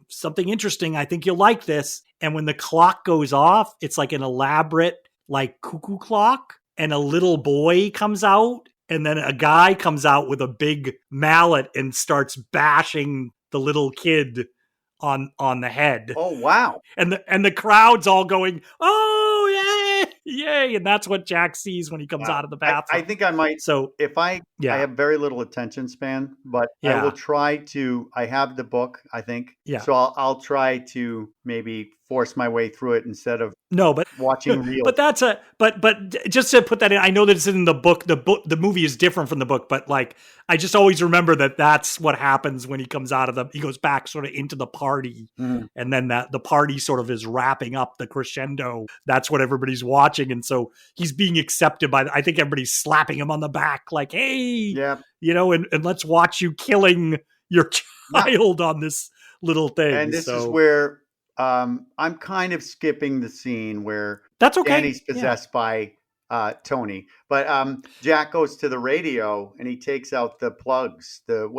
something interesting. I think you'll like this. And when the clock goes off, it's like an elaborate, like cuckoo clock. And a little boy comes out. And then a guy comes out with a big mallet and starts bashing the little kid on the head. Oh, wow. And the crowd's all going, oh, yay. And that's what Jack sees when he comes out of the bathroom. I think I might. So if I have very little attention span, but I will try to, I have the book, I think. Yeah. So I'll try to maybe force my way through it instead of watching real. But that's but just to put that in, I know that it's in the book. The movie is different from the book, but like I just always remember that's what happens when he comes out of he goes back sort of into the party, and then the party sort of is wrapping up the crescendo. That's what everybody's watching, and so he's being accepted by. I think everybody's slapping him on the back, like, "Hey, and let's watch you killing your child on this little thing." And this is where. I'm kind of skipping the scene where that's okay. Danny's possessed by Tony, but Jack goes to the radio and he takes out the plugs. The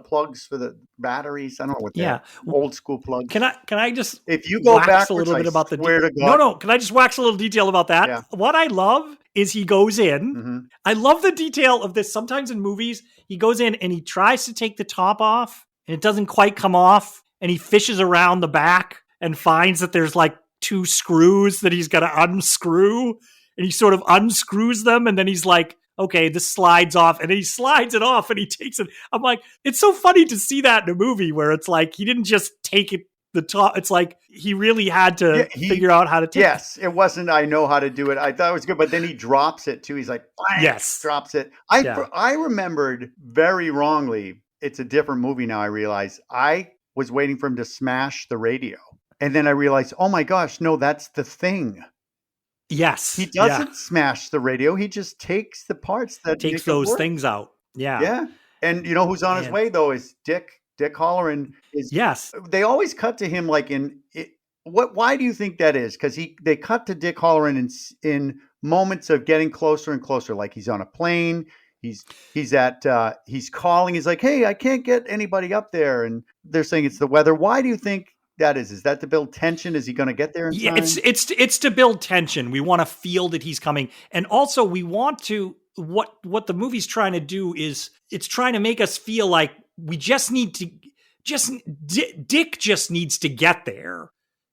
plugs for the batteries. I don't know what they're old school plugs. Can I just if you go back a little bit about the no? Can I just wax a little detail about that? Yeah. What I love is he goes in. Mm-hmm. I love the detail of this. Sometimes in movies, he goes in and he tries to take the top off and it doesn't quite come off. And he fishes around the back and finds that there's like 2 screws that he's got to unscrew. And he sort of unscrews them. And then he's like, okay, this slides off. And then he slides it off and he takes it. I'm like, it's so funny to see that in a movie where it's like, he didn't just take it the top. It's like he really had to figure out how to take it. Yes, it wasn't, I know how to do it. I thought it was good. But then he drops it too. He's like, drops it. I remembered very wrongly. It's a different movie now, I realize. I was waiting for him to smash the radio. And then I realized, oh my gosh, no, that's the thing. Yes. He doesn't smash the radio. He just takes the parts that takes those things out. Yeah. Yeah. And you know who's on his way though is Dick Halloran is. Yes. They always cut to him like why do you think that is? Because they cut to Dick Halloran in moments of getting closer and closer, like he's on a plane. He's calling. He's like, hey, I can't get anybody up there. And they're saying it's the weather. Why do you think that is? Is that to build tension? Is he going to get there in time? It's to build tension. We want to feel that he's coming. And also we want to, what the movie's trying to do is it's trying to make us feel like we just need to, Dick just needs to get there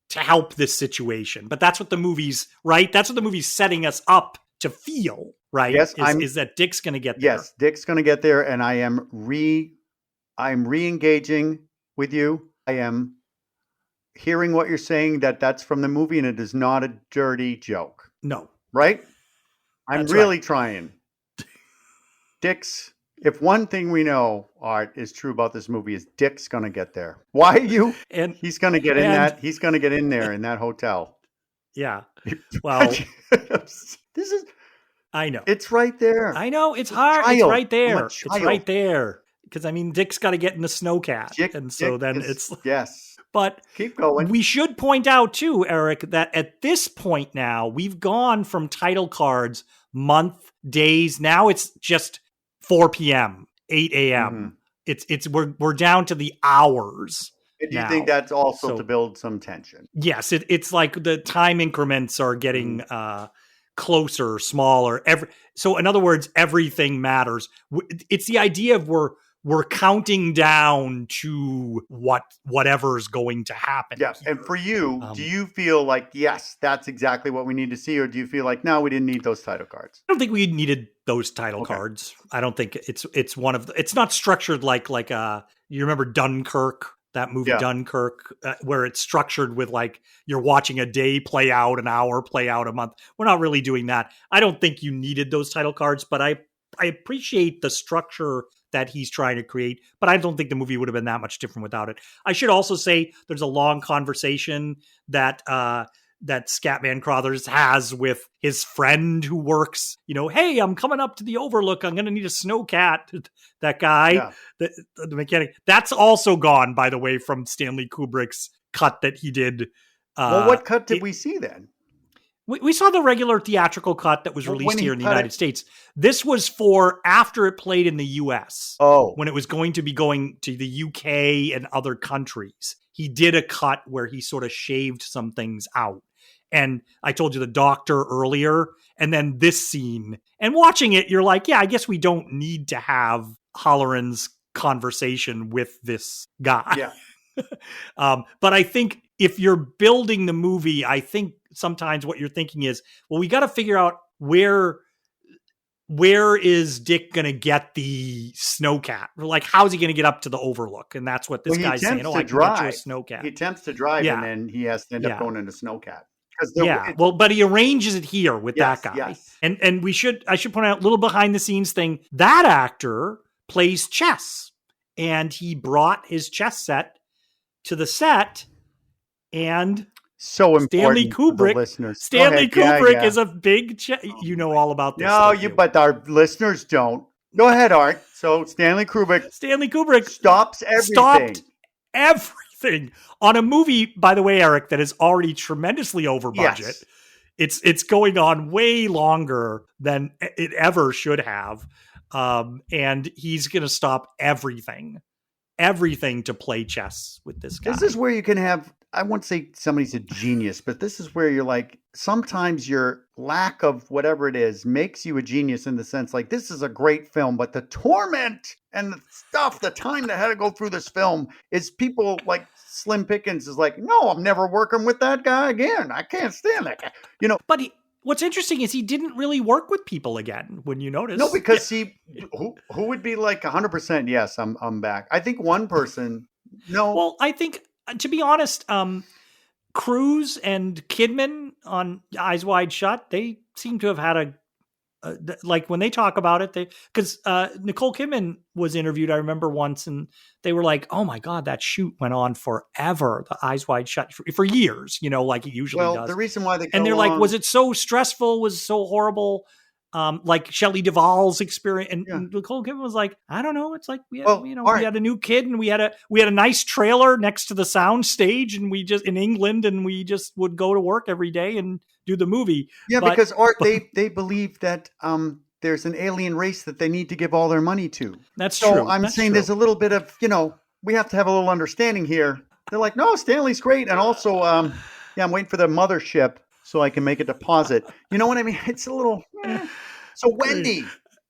to help this situation. But that's what the movie's, right? That's what the movie's setting us up to feel. Right. Yes, is that Dick's going to get there? Yes, Dick's going to get there, and I am re-engaging with you. I am hearing what you're saying, that's from the movie and it is not a dirty joke. No. Right? I'm That's really right. trying. Dick's, if one thing we know, Art, is true about this movie is Dick's going to get there. Why are you? And he's going to get in that. He's going to get in there in that hotel. Yeah. Well, this is. I know. It's right there. I know. It's hard. It's right there. It's right there. Because, I mean, Dick's got to get in the snowcat. And so then it's... Yes. But keep going. We should point out, too, Erik, that at this point now, we've gone from title cards, month, days. Now it's just 4 p.m., 8 a.m. Mm-hmm. We're down to the hours. And you think that's also to build some tension? Yes. It's like the time increments are getting... closer, smaller. So in other words, everything matters. It's the idea of we're counting down to whatever's going to happen. Yes. And for you, do you feel like, yes, that's exactly what we need to see? Or do you feel like, no, we didn't need those title cards? I don't think we needed those title cards. I don't think it's one of it's not structured like you remember Dunkirk? That movie Dunkirk, where it's structured with like you're watching a day play out, an hour play out, a month. We're not really doing that. I don't think you needed those title cards, but I appreciate the structure that he's trying to create. But I don't think the movie would have been that much different without it. I should also say there's a long conversation that Scatman Crothers has with his friend who works, hey, I'm coming up to the Overlook. I'm going to need a snowcat. That guy, the mechanic. That's also gone, by the way, from Stanley Kubrick's cut that he did. Well, what cut did we see then? We saw the regular theatrical cut that was released here in the United States. This was for after it played in the US. Oh. When it was going to be going to the UK and other countries. He did a cut where he sort of shaved some things out. And I told you the doctor earlier, and then this scene. And watching it, you're like, yeah, I guess we don't need to have Halloran's conversation with this guy. Yeah. But I think if you're building the movie, I think sometimes what you're thinking is, well, we got to figure out where is Dick going to get the snowcat? Like, how's he going to get up to the Overlook? And that's what this guy's saying. Oh, I can get you a snowcat. He attempts to drive, and then he has to end up going in a snowcat. But he arranges it here with that guy. Yes. And I should point out a little behind the scenes thing. That actor plays chess, and he brought his chess set to the set, and so important Stanley Kubrick. Listeners. Stanley Kubrick is a big you know all about this. No, but our listeners don't. Go ahead, Art. So Stanley Kubrick stopped everything on a movie, by the way, Erik, that is already tremendously over budget. Yes. It's going on way longer than it ever should have. And he's going to stop everything to play chess with this guy. This is where you can have, I won't say somebody's a genius, but this is where you're like, sometimes your lack of whatever it is makes you a genius in the sense like, this is a great film, but the torment and the time that had to go through this film is people like Slim Pickens is like, no, I'm never working with that guy again. I can't stand that guy. But what's interesting is he didn't really work with people again, when you notice. No, because who would be like 100% yes, I'm back. I think one person, no. Well, I think, to be honest, Cruise and Kidman on Eyes Wide Shut, they seem to have had like when they talk about it, because Nicole Kidman was interviewed, I remember once, and they were like, oh my God, that shoot went on forever. The Eyes Wide Shut for years, like it usually does. Well, the reason why they're like, was it so stressful? Was it so horrible? Like Shelley Duvall's experience, and Nicole Kidman was like, I don't know. It's like we had, we had a new kid, and we had a nice trailer next to the sound stage, and we just in England, and we just would go to work every day and do the movie. Yeah, because Art, they believe that there's an alien race that they need to give all their money to. That's true. So I'm saying there's a little bit of we have to have a little understanding here. They're like, no, Stanley's great, and also I'm waiting for the mothership so I can make a deposit. You know what I mean? It's a little. So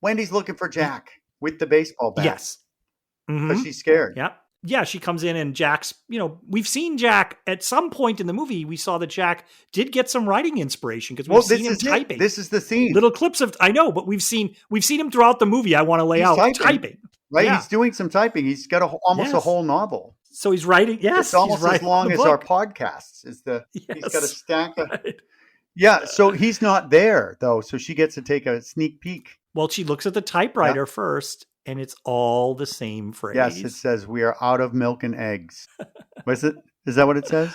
Wendy's looking for Jack with the baseball bat. Yes. Because she's scared. Yeah. Yeah, she comes in and Jack's, we've seen Jack at some point in the movie. We saw that Jack did get some writing inspiration because we've seen him typing. This is the scene. Little clips of, I know, but we've seen him throughout the movie. I want to lay out typing. Right? Yeah. He's doing some typing. He's got almost a whole novel. So he's writing. Yes, It's almost he's writing as long the as our book. podcasts. He's got a Yes, stack of. right. Yeah, so he's not there though, so she gets to take a sneak peek. Well, she looks at the typewriter first, and it's all the same phrase. Yes, it says we are out of milk and eggs. Was it? Is that what it says?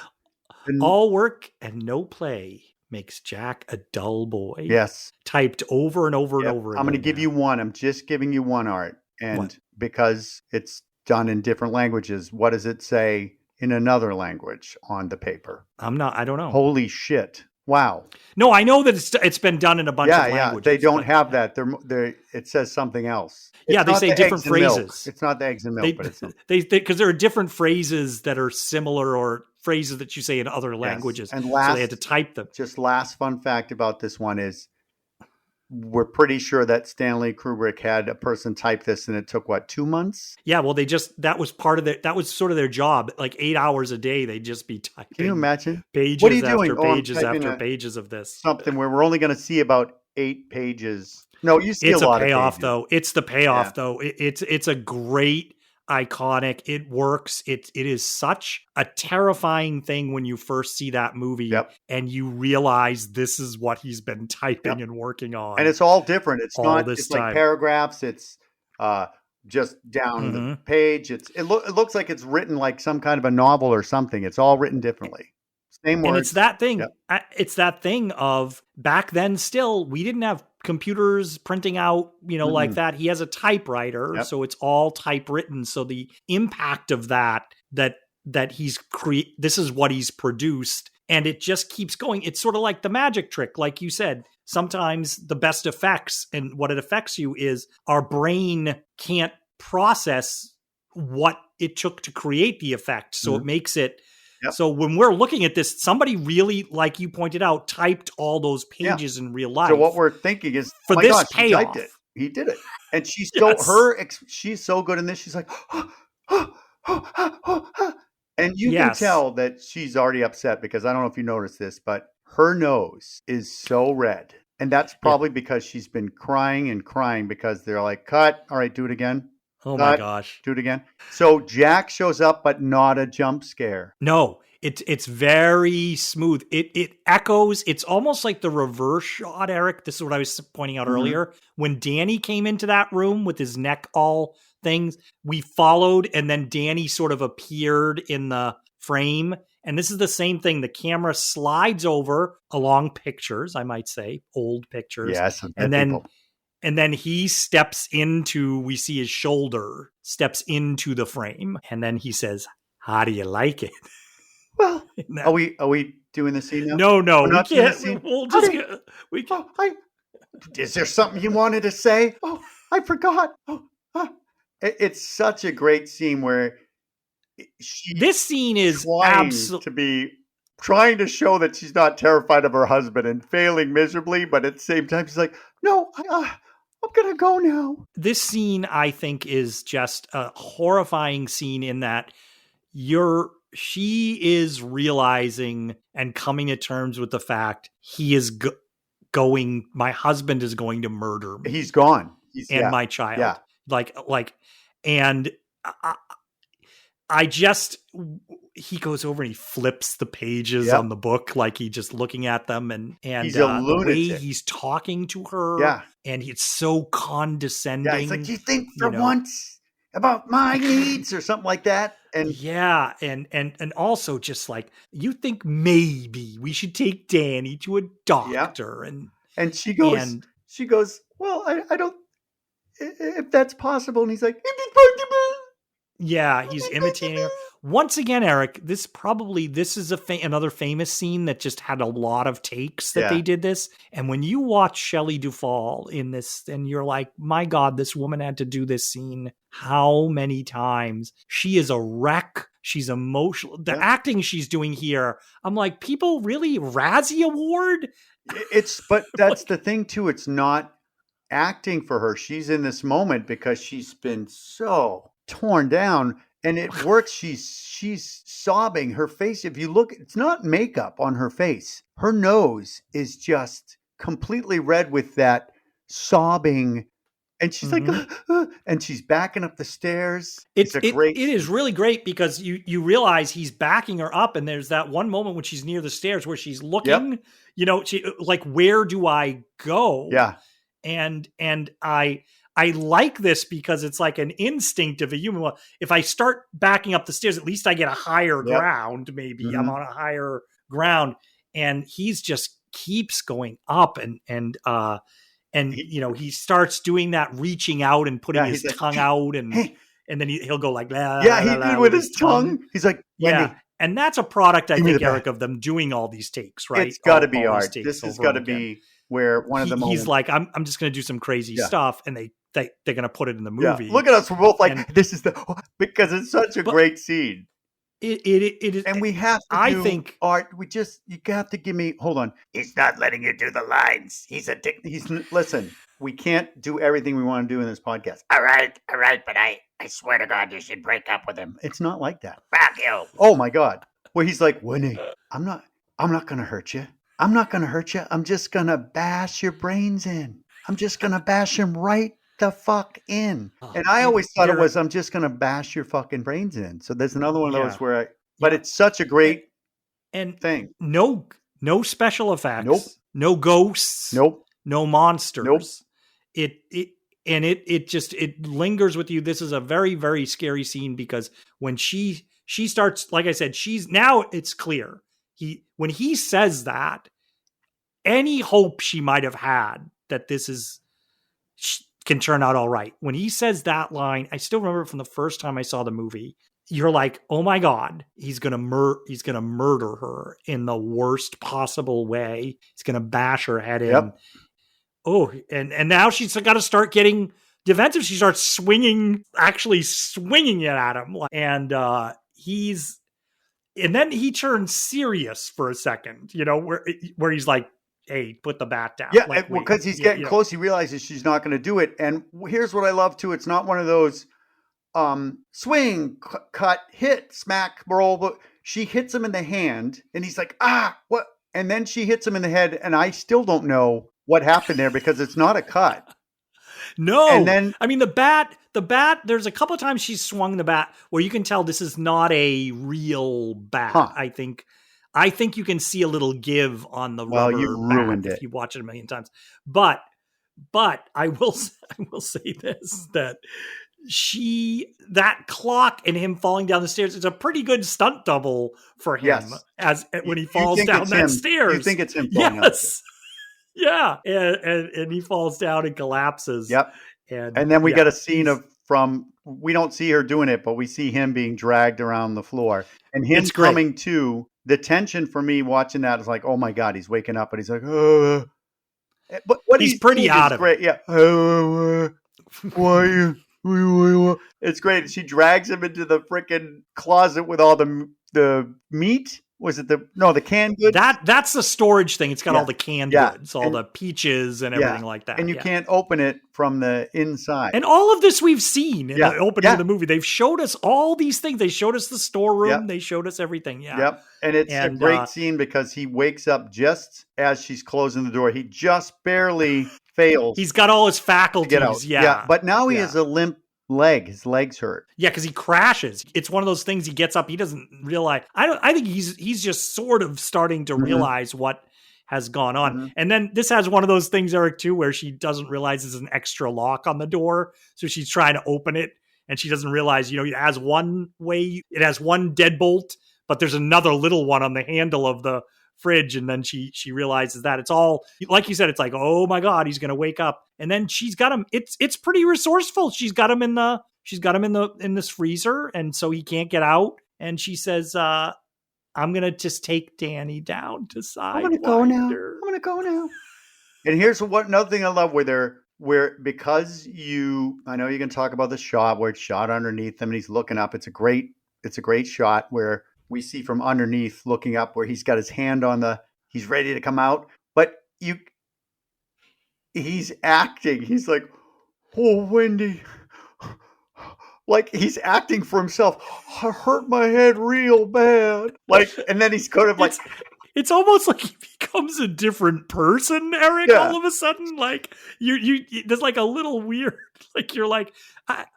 All work and no play makes Jack a dull boy. Yes. Typed over and over and over again. I'm going to give you one. I'm just giving you one, Art. And What? because it's done in different languages, what does it say in another language on the paper? I don't know. Holy shit. Wow. No, I know that it's been done in a bunch of languages. Yeah, they don't have that. It says something else. They say different phrases. It's not the eggs and milk, but it's because there are different phrases that are similar or phrases that you say in other languages. And so they had to type them. Just last fun fact about this one is we're pretty sure that Stanley Kubrick had a person type this and it took 2 months? Yeah, well, that was that was sort of their job. Like 8 hours a day, they'd just be typing. Can you imagine? Pages what are you after doing? pages after pages of this. Something where we're only going to see about 8 pages. No, you see a lot of payoff pages. though. It's the payoff though. It's a great iconic. It works. It is such a terrifying thing when you first see that movie and you realize this is what he's been typing and working on. And it's all different. It's all not this it's time. like paragraphs. It's just down the page. It looks like it's written like some kind of a novel or something. It's all written differently. Same words. And it's that thing. It's that thing of back then still, we didn't have computers printing out, like that. He has a typewriter, so it's all typewritten. So the impact of that he's this is what he's produced, and it just keeps going. It's sort of like the magic trick, like you said. Sometimes the best effects and what it affects you is our brain can't process what it took to create the effect, so it makes it. So when we're looking at this, somebody really, like you pointed out, typed all those pages in real life. So what we're thinking is, for this payoff, he typed it. He did it, and she's she's so good in this. She's like, and you can tell that she's already upset because I don't know if you noticed this, but her nose is so red, and that's probably because she's been crying and crying because they're like, cut. All right, do it again. Oh my gosh. Do it again. So Jack shows up, but not a jump scare. No, it's very smooth. It echoes. It's almost like the reverse shot, Eric. This is what I was pointing out earlier. When Danny came into that room with his neck all things, we followed, and then Danny sort of appeared in the frame. And this is the same thing. The camera slides over along pictures, I might say, old pictures. Yes. And then he steps into, we see his shoulder, steps into the frame. And then he says, how do you like it? Well, are we doing the scene now? No, we can't. We'll just is there something you wanted to say? Oh, I forgot. It's such a great scene where this scene is trying to show that she's not terrified of her husband and failing miserably, but at the same time, she's like, no, I'm going to go now. This scene, I think, is just a horrifying scene in that she is realizing and coming to terms with the fact he is my husband is going to murder me. He's gone. My child. Yeah. And he goes over and he flips the pages on the book, like he just looking at them and he's a lunatic. The way he's talking to her. Yeah. And it's so condescending. Yeah. He's like, you think for once about my needs or something like that. And and also just like, you think maybe we should take Danny to a doctor. And she goes, well, I don't, if that's possible. And he's like, if it's possible. Yeah, he's imitating her. Once again, Eric, this is another famous scene that just had a lot of takes that they did this. And when you watch Shelley Duvall in this, and you're like, my God, this woman had to do this scene how many times? She is a wreck. She's emotional. The acting she's doing here, I'm like, people really Razzie Award? But that's the thing too. It's not acting for her. She's in this moment because she's been so torn down, and it works. She's sobbing. Her face, if you look, it's not makeup on her face. Her nose is just completely red with that sobbing And she's Mhm. like, and she's backing up the stairs. It a great. it is really great because you realize he's backing her up, and there's that one moment when she's near the stairs where she's looking, she like, where do I go? Yeah. And I like this because it's like an instinct of a human. Well, if I start backing up the stairs, at least I get a higher ground. Maybe I'm on a higher ground, and he's just keeps going up, and he starts doing that, reaching out and putting his tongue out, and then he'll go like, la, yeah, he la, la, did with his tongue. He's like, Wendy. Yeah, and that's a product, I Give me think, the bat. Eric, of them doing all these takes, right? It's got to be all these art. takes This has over got to and again. be where one of the moments. He's like, I'm just going to do some crazy stuff, and they're going to put it in the Yeah. movie. Look at us. We're both like, And- this is because it's such a great scene. It is, And we have to I do think- art. You have to give me, hold on. He's not letting you do the lines. He's a dick. Listen, we can't do everything we want to do in this podcast. All right, but I swear to God, you should break up with him. It's not like that. Fuck you. Oh my God. Where he's like, Wendy, I'm not going to hurt you. I'm not going to hurt you. I'm just going to bash your brains in. I'm just going to bash him right the fuck in. And I always thought it was, I'm just going to bash your fucking brains in. So there's another one of those where but it's such a great thing. No special effects. Nope. No ghosts. Nope. No monsters. Nope. It just lingers with you. This is a very, very scary scene because when she starts, like I said, now it's clear. When he says that, any hope she might have had that this can turn out all right. When he says that line, I still remember from the first time I saw the movie. You're like, oh my God, he's gonna murder her in the worst possible way. He's gonna bash her head in. Yep. Oh, and now she's got to start getting defensive. She starts actually swinging it at him, and then he turns serious for a second. Where he's like, hey, put the bat down. Yeah, like, because he's getting close. He realizes she's not going to do it. And here's what I love too. It's not one of those swing, cut, hit, smack, roll. But she hits him in the hand and he's like, what? And then she hits him in the head. And I still don't know what happened there because it's not a cut. No. And then, I mean, the bat, there's a couple of times she's swung the bat where you can tell this is not a real bat. Huh. I think you can see a little give on the well, rubber you ruined bat it if you watch it a million times. But I will say this, that that clock and him falling down the stairs is a pretty good stunt double for him. Yes. When he falls down that stairs. You think it's him falling yes. Yeah. And he falls down and collapses. Yep. And then we get a scene we don't see her doing it, but we see him being dragged around the floor and him coming to. The tension for me watching that is like, oh my God, he's waking up and he's like, oh. But what he's pretty out of it. Yeah. Why you? It's great. She drags him into the freaking closet with all the meat. Was it the canned goods? That's the storage thing. It's got all the canned goods, all the peaches and everything like that. And you can't open it from the inside. And all of this we've seen in the opening of the movie. They've showed us all these things. They showed us the storeroom. Yep. They showed us everything. Yeah. Yep. And it's a great scene because he wakes up just as she's closing the door. He just barely fails. He's got all his faculties. To get out. Yeah. But now he has a limp leg. His legs hurt. Yeah, because he crashes. It's one of those things. He gets up. He doesn't realize. I think he's just sort of starting to realize what has gone on. Mm-hmm. And then this has one of those things, Eric, too, where she doesn't realize there's an extra lock on the door, so she's trying to open it, and she doesn't realize. It has one way. It has one deadbolt, but there's another little one on the handle of the fridge, and then she realizes that it's all, like you said, it's like, oh my God, he's gonna wake up. And then she's got him, it's pretty resourceful. She's got him in this freezer, and so he can't get out. And she says, I'm gonna just take Danny down to side. I'm gonna go now. And here's another thing I love where because I know you can talk about the shot where it's shot underneath him and he's looking up. It's a great shot where we see from underneath looking up where he's got his hand he's ready to come out. But he's acting. He's like, oh, Wendy. Like he's acting for himself. I hurt my head real bad. Like, and then he's kind of like, it's almost like he becomes a different person, Eric, Yeah. all of a sudden. Like there's like a little weird, like you're like,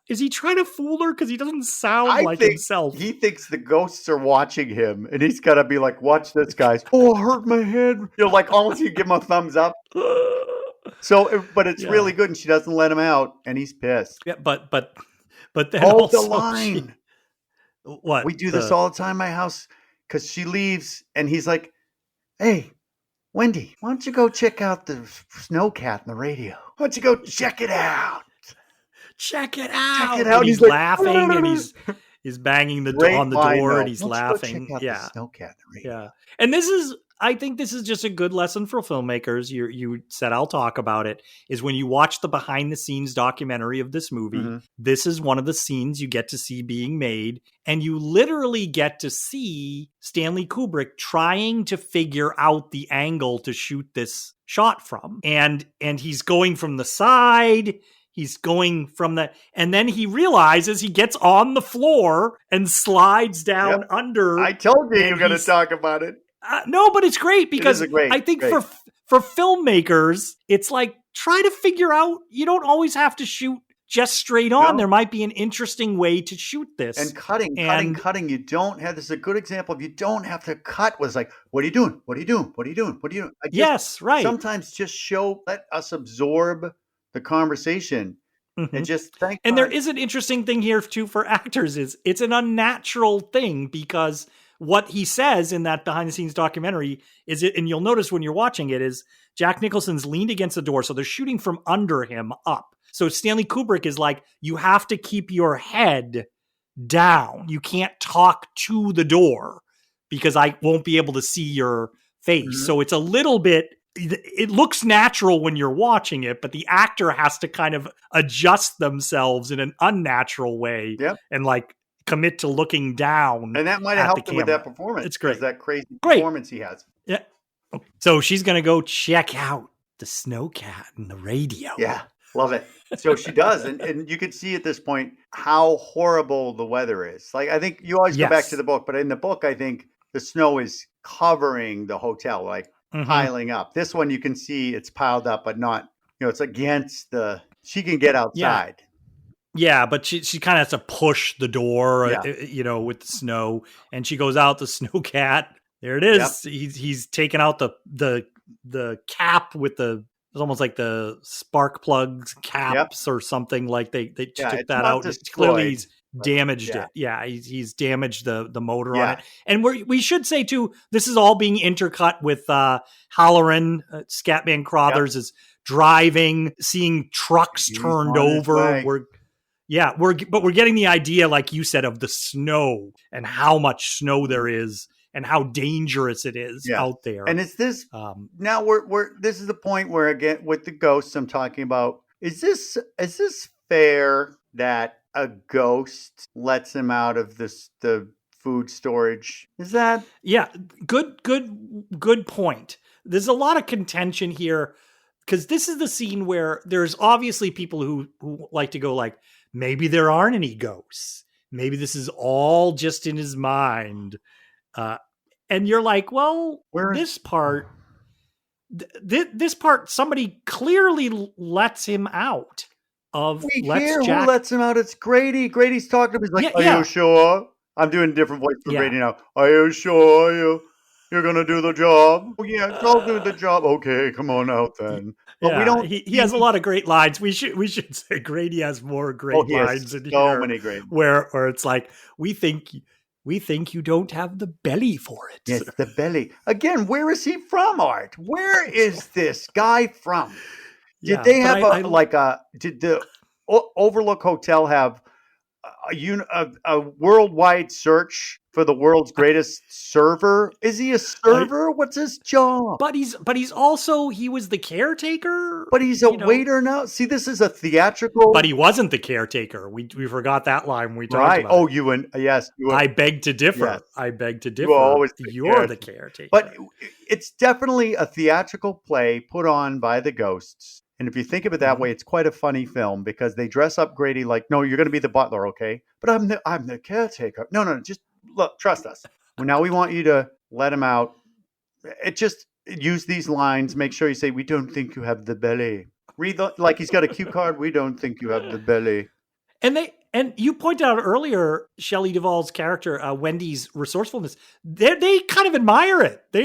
is he trying to fool her? Because he doesn't sound I like think himself. he thinks the ghosts are watching him, and he's got to be like, watch this, guys. Oh, I hurt my head. Like almost you give him a thumbs up. So, but it's really good, and she doesn't let him out, and he's pissed. Yeah, but then Oh, also the line. What? We do this all the time in my house, because she leaves, and he's like, hey, Wendy, why don't you go check out the snow cat in the radio? Why don't you go check it out? Check it out. Check it out. And he's like, laughing and he's banging the on the door and he's laughing. The snow cat in the radio. Yeah. And I think this is just a good lesson for filmmakers. You said I'll talk about it, is when you watch the behind the scenes documentary of this movie, this is one of the scenes you get to see being made. And you literally get to see Stanley Kubrick trying to figure out the angle to shoot this shot from. And he's going from the side. He's going from and then he realizes he gets on the floor and slides down under. I told you you're going to talk about it. No, but it's great because I think great. for filmmakers, it's like, try to figure out, you don't always have to shoot just straight on. No. There might be an interesting way to shoot this. And cutting. You don't have, this is a good example of, you don't have to cut. Was like, what are you doing? What are you doing? What are you doing? What are you doing? Yes, right. Sometimes just let us absorb the conversation and just thank And God. there is an interesting thing here too for actors, is it's an unnatural thing, because what he says in that behind the scenes documentary is and you'll notice when you're watching it, is Jack Nicholson's leaned against the door. So they're shooting from under him up. So Stanley Kubrick is like, you have to keep your head down. You can't talk to the door because I won't be able to see your face. So it's a little bit, it looks natural when you're watching it, but the actor has to kind of adjust themselves in an unnatural way and like commit to looking down. And that might have helped him with that performance. It's great. That crazy performance he has. Yeah. So she's going to go check out the snow cat in the radio. Yeah. Love it. So she does. And you can see at this point how horrible the weather is. Like, I think you always go back to the book, but in the book, I think the snow is covering the hotel, like piling up. This one, you can see it's piled up, but not, it's against she can get outside. Yeah, but she kind of has to push the door, with the snow, and she goes out. The snow cat, there it is. Yep. He's taken out the cap with it's almost like the spark plugs caps or something. Like they took that out. Clearly, he's damaged it. Yeah, he's damaged the motor on it. And we should say too, this is all being intercut with Halloran, Scatman Crothers is driving, seeing trucks turned over. We're getting the idea, like you said, of the snow and how much snow there is and how dangerous it is out there. And is this now this is the point where, again, with the ghosts I'm talking about, is this fair that a ghost lets him out of the food storage? Is that good point. There's a lot of contention here, because this is the scene where there's obviously people who like to go like, maybe there aren't any ghosts. Maybe this is all just in his mind. And you're like, well, this part, somebody clearly lets him out of. Who lets him out? It's Grady. Grady's talking to him. He's like, are you sure? I'm doing a different voice for Grady now. Are you sure you're going to do the job? Oh, yeah, I'll do the job. Okay, come on out then. But we don't. He has a lot of great lines. We should say Grady has more great lines in so here. Many great. Where it's like, we think you don't have the belly for it. Yes, the belly. Again, where is he from, Art? Where is this guy from? Did they have did the Overlook Hotel have a worldwide search for the world's greatest server? Is he a server? What's his job? But he's also, he was the caretaker. But he's a waiter now. See, this is a theatrical. But he wasn't the caretaker. We forgot that line when we talked about it. You and yes. I beg to differ. Yes. I beg to differ. You're the caretaker. But it's definitely a theatrical play put on by the ghosts. And if you think of it that way, it's quite a funny film, because they dress up Grady like, no, you're going to be the butler, okay? But I'm the caretaker. No, just look, trust us. Well, now we want you to let him out. it just use these lines. Make sure you say, "We don't think you have the belly." Read like he's got a cue card. We don't think you have the belly. And you pointed out earlier, Shelley Duvall's character, Wendy's resourcefulness. They kind of admire it. They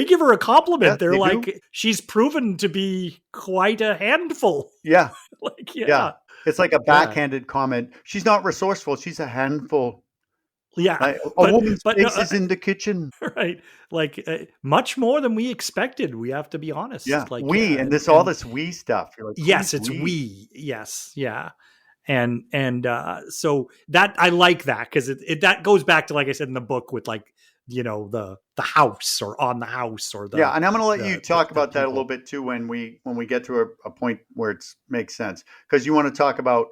give her a compliment. Yeah, They're they like, do. she's proven to be quite a handful. Yeah, Like, yeah. It's like a backhanded comment. She's not resourceful. She's a handful. Yeah. Like, a woman's face is in the kitchen. Right. Like much more than we expected. We have to be honest. Yeah. Like and all this we stuff. You're like, yes, it's we. Yes. Yeah. And so that I like that because it that goes back to, like I said in the book, with like, you know, the house or on the house or the and I'm going to let you talk about that a little bit too when we get to a point where it makes sense, because you want to talk about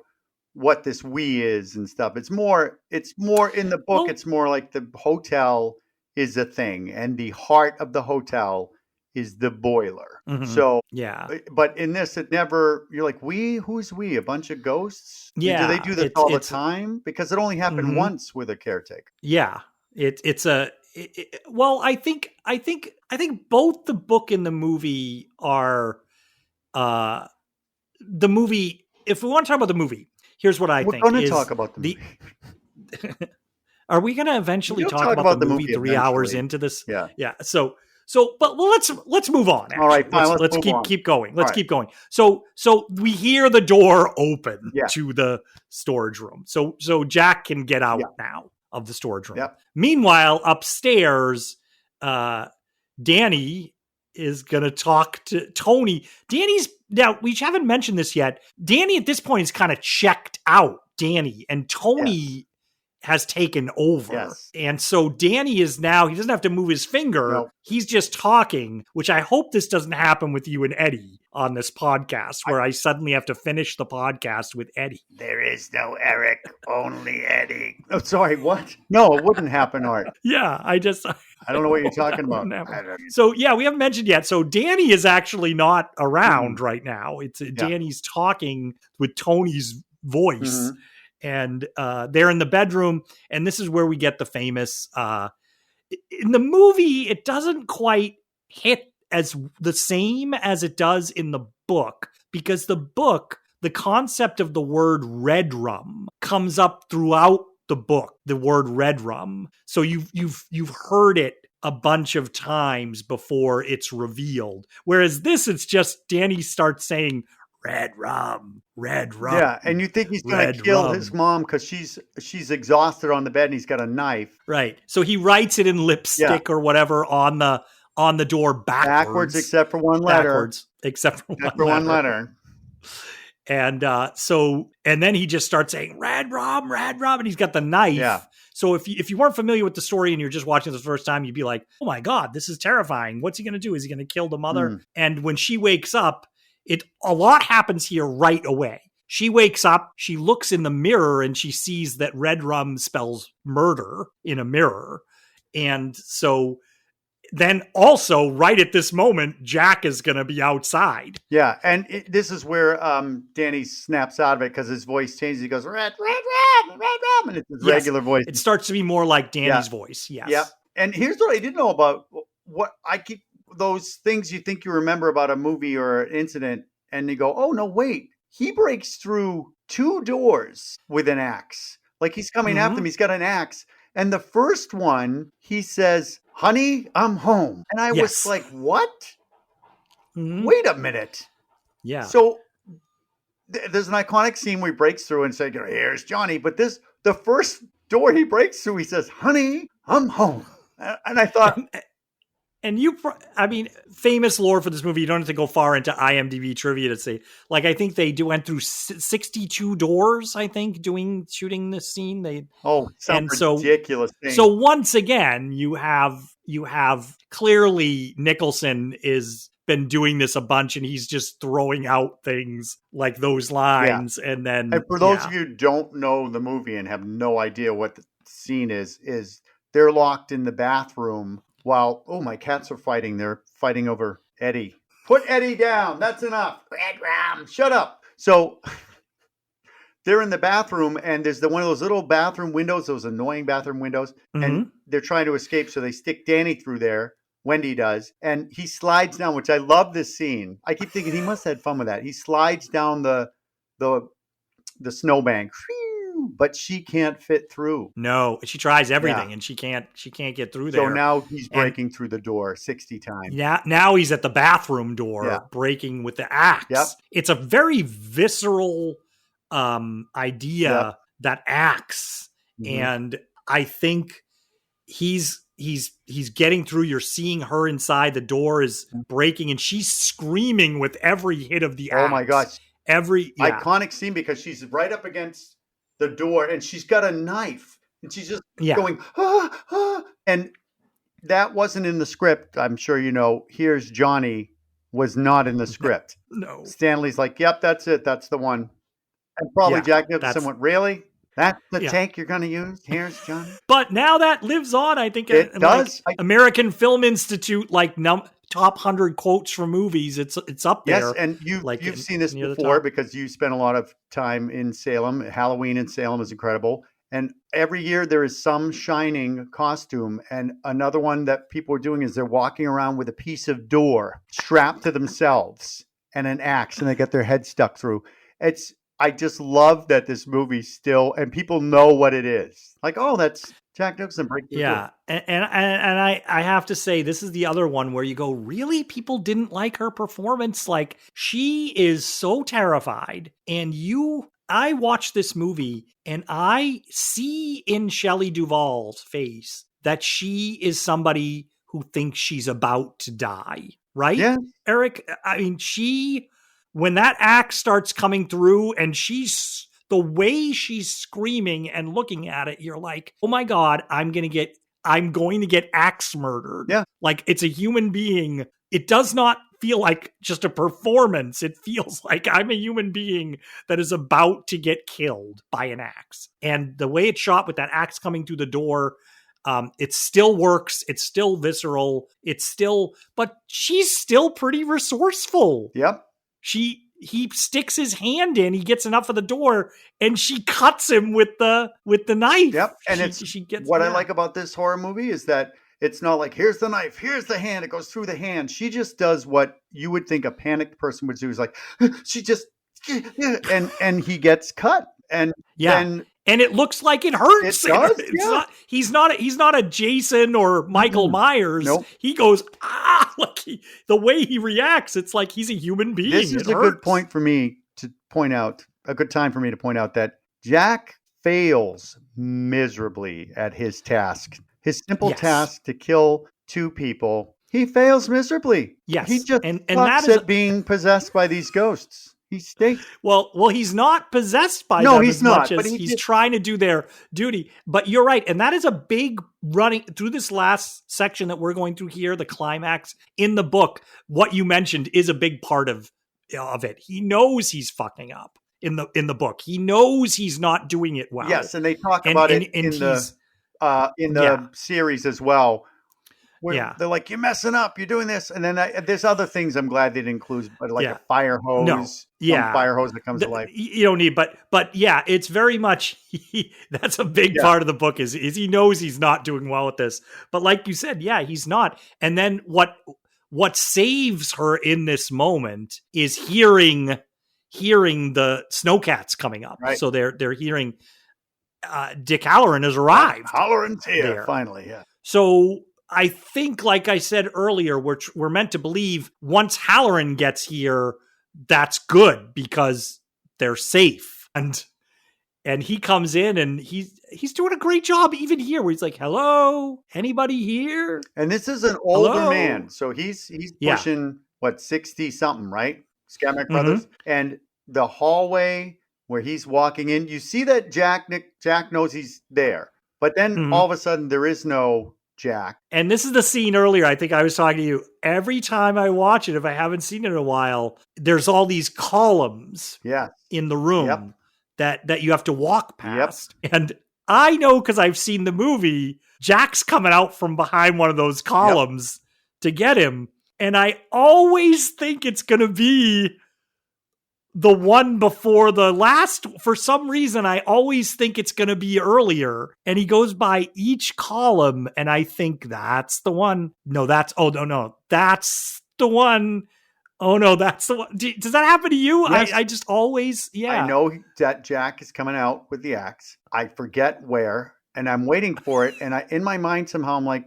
what this we is and stuff. It's more in the book. Well, it's more like the hotel is a thing, and the heart of the hotel is the boiler. Mhm. So yeah. but in this, it never. You're like, who's we? A bunch of ghosts? Yeah, Do they do this all the time? Because it only happened Mhm. once with a caretaker. Yeah. Well, I think both the book and the movie are the movie. If we want to talk about the movie, here's what I We're think. going to talk about the movie. Are we going to eventually We'll talk about the movie 3 hours eventually. into this? Yeah. Yeah. So, but let's move on. Actually. All right, fine, Let's move on. keep going. All right. Keep going. So we hear the door open Yeah. to the storage room. So Jack can get out now of the storage room. Yep. Meanwhile, upstairs, Danny is going to talk to Tony. Now, we haven't mentioned this yet. Danny at this point is kind of checked out, and Tony has taken over. Yes. And so Danny is now, he doesn't have to move his finger. No. He's just talking, which I hope this doesn't happen with you and Eddie on this podcast, where I suddenly have to finish the podcast with Eddie. There is no Erik, only Eddie. Oh, sorry, what? No, it wouldn't happen, Art. Yeah, I don't know what you're talking about. So yeah, we haven't mentioned yet. So Danny is actually not around right now. It's Danny's talking with Tony's voice. Mhm. And they're in the bedroom, and this is where we get the famous. In the movie, it doesn't quite hit as the same as it does in the book, because the book, the concept of the word REDRUM comes up throughout the book. The word REDRUM, so you've heard it a bunch of times before it's revealed. Whereas this, it's just Danny starts saying REDRUM. Yeah, and you think he's going to kill his mom because she's exhausted on the bed and he's got a knife. Right. So he writes it in lipstick or whatever on the door backwards. Except for one letter. Except for one letter. And and then he just starts saying REDRUM, and he's got the knife. Yeah. So if you weren't familiar with the story and you're just watching this the first time, you'd be like, oh my God, this is terrifying. What's he going to do? Is he going to kill the mother? And when she wakes up, a lot happens here right away. She wakes up, she looks in the mirror, and she sees that REDRUM spells murder in a mirror. And so then also right at this moment, Jack is going to be outside. Yeah. And this is where Danny snaps out of it because his voice changes. He goes, REDRUM. And it's his regular voice. It starts to be more like Danny's voice. Yes. Yeah. And here's what I didn't know about what I keep those things you think you remember about a movie or an incident. And you go, oh, no, wait. He breaks through 2 doors with an axe. Like he's coming after him. He's got an axe. And the first one, he says, honey, I'm home. And I was like, what? Wait a minute. Yeah. So there's an iconic scene where he breaks through and says, here's Johnny. But the first door he breaks through, he says, honey, I'm home. And I thought... And famous lore for this movie. You don't have to go far into IMDb trivia to say, like, I think they went through 62 doors. I think shooting this scene. Ridiculous thing. So once again, you have clearly Nicholson is been doing this a bunch, and he's just throwing out things like those lines, and then. And for those of you who don't know the movie and have no idea what the scene is they're locked in the bathroom. While, my cats are fighting. They're fighting over Eddie. Put Eddie down. That's enough. REDRUM. Shut up. So they're in the bathroom, and there's one of those little bathroom windows, those annoying bathroom windows, and they're trying to escape, so they stick Danny through there. Wendy does, and he slides down, which I love this scene. I keep thinking he must have had fun with that. He slides down the snowbank, but she can't fit through. No, she tries everything, and she can't get through there. So now he's breaking through the door 60 times. Yeah, now he's at the bathroom door, breaking with the axe. Yep. It's a very visceral idea, that axe, and I think he's getting through. You're seeing her inside. The door is breaking, and she's screaming with every hit of the axe. Oh my gosh! Iconic scene, because she's right up against the door, and she's got a knife, and she's just going, and that wasn't in the script. I'm sure you know. Here's Johnny was not in the script. No. Stanley's like, yep, that's it. That's the one. And probably Jack Nicholson went, really? That's the take you're going to use? Here's Johnny. But now that lives on, I think. It does. American Film Institute, top 100 quotes from movies. It's up there. Yes, and you've seen this before because you spent a lot of time in Salem. Halloween in Salem is incredible. And every year there is some Shining costume. And another one that people are doing is they're walking around with a piece of door strapped to themselves and an axe, and they get their head stuck through. I just love that this movie still, and people know what it is. Like, oh, that's Jack Nicholson breaking through. Yeah, and I have to say, this is the other one where you go, really? People didn't like her performance? Like, she is so terrified, and I watch this movie, and I see in Shelley Duvall's face that she is somebody who thinks she's about to die, right? Yeah. Erik, I mean, when that axe starts coming through and the way she's screaming and looking at it, you're like, oh my God, I'm going to get axe murdered. Yeah. Like, it's a human being. It does not feel like just a performance. It feels like I'm a human being that is about to get killed by an axe. And the way it's shot with that axe coming through the door, it still works. It's still visceral. But she's still pretty resourceful. Yep. He sticks his hand in, he gets enough of the door, and she cuts him with the knife. Yep. And I like about this horror movie is that it's not like, here's the knife, here's the hand, it goes through the hand. She just does what you would think a panicked person would do. Is like, she just, and he gets cut. And then, and it looks like it hurts. It does. He's not a Jason or Michael Myers. Nope. He goes, the way he reacts, it's like he's a human being. This is a good point for me to point out, a good time for me to point out that Jack fails miserably at his task. His simple task to kill two people, he fails miserably. Yes. He just sucks at being possessed by these ghosts. He stinks. Well, he's not possessed by them as much as he's trying to do their duty. But you're right. And that is a big running through this last section that we're going through here, the climax in the book. What you mentioned is a big part of it. He knows he's fucking up in the book. He knows he's not doing it well. Yes, and they talk about it in the series as well. They're like, you're messing up, you're doing this. And then there's other things I'm glad they didn't include, but like a fire hose. Fire hose that comes to life. You don't need, but yeah, it's very much, that's a big part of the book is he knows he's not doing well with this. But like you said, he's not. And then what saves her in this moment is hearing the snowcats coming up. Right. So they're hearing Dick Halloran has arrived. Halloran's here, finally, So I think, like I said earlier, we're meant to believe once Halloran gets here, that's good because they're safe. And he comes in and he's doing a great job even here where he's like, hello, anybody here? And this is an older man. So he's pushing, 60 something, right? Scammach Brothers. And the hallway where he's walking in, you see that Jack knows he's there. But then all of a sudden there is no Jack. And this is the scene earlier. I think I was talking to you. Every time I watch it, if I haven't seen it in a while, there's all these columns in the room that you have to walk past. And I know because I've seen the movie, Jack's coming out from behind one of those columns to get him. And I always think it's going to be the one before the last. For some reason, I always think it's going to be earlier. And he goes by each column, and I think that's the one. No, that's that's the one. Oh no, that's the one. Does that happen to you? Yes. I just always, I know that Jack is coming out with the axe. I forget where, and I'm waiting for it. And in my mind somehow I'm like,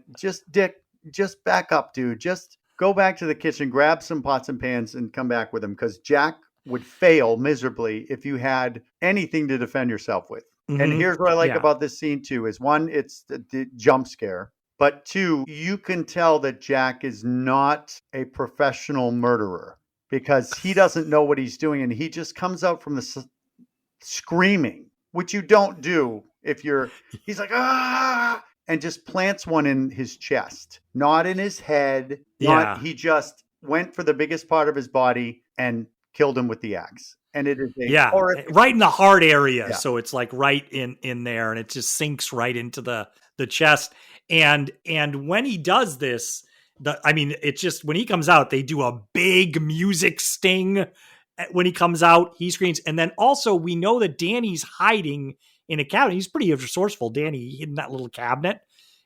Dick, just back up, dude. Just go back to the kitchen, grab some pots and pans, and come back with him, because Jack would fail miserably if you had anything to defend yourself with. Mm-hmm. And here's what I like about this scene too: is one, it's the jump scare. But two, you can tell that Jack is not a professional murderer, because he doesn't know what he's doing. And he just comes out from the screaming, which you don't do if he's like, ah, and just plants one in his chest, not in his head. He just went for the biggest part of his body and killed him with the axe. And it is horrific, right in the heart area. Yeah. So it's like right in there, and it just sinks right into the chest. And when he does this, it's just, when he comes out, they do a big music sting. When he comes out, he screams. And then also we know that Danny's hiding in a cabinet. He's pretty resourceful. Danny hid in that little cabinet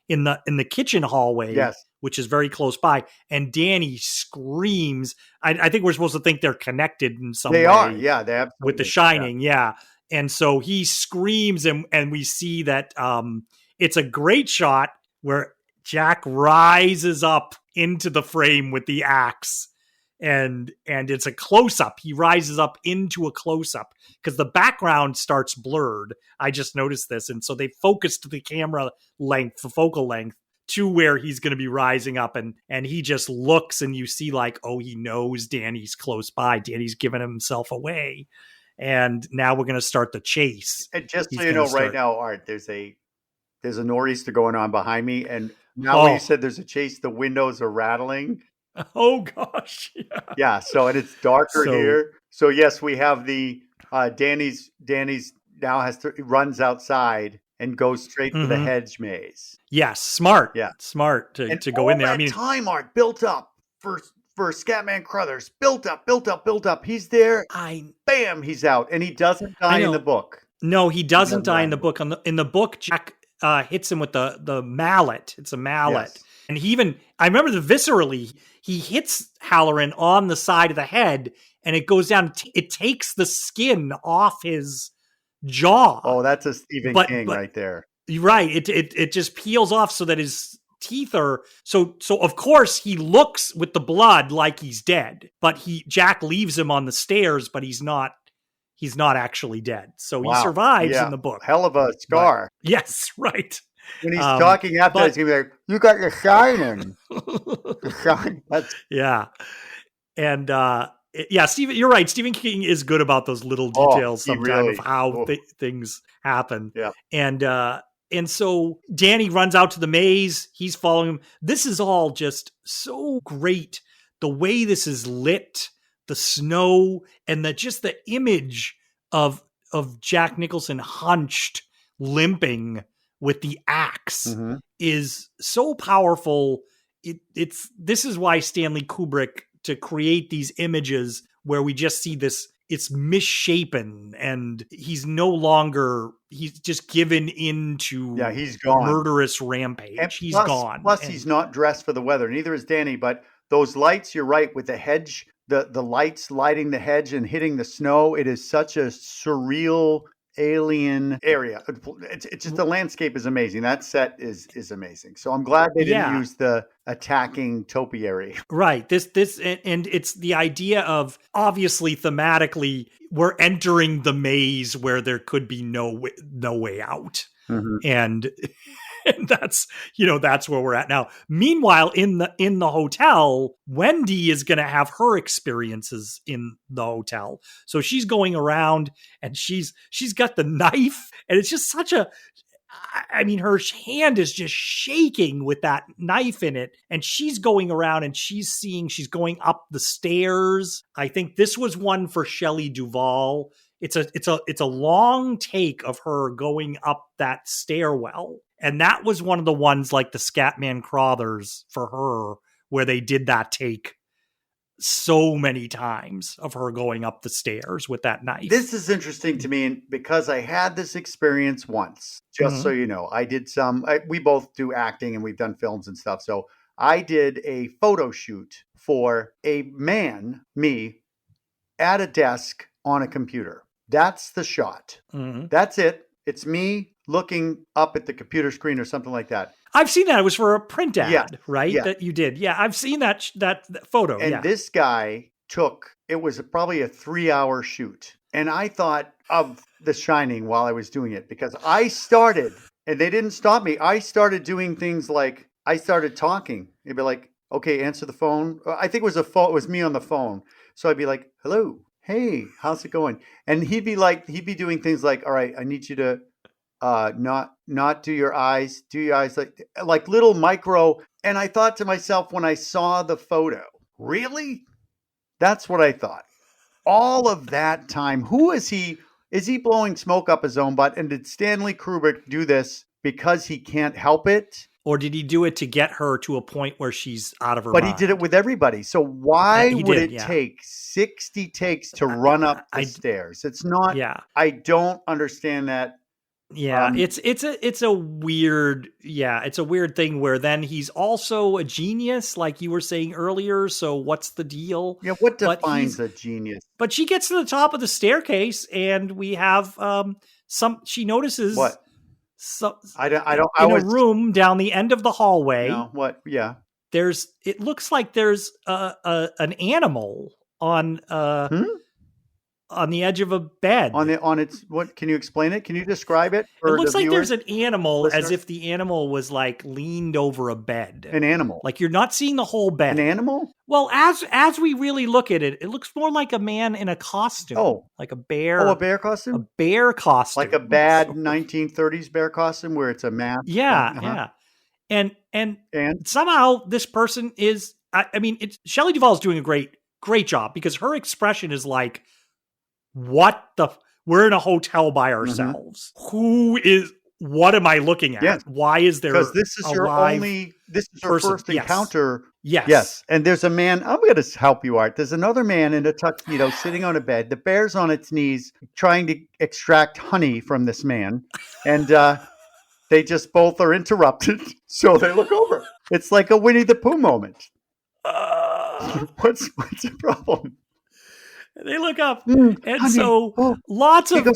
in the kitchen hallway, which is very close by. And Danny screams. I think we're supposed to think they're connected in some way. They are. Yeah, they absolutely. With The Shining. Yeah. And so he screams, and we see that it's a great shot where Jack rises up into the frame with the axe, and it's a close-up. He rises up into a close-up because the background starts blurred. I just noticed this. And so they focused the camera length, the focal length, to where he's going to be rising up, and he just looks, and you see like, oh, he knows Danny's close by. Danny's giving himself away. And now we're going to start the chase. And just so you know, right now, Art, there's a nor'easter going on behind me, and now when you said there's a chase, the windows are rattling. Oh gosh, yeah. So, and it's darker here. So yes, we have the Danny's now runs outside and goes straight for the hedge maze. Yes, smart. Yeah, smart to go in there. I mean, time Art built up for Scatman Crothers, built up. He's there. Bam, he's out, and he doesn't die in the book. No, he doesn't die in the book. In the book, Jack hits him with the mallet. It's a mallet. Yes. And I remember viscerally, he hits Halloran on the side of the head, and it goes down. It takes the skin off his jaw. Oh, that's a Stephen King right there. Right. It just peels off so that his teeth are so of course he looks with the blood like he's dead, but Jack leaves him on the stairs, but he's not actually dead. So he survives in the book. Hell of a scar. But, yes, right. When he's talking after that, he's going to be like, you got your shining. Yeah. And Stephen, you're right. Stephen King is good about those little details sometimes of how things happen. Yeah. And so Danny runs out to the maze. He's following him. This is all just so great. The way this is lit, the snow, and the image of Jack Nicholson hunched, limping with the axe is so powerful. This is why Stanley Kubrick, to create these images where we just see this, it's misshapen, and he's just given into he's gone. Murderous rampage. And he's gone. Plus he's not dressed for the weather. Neither is Danny, but those lights, you're right, with the hedge, the lights lighting the hedge and hitting the snow, it is such a surreal alien area. It's just, the landscape is amazing. That set is amazing. So I'm glad they didn't use the attacking topiary. Right. This and it's the idea of, obviously thematically, we're entering the maze where there could be no way out. And that's where we're at now. Meanwhile, in the hotel, Wendy is going to have her experiences in the hotel. So she's going around, and she's got the knife, and it's just her hand is just shaking with that knife in it. And she's going around, and she's going up the stairs. I think this was one for Shelley Duvall. It's a long take of her going up that stairwell. And that was one of the ones like the Scatman Crothers for her, where they did that take so many times of her going up the stairs with that knife. This is interesting to me because I had this experience once, just so you know. I did we both do acting and we've done films and stuff. So I did a photo shoot for a man, me, at a desk on a computer. That's the shot. That's it. It's me looking up at the computer screen or something like that. I've seen that. It was for a print ad, right? Yeah. That you did. Yeah, I've seen that photo. And this guy it was probably a 3-hour shoot. And I thought of The Shining while I was doing it because I started, and they didn't stop me. I started doing things like, I started talking. It'd be like, okay, answer the phone. I think it was it was me on the phone. So I'd be like, hello, hey, how's it going? And he'd be doing things like, all right, I need you to not do your eyes like little micro. And I thought to myself when I saw the photo, really? That's what I thought. All of that time, who is he? Is he blowing smoke up his own butt? And did Stanley Kubrick do this because he can't help it? Or did he do it to get her to a point where she's out of her mind? But he did it with everybody. So why would it take 60 takes to run up the stairs? It's not. Yeah. I don't understand that. Yeah, it's a weird thing where then he's also a genius, like you were saying earlier. So what's the deal? Yeah, what defines a genius? But she gets to the top of the staircase, and we have she notices what? In a room down the end of the hallway. No, what? Yeah. It looks like there's an animal on the edge of a bed. What? Can you explain it? Can you describe it? It looks like there's an animal, as if the animal was like leaned over a bed. An animal. Like you're not seeing the whole bed. An animal? Well, as we really look at it, it looks more like a man in a costume. Oh. Like a bear. Oh, a bear costume? A bear costume. Like a bad 1930s bear costume where it's a mask. Yeah, yeah. And somehow this person is, Shelley Duvall's doing a great job because her expression is like, we're in a hotel by ourselves. What am I looking at? Yes. Why is there because this is her first encounter. Yes. And there's a man, I'm going to help you, Art. There's another man in a tuxedo sitting on a bed. The bear's on its knees trying to extract honey from this man. And they just both are interrupted. So they look over. It's like a Winnie the Pooh moment. What's the problem? They look up, and honey, so lots of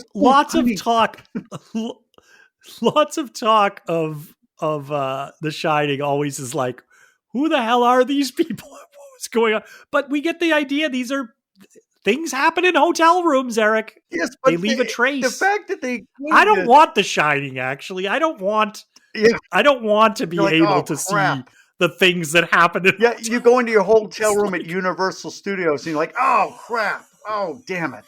talk of The Shining always is like, who the hell are these people? What's going on? But we get the idea. These are things happen in hotel rooms, Eric. Yes, but they leave a trace. The fact that I don't want The Shining. Actually, I don't want to be able to see the things that happen. You go into your hotel room at Universal Studios and you're like, oh crap. Oh, damn it.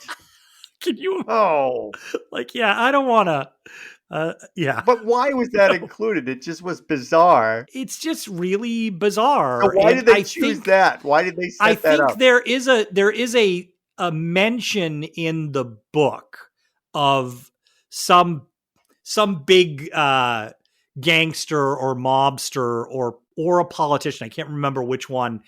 Can you? Oh. I don't want to. But why was that included? It just was bizarre. It's just really bizarre. So why did they choose that? Why did they set that up? I think there is a mention in the book of some big gangster or mobster or a politician. I can't remember which one.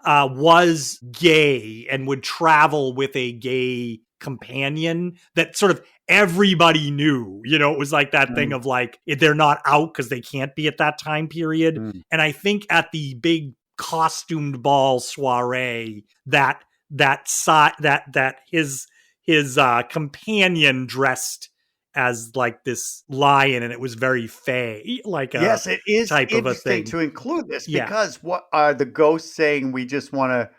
Was gay and would travel with a gay companion that sort of everybody knew. It was like that thing of like, they're not out because they can't be at that time period. And I think at the big costumed ball soiree that his companion dressed as like this lion, and it was very fey, like yes, it is type of a thing to include this because what are the ghosts saying? We just want to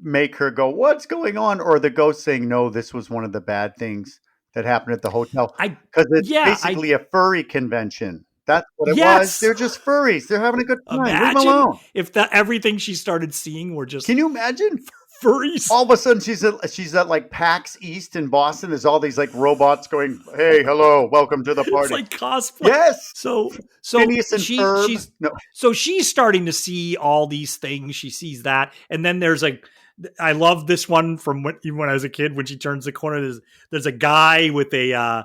make her go, what's going on? Or the ghost saying, no, this was one of the bad things that happened at the hotel. Because it's basically a furry convention. That's what it was. They're just furries. They're having a good time. Leave them alone. If everything she started seeing were just... Can you imagine? Furries. All of a sudden, she's at like PAX East in Boston. There's all these like robots going, "Hey, hello, welcome to the party." It's like cosplay. Yes. So she's starting to see all these things. She sees that, and then there's I love this one from even when I was a kid. When she turns the corner, there's a guy with a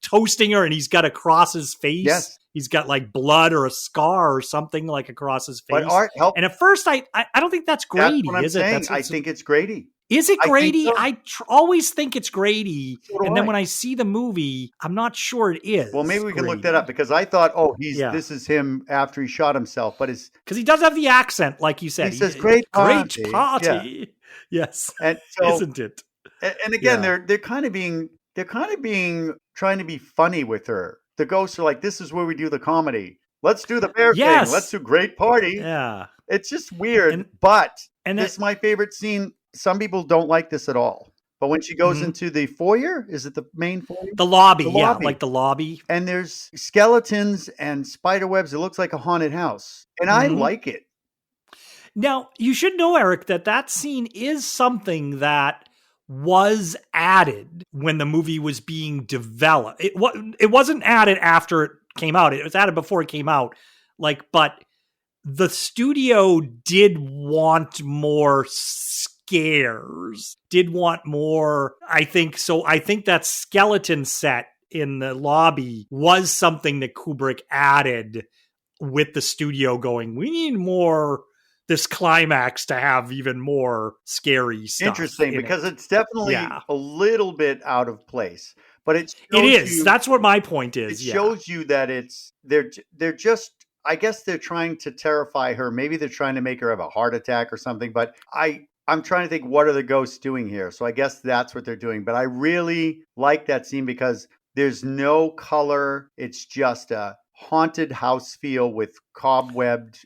toasting her, and he's got across his face. Yes. He's got like blood or a scar or something like across his face. But Art, help. And at first, I don't think that's Grady. That's what I'm is saying. it? I think it's Grady. Is it I think Grady? so. I always think it's Grady, So do and then I. when I see the movie, I'm not sure it is. Well, maybe we can look Grady. that up because I thought, Yeah. this is him after he shot himself, but it's Because he does have the accent, like you said. he says great party. Great party. Yes. And so, Isn't it? and again, Yeah. they're kind of being trying to be funny with her. The ghosts are like, this is where we do the comedy. Let's do the bear Yes. thing. Let's do great party. Yeah. It's just weird, And- but and this is my favorite scene. Some people don't like this at all. But when she goes Mhm. into the foyer, is it the main foyer? The lobby, The yeah, lobby. like the lobby. And there's skeletons and spider webs. It looks like a haunted house. And I Mhm. like it. Now, you should know, Eric, that scene is something that was added when the movie was being developed. It wasn't added after it came out. It was added before it came out. But the studio did want more scares, did want more, I think. So I think that skeleton set in the lobby was something that Kubrick added with the studio going, we need more this climax to have even more scary stuff. Interesting, in because it. it's definitely Yeah. a little bit out of place. But it is. That's what my point it is. Yeah. shows you that they're just, I guess they're trying to terrify her. Maybe they're trying to make her have a heart attack or something. But I'm trying to think, what are the ghosts doing here? So I guess that's what they're doing. But I really like that scene because there's no color. It's just a haunted house feel with cobwebbed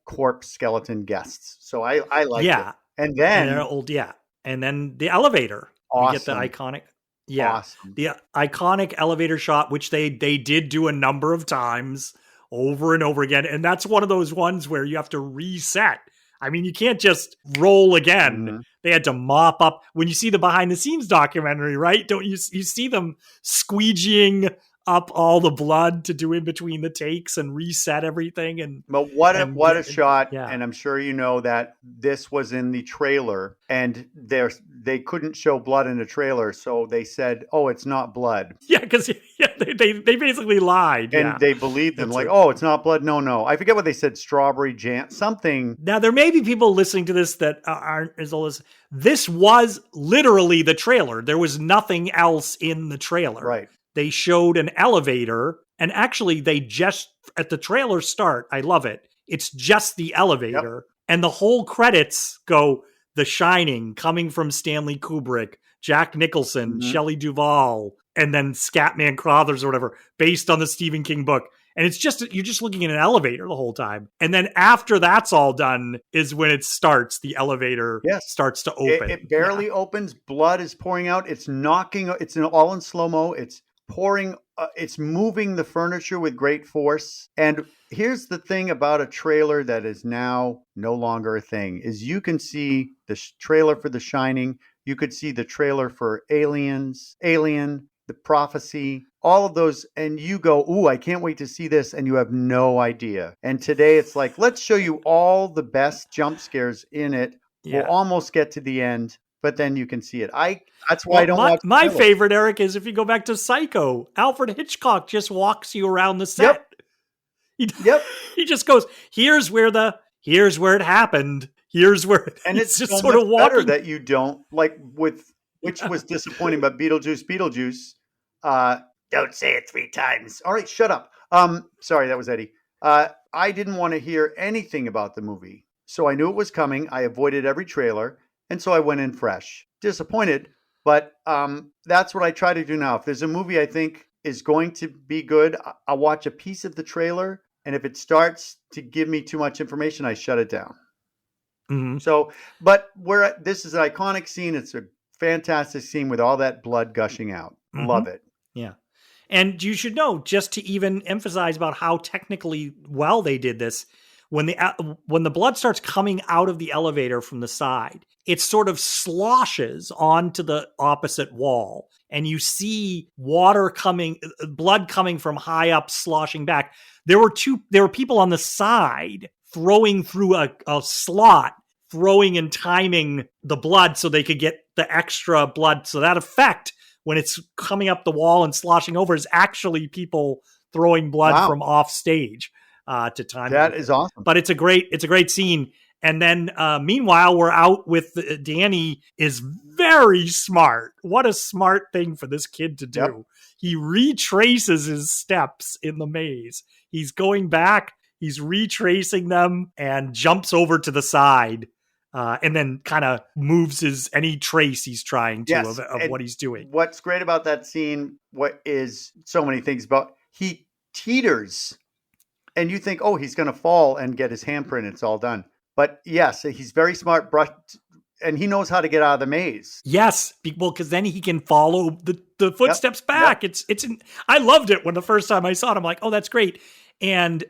corpse skeleton guests. So I like Yeah. it. And then And they're old, yeah. And then the elevator. We get the Awesome. iconic. Yeah. awesome. The iconic elevator shot, which they did do a number of times over and over again. And that's one of those ones where you have to reset. I mean, you can't just roll again. Mhm. They had to mop up. When you see the behind the scenes documentary, right? Don't you see them squeegeeing up all the blood to do in between the takes and reset everything? And But what a shot. yeah. And I'm sure you know that this was in the trailer and they couldn't show blood in the trailer. So they said, oh, it's not blood. yeah, because they basically lied. And yeah. they believed them That's like, it. oh, it's not blood. No. I forget what they said. Strawberry jam, something. Now, there may be people listening to this that aren't as old as this was literally the trailer. There was nothing else in the trailer. Right. They showed an elevator, and actually, they just at the trailer start. I love it. It's just the elevator, and the whole credits go The Shining, coming from Stanley Kubrick, Jack Nicholson, Mhm. Shelley Duvall, and then Scatman Crothers or whatever, based on the Stephen King book. And it's just, you're just looking at an elevator the whole time. And then after that's all done is when it starts, the elevator Yes. starts to open. It barely opens. Blood is pouring out. It's knocking. It's all in slow-mo. It's pouring. It's moving the furniture with great force. And here's the thing about a trailer that is now no longer a thing, is you can see the trailer for The Shining. You could see the trailer for Alien, The Prophecy, all of those, and you go, ooh, I can't wait to see this, and you have no idea. And today it's like, let's show you all the best jump scares in it. Yeah. We'll almost get to the end, but then you can see it. That's why I don't watch my trailers. favorite, Eric, is if you go back to Psycho, Alfred Hitchcock just walks you around the set. Yep. He just goes, here's where it happened. Here's where And it's it's just so sort of much better walking. that you don't, like with, which was disappointing, but Beetlejuice. Don't say it 3 times. All right, shut up. Sorry, that was Eddie. I didn't want to hear anything about the movie. So I knew it was coming. I avoided every trailer. And so I went in fresh. Disappointed, but that's what I try to do now. If there's a movie I think is going to be good, I'll watch a piece of the trailer. And if it starts to give me too much information, I shut it down. Mhm. So, but this is an iconic scene. It's a fantastic scene with all that blood gushing out. Mhm. Love it. Yeah. And you should know, just to even emphasize about how technically well they did this, when the blood starts coming out of the elevator from the side, it sort of sloshes onto the opposite wall. And you see blood coming from high up, sloshing back. There were people on the side throwing through a slot throwing and timing the blood so they could get the extra blood. So that effect, when it's coming up the wall and sloshing over, is actually people throwing blood from off stage to time. That is awesome. But it's a great scene. And then meanwhile, we're out with Danny is very smart. What a smart thing for this kid to do. Yep. He retraces his steps in the maze. He's going back. He's retracing them and jumps over to the side and then kind of moves any trace he's trying to of what he's doing. What's great about that scene, what is so many things about, he teeters and you think, oh, he's going to fall and get his handprint. It's all done. But yes, he's very smart, and he knows how to get out of the maze. Yes, well, because then he can follow the footsteps back. Yep. I loved it when the first time I saw it. I'm like, oh, that's great. And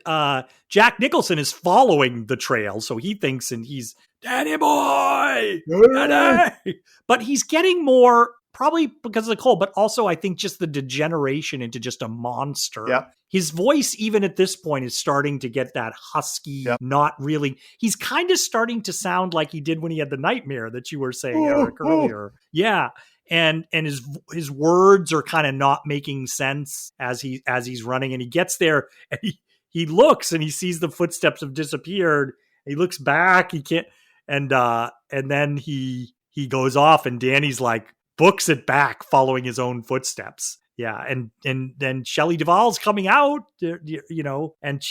Jack Nicholson is following the trail, so he thinks, and he's Danny boy, Danny. But he's getting more, probably because of the cold, but also I think just the degeneration into just a monster. Yep. His voice, even at this point, is starting to get that husky, not really. He's kind of starting to sound like he did when he had the nightmare that you were saying, Erik, earlier. Yeah. And his words are kind of not making sense as he's running, and he gets there and he looks and he sees the footsteps have disappeared. He looks back, he can't, and then he goes off, and Danny's like books it back following his own footsteps. Yeah, and then Shelley Duvall's coming out, and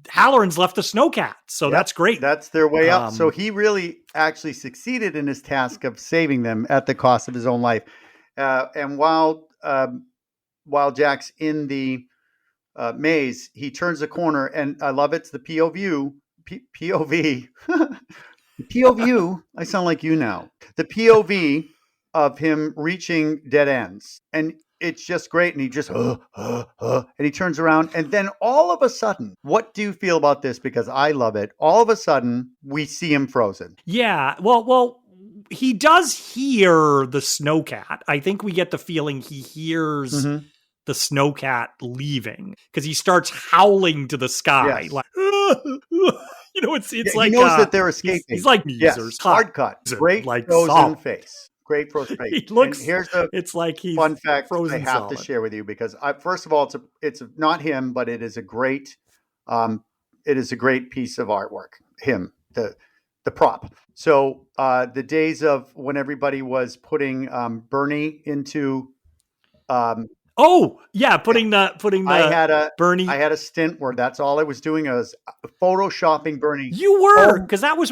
Halloran's left the snowcat, so that's great. That's their way up. So he really actually succeeded in his task of saving them at the cost of his own life. And while Jack's in the maze, he turns a corner, and I love it's the POV. POV. I sound like you now. The POV of him reaching dead ends, and it's just great. And he just and he turns around, and then all of a sudden, what do you feel about this? Because I love it. All of a sudden, we see him frozen. Yeah. Well, he does hear the snowcat. I think we get the feeling he hears the snowcat leaving, because he starts howling to the sky, like it's like he knows that they're escaping. He's like hard cut, great like frozen face. Great frozen face. He looks. And here's it's like he's fun fact frozen I have solid. to share with you, because first of all, it's not him, but it is a great piece of artwork. Him, the prop. So the days of when everybody was putting Bernie into. Putting the Bernie. I had a stint where that's all I was doing. I was photoshopping Bernie. You were, because that was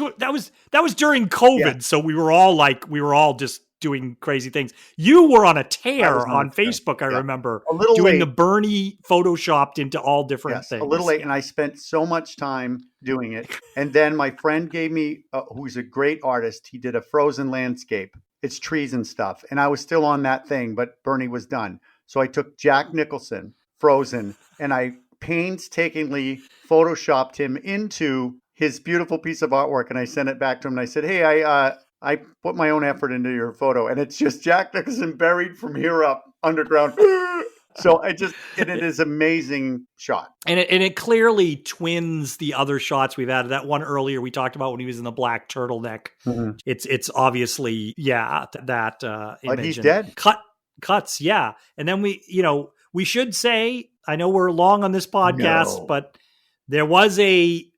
during COVID, so we were all just doing crazy things. You were on a tear on Facebook. I remember doing the Bernie photoshopped into all different things. A little late, and I spent so much time doing it. And then my friend gave me, who's a great artist, he did a frozen landscape. It's trees and stuff, and I was still on that thing, but Bernie was done. So I took Jack Nicholson, frozen, and I painstakingly photoshopped him into his beautiful piece of artwork, and I sent it back to him. And I said, "Hey, I put my own effort into your photo, and it's just Jack Nicholson buried from here up underground." So it is amazing shot, and it clearly twins the other shots we've had. That one earlier we talked about when he was in the black turtleneck. Mm-hmm. It's obviously that image. But he's dead. Cuts, yeah. And then we should say, I know we're long on this podcast, but there was an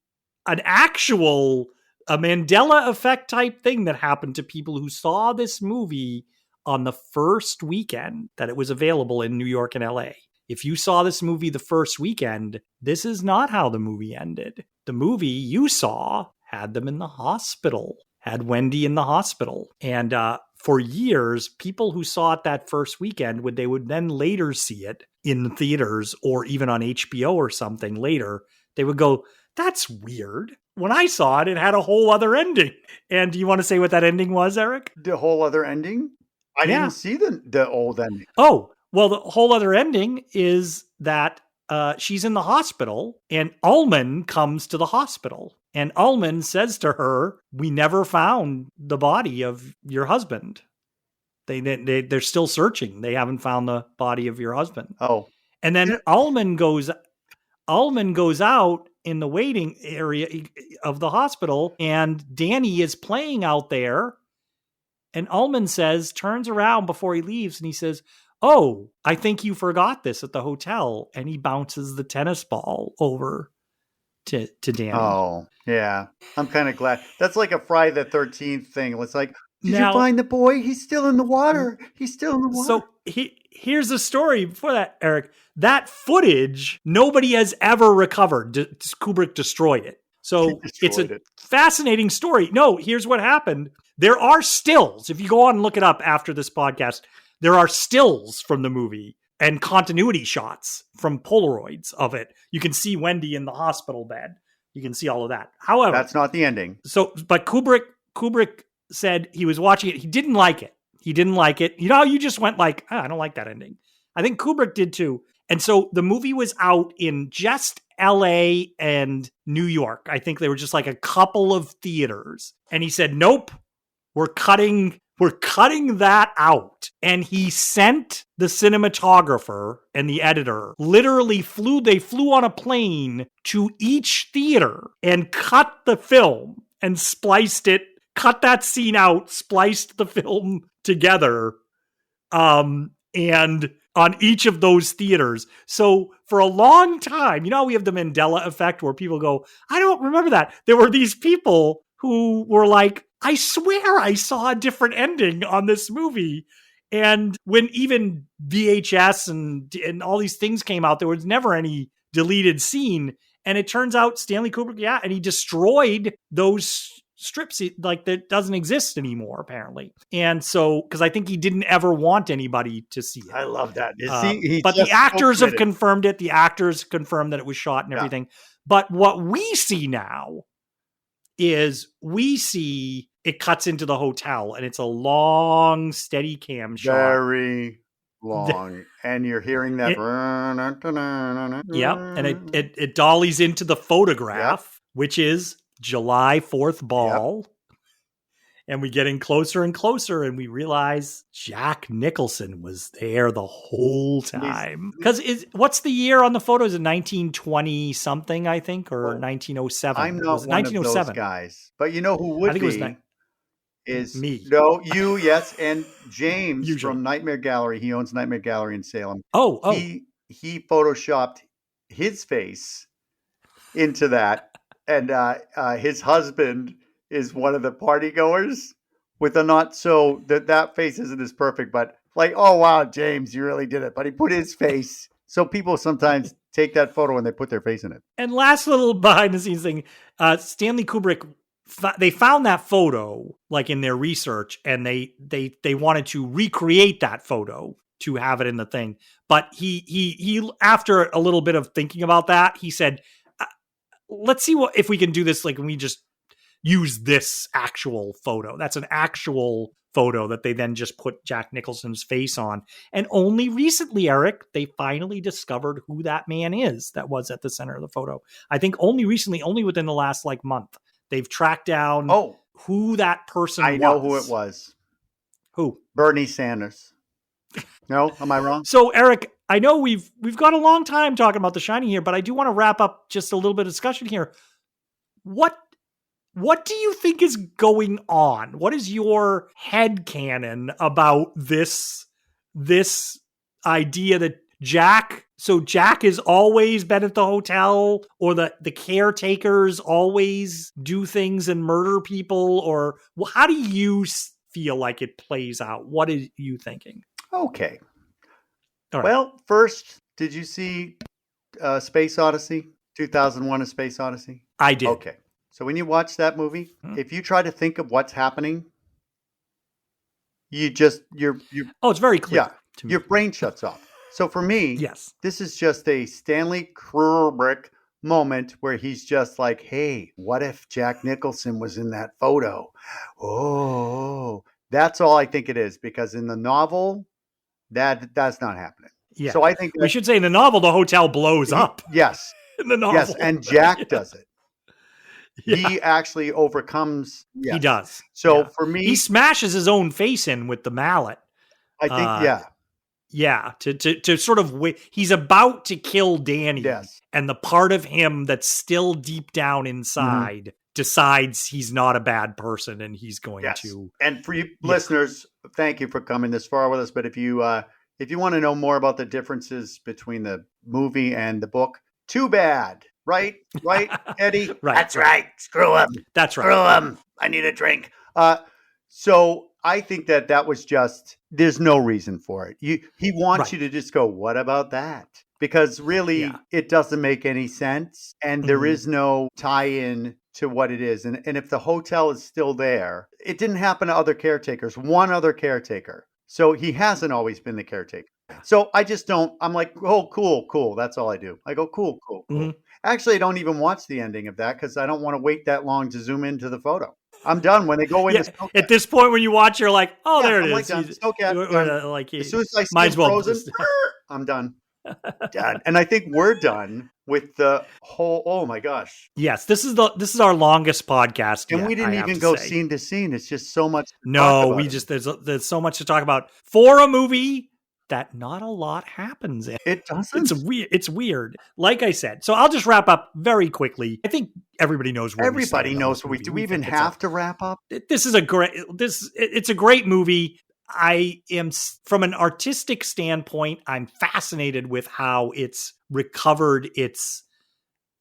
actual Mandela effect type thing that happened to people who saw this movie on the first weekend that it was available in New York and LA. If you saw this movie the first weekend, this is not how the movie ended. The movie you saw had them in the hospital, had Wendy in the hospital. And for years, people who saw it that first weekend, they would then later see it in the theaters or even on HBO or something later, they would go, that's weird. When I saw it, it had a whole other ending. And do you want to say what that ending was, Erik? The whole other ending? I didn't see the old ending. Oh, well, the whole other ending is that she's in the hospital and Ullman comes to the hospital. And Ullman says to her, "We never found the body of your husband. They're still searching. They haven't found the body of your husband." Oh. And then Ullman goes out in the waiting area of the hospital, and Danny is playing out there. And Ullman turns around before he leaves, and he says, "Oh, I think you forgot this at the hotel." And he bounces the tennis ball over to Danny. Oh, yeah. I'm kind of glad. That's like a Friday the 13th thing. It's like, did Now- you find the boy? He's still in the water. He's still in the water. So here's the story before that, Eric. That footage, nobody has ever recovered. Kubrick destroyed it. So it's a fascinating story. No, here's what happened. There are stills. If you go on and look it up after this podcast, there are stills from the movie and continuity shots from Polaroids of it. You can see Wendy in the hospital bed. You can see all of that. However, that's not the ending. So, but Kubrick said he was watching it. He didn't like it. You know, you just went like, I don't like that ending. I think Kubrick did too. And so the movie was out in just LA and New York. I think they were just like a couple of theaters. And he said, nope, we're cutting that out. And he sent the cinematographer and the editor, literally they flew on a plane to each theater and cut the film and spliced it, cut that scene out, spliced the film together. And on each of those theaters. So for a long time, you know, we have the Mandela effect where people go, I don't remember that. There were these people who were like, I swear I saw a different ending on this movie. And when even VHS and all these things came out, there was never any deleted scene. And it turns out Stanley Kubrick, and he destroyed those strips, like that doesn't exist anymore, apparently. And so, because I think he didn't ever want anybody to see it. I love that. But the actors have confirmed it. The actors confirmed that it was shot and everything. But what we see now is it cuts into the hotel, and it's a long, steady cam shot. Very long. And you're hearing that. Yep. And it dollies into the photograph, which is July 4th ball. Yep. And we get in closer and closer, and we realize Jack Nicholson was there the whole time. Because what's the year on the photo? Is it 1920 something, I think, or 1907? I'm not one of those guys. But you know who would be? Is me. No, you, yes. And James from Nightmare Gallery. He owns Nightmare Gallery in Salem. Oh. He photoshopped his face into that. And his husband is one of the party goers with a not so that face isn't as perfect, but like, oh wow, James, you really did it. But he put his face. So people sometimes take that photo and they put their face in it. And last little behind the scenes thing, Stanley Kubrick, they found that photo like in their research, and they wanted to recreate that photo to have it in the thing. But he after a little bit of thinking about that, he said, let's see if we can do this. Like, when we just use this actual photo, that's an actual photo that they then just put Jack Nicholson's face on. And only recently, Eric, they finally discovered who that man is that was at the center of the photo. I think only recently, only within the last like month, they've tracked down who that person was. I know who it was. Who? Bernie Sanders. No, am I wrong? So, Eric, I know we've got a long time talking about The Shining here, but I do want to wrap up just a little bit of discussion here. What do you think is going on? What is your headcanon about this idea that Jack has always been at the hotel, or the caretakers always do things and murder people? Or how do you feel like it plays out? What are you thinking? Okay. Right. Well, first, did you see Space Odyssey? 2001: A Space Odyssey? I did. Okay. So when you watch that movie, if you try to think of what's happening, you're it's very clear. Yeah, your brain shuts off. So for me, yes, this is just a Stanley Kubrick moment where he's just like, hey, what if Jack Nicholson was in that photo? Oh, that's all I think it is, because in the novel, that's not happening. Yeah. So I think we should say in the novel, the hotel blows up. Yes. In the novel. Yes, and Jack does it. Yeah. He actually overcomes. Yes. He does. So for me, he smashes his own face in with the mallet. I think, Yeah, to sort of he's about to kill Danny, Yes. and the part of him that's still deep down inside decides he's not a bad person, and he's going to. And for you listeners, thank you for coming this far with us. But if you want to know more about the differences between the movie and the book, too bad, right, Eddie? Right, That's right. Screw him. That's right. Screw him. I need a drink. So I think that was just, there's no reason for it. He wants you to just go, what about that? Because really it doesn't make any sense. And there is no tie-in to what it is. And if the hotel is still there, it didn't happen to other caretakers, one other caretaker. So he hasn't always been the caretaker. So I just don't, I'm like, oh, cool. That's all I do. I go, cool. Actually, I don't even watch the ending of that because I don't want to wait that long to zoom into the photo. I'm done when they go in. At this point, when you watch, you're like, "Oh, there it is." Like, as soon as I see frozen, I'm done. Done. And I think we're done with the whole. Oh my gosh! Yes, this is our longest podcast, and we didn't even go scene to scene. It's just so much. There's so much to talk about for a movie that not a lot happens in. It doesn't. It's weird. Like I said, so I'll just wrap up very quickly. I think everybody knows where everybody knows what we do. Do we even have to wrap up? It's a great movie. I am, from an artistic standpoint, I'm fascinated with how it's recovered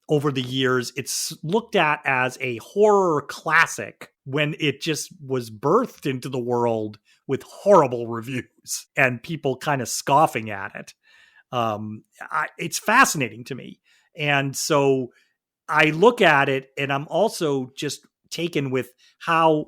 over the years. It's looked at as a horror classic when it just was birthed into the world with horrible reviews and people kind of scoffing at it. It's fascinating to me. And so I look at it and I'm also just taken with how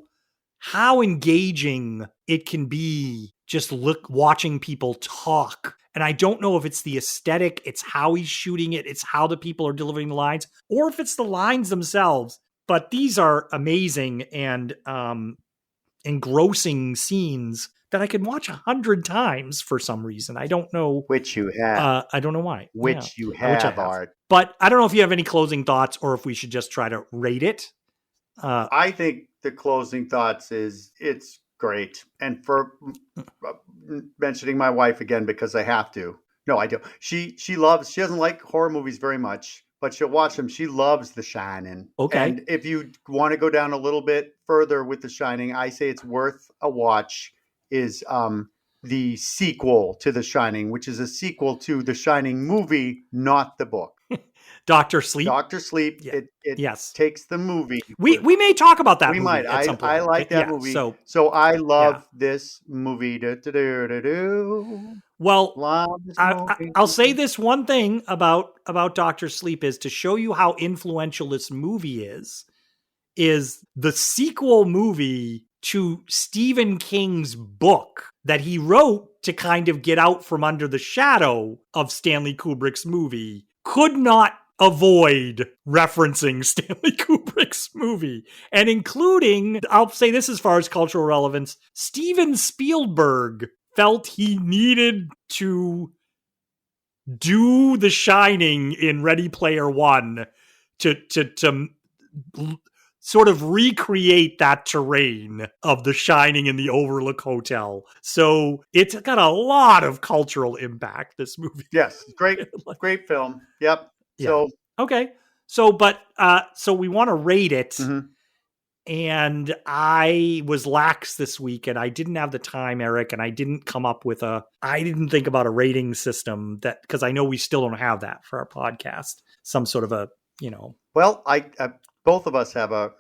engaging it can be just watching people talk. And I don't know if it's the aesthetic, it's how he's shooting it, it's how the people are delivering the lines, or if it's the lines themselves. But these are amazing and engrossing scenes that I can watch 100 times for some reason. I don't know. Which you have. I don't know why. Which you have, Art. But I don't know if you have any closing thoughts or if we should just try to rate it. I think the closing thoughts is it's great. And for mentioning my wife again, because I have to. No, I do. She doesn't like horror movies very much, but she'll watch them. She loves The Shining. Okay. And if you want to go down a little bit further with The Shining, I say it's worth a watch, is the sequel to The Shining, which is a sequel to The Shining movie, not the book. Dr. Sleep. Dr. Sleep. Yeah. It takes the movie. We may talk about that. We movie might. At some point. I like that movie. So I love this movie. Well, I'll say this one thing about Dr. Sleep is to show you how influential this movie is the sequel movie to Stephen King's book that he wrote to kind of get out from under the shadow of Stanley Kubrick's movie could not avoid referencing Stanley Kubrick's movie, and including, I'll say this as far as cultural relevance, Steven Spielberg felt he needed to do The Shining in Ready Player One to sort of recreate that terrain of The Shining in the Overlook Hotel. So it's got a lot of cultural impact, this movie. Yes, great film. Yep. Yeah. So okay. So we want to rate it. Mm-hmm. And I was lax this week and I didn't have the time, Eric, and I didn't think about a rating system because I know we still don't have that for our podcast. Some sort of a, Well, I both of us have a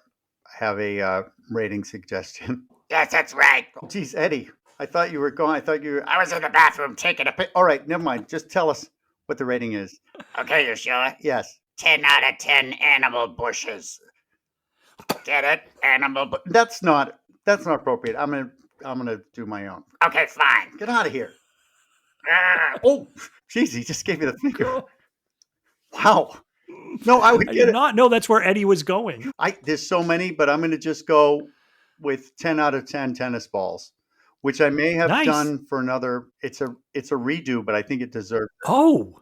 rating suggestion. Yes, that's right. Geez, Eddie, I thought you were going. I was in the bathroom taking a pic. All right, never mind. Just tell us what the rating is. Okay, you sure? Yes. 10 out of 10 animal bushes. Get it? Animal bushes. That's not appropriate. I'm gonna do my own. Okay, fine. Get out of here. Oh, jeez, he just gave me the finger. Wow. No, I did not know that's where Eddie was going. There's so many, but I'm going to just go with 10 out of 10 tennis balls, which I may have done for another. It's a redo, but I think it deserves it. Oh,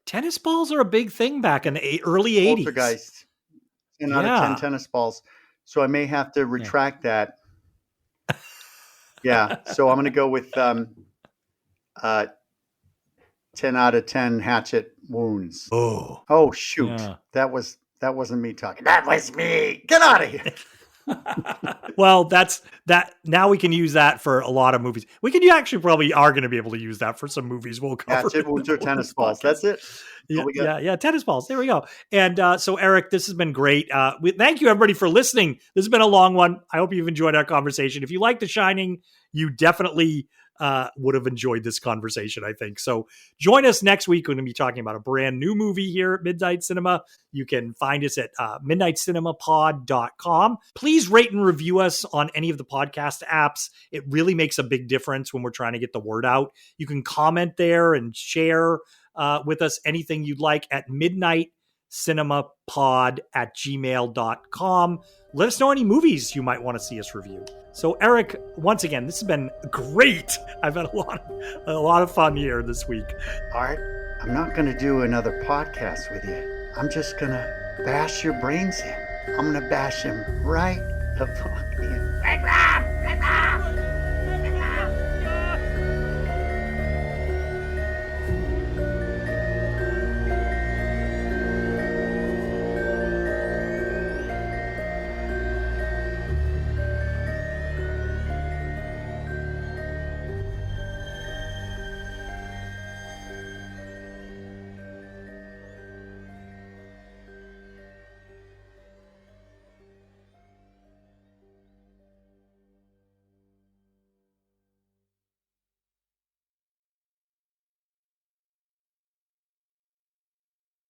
tennis balls are a big thing back in the early 80s. Poltergeist. 10 out of 10 tennis balls. So I may have to retract that. Yeah. So I'm going to go with 10 out of 10 hatchet wounds. Oh. Oh, shoot. Yeah. That wasn't me talking. That was me. Get out of here. Well, that's that. Now we can use that for a lot of movies. We can actually probably are going to be able to use that for some movies we'll cover. Hatchet wounds or tennis balls. podcast. That's it. Yeah, tennis balls. There we go. And so, Erik, this has been great. Thank you, everybody, for listening. This has been a long one. I hope you've enjoyed our conversation. If you like The Shining, you definitely would have enjoyed this conversation, I think. So join us next week. We're going to be talking about a brand new movie here at Midnight Cinema. You can find us at midnightcinemapod.com. Please rate and review us on any of the podcast apps. It really makes a big difference when we're trying to get the word out. You can comment there and share with us anything you'd like at midnightcinemapod@gmail.com. Let us know any movies you might want to see us review. So, Erik, once again, this has been great. I've had a lot of fun here this week. Art, I'm not going to do another podcast with you. I'm just going to bash your brains in. I'm going to bash him right the fuck in.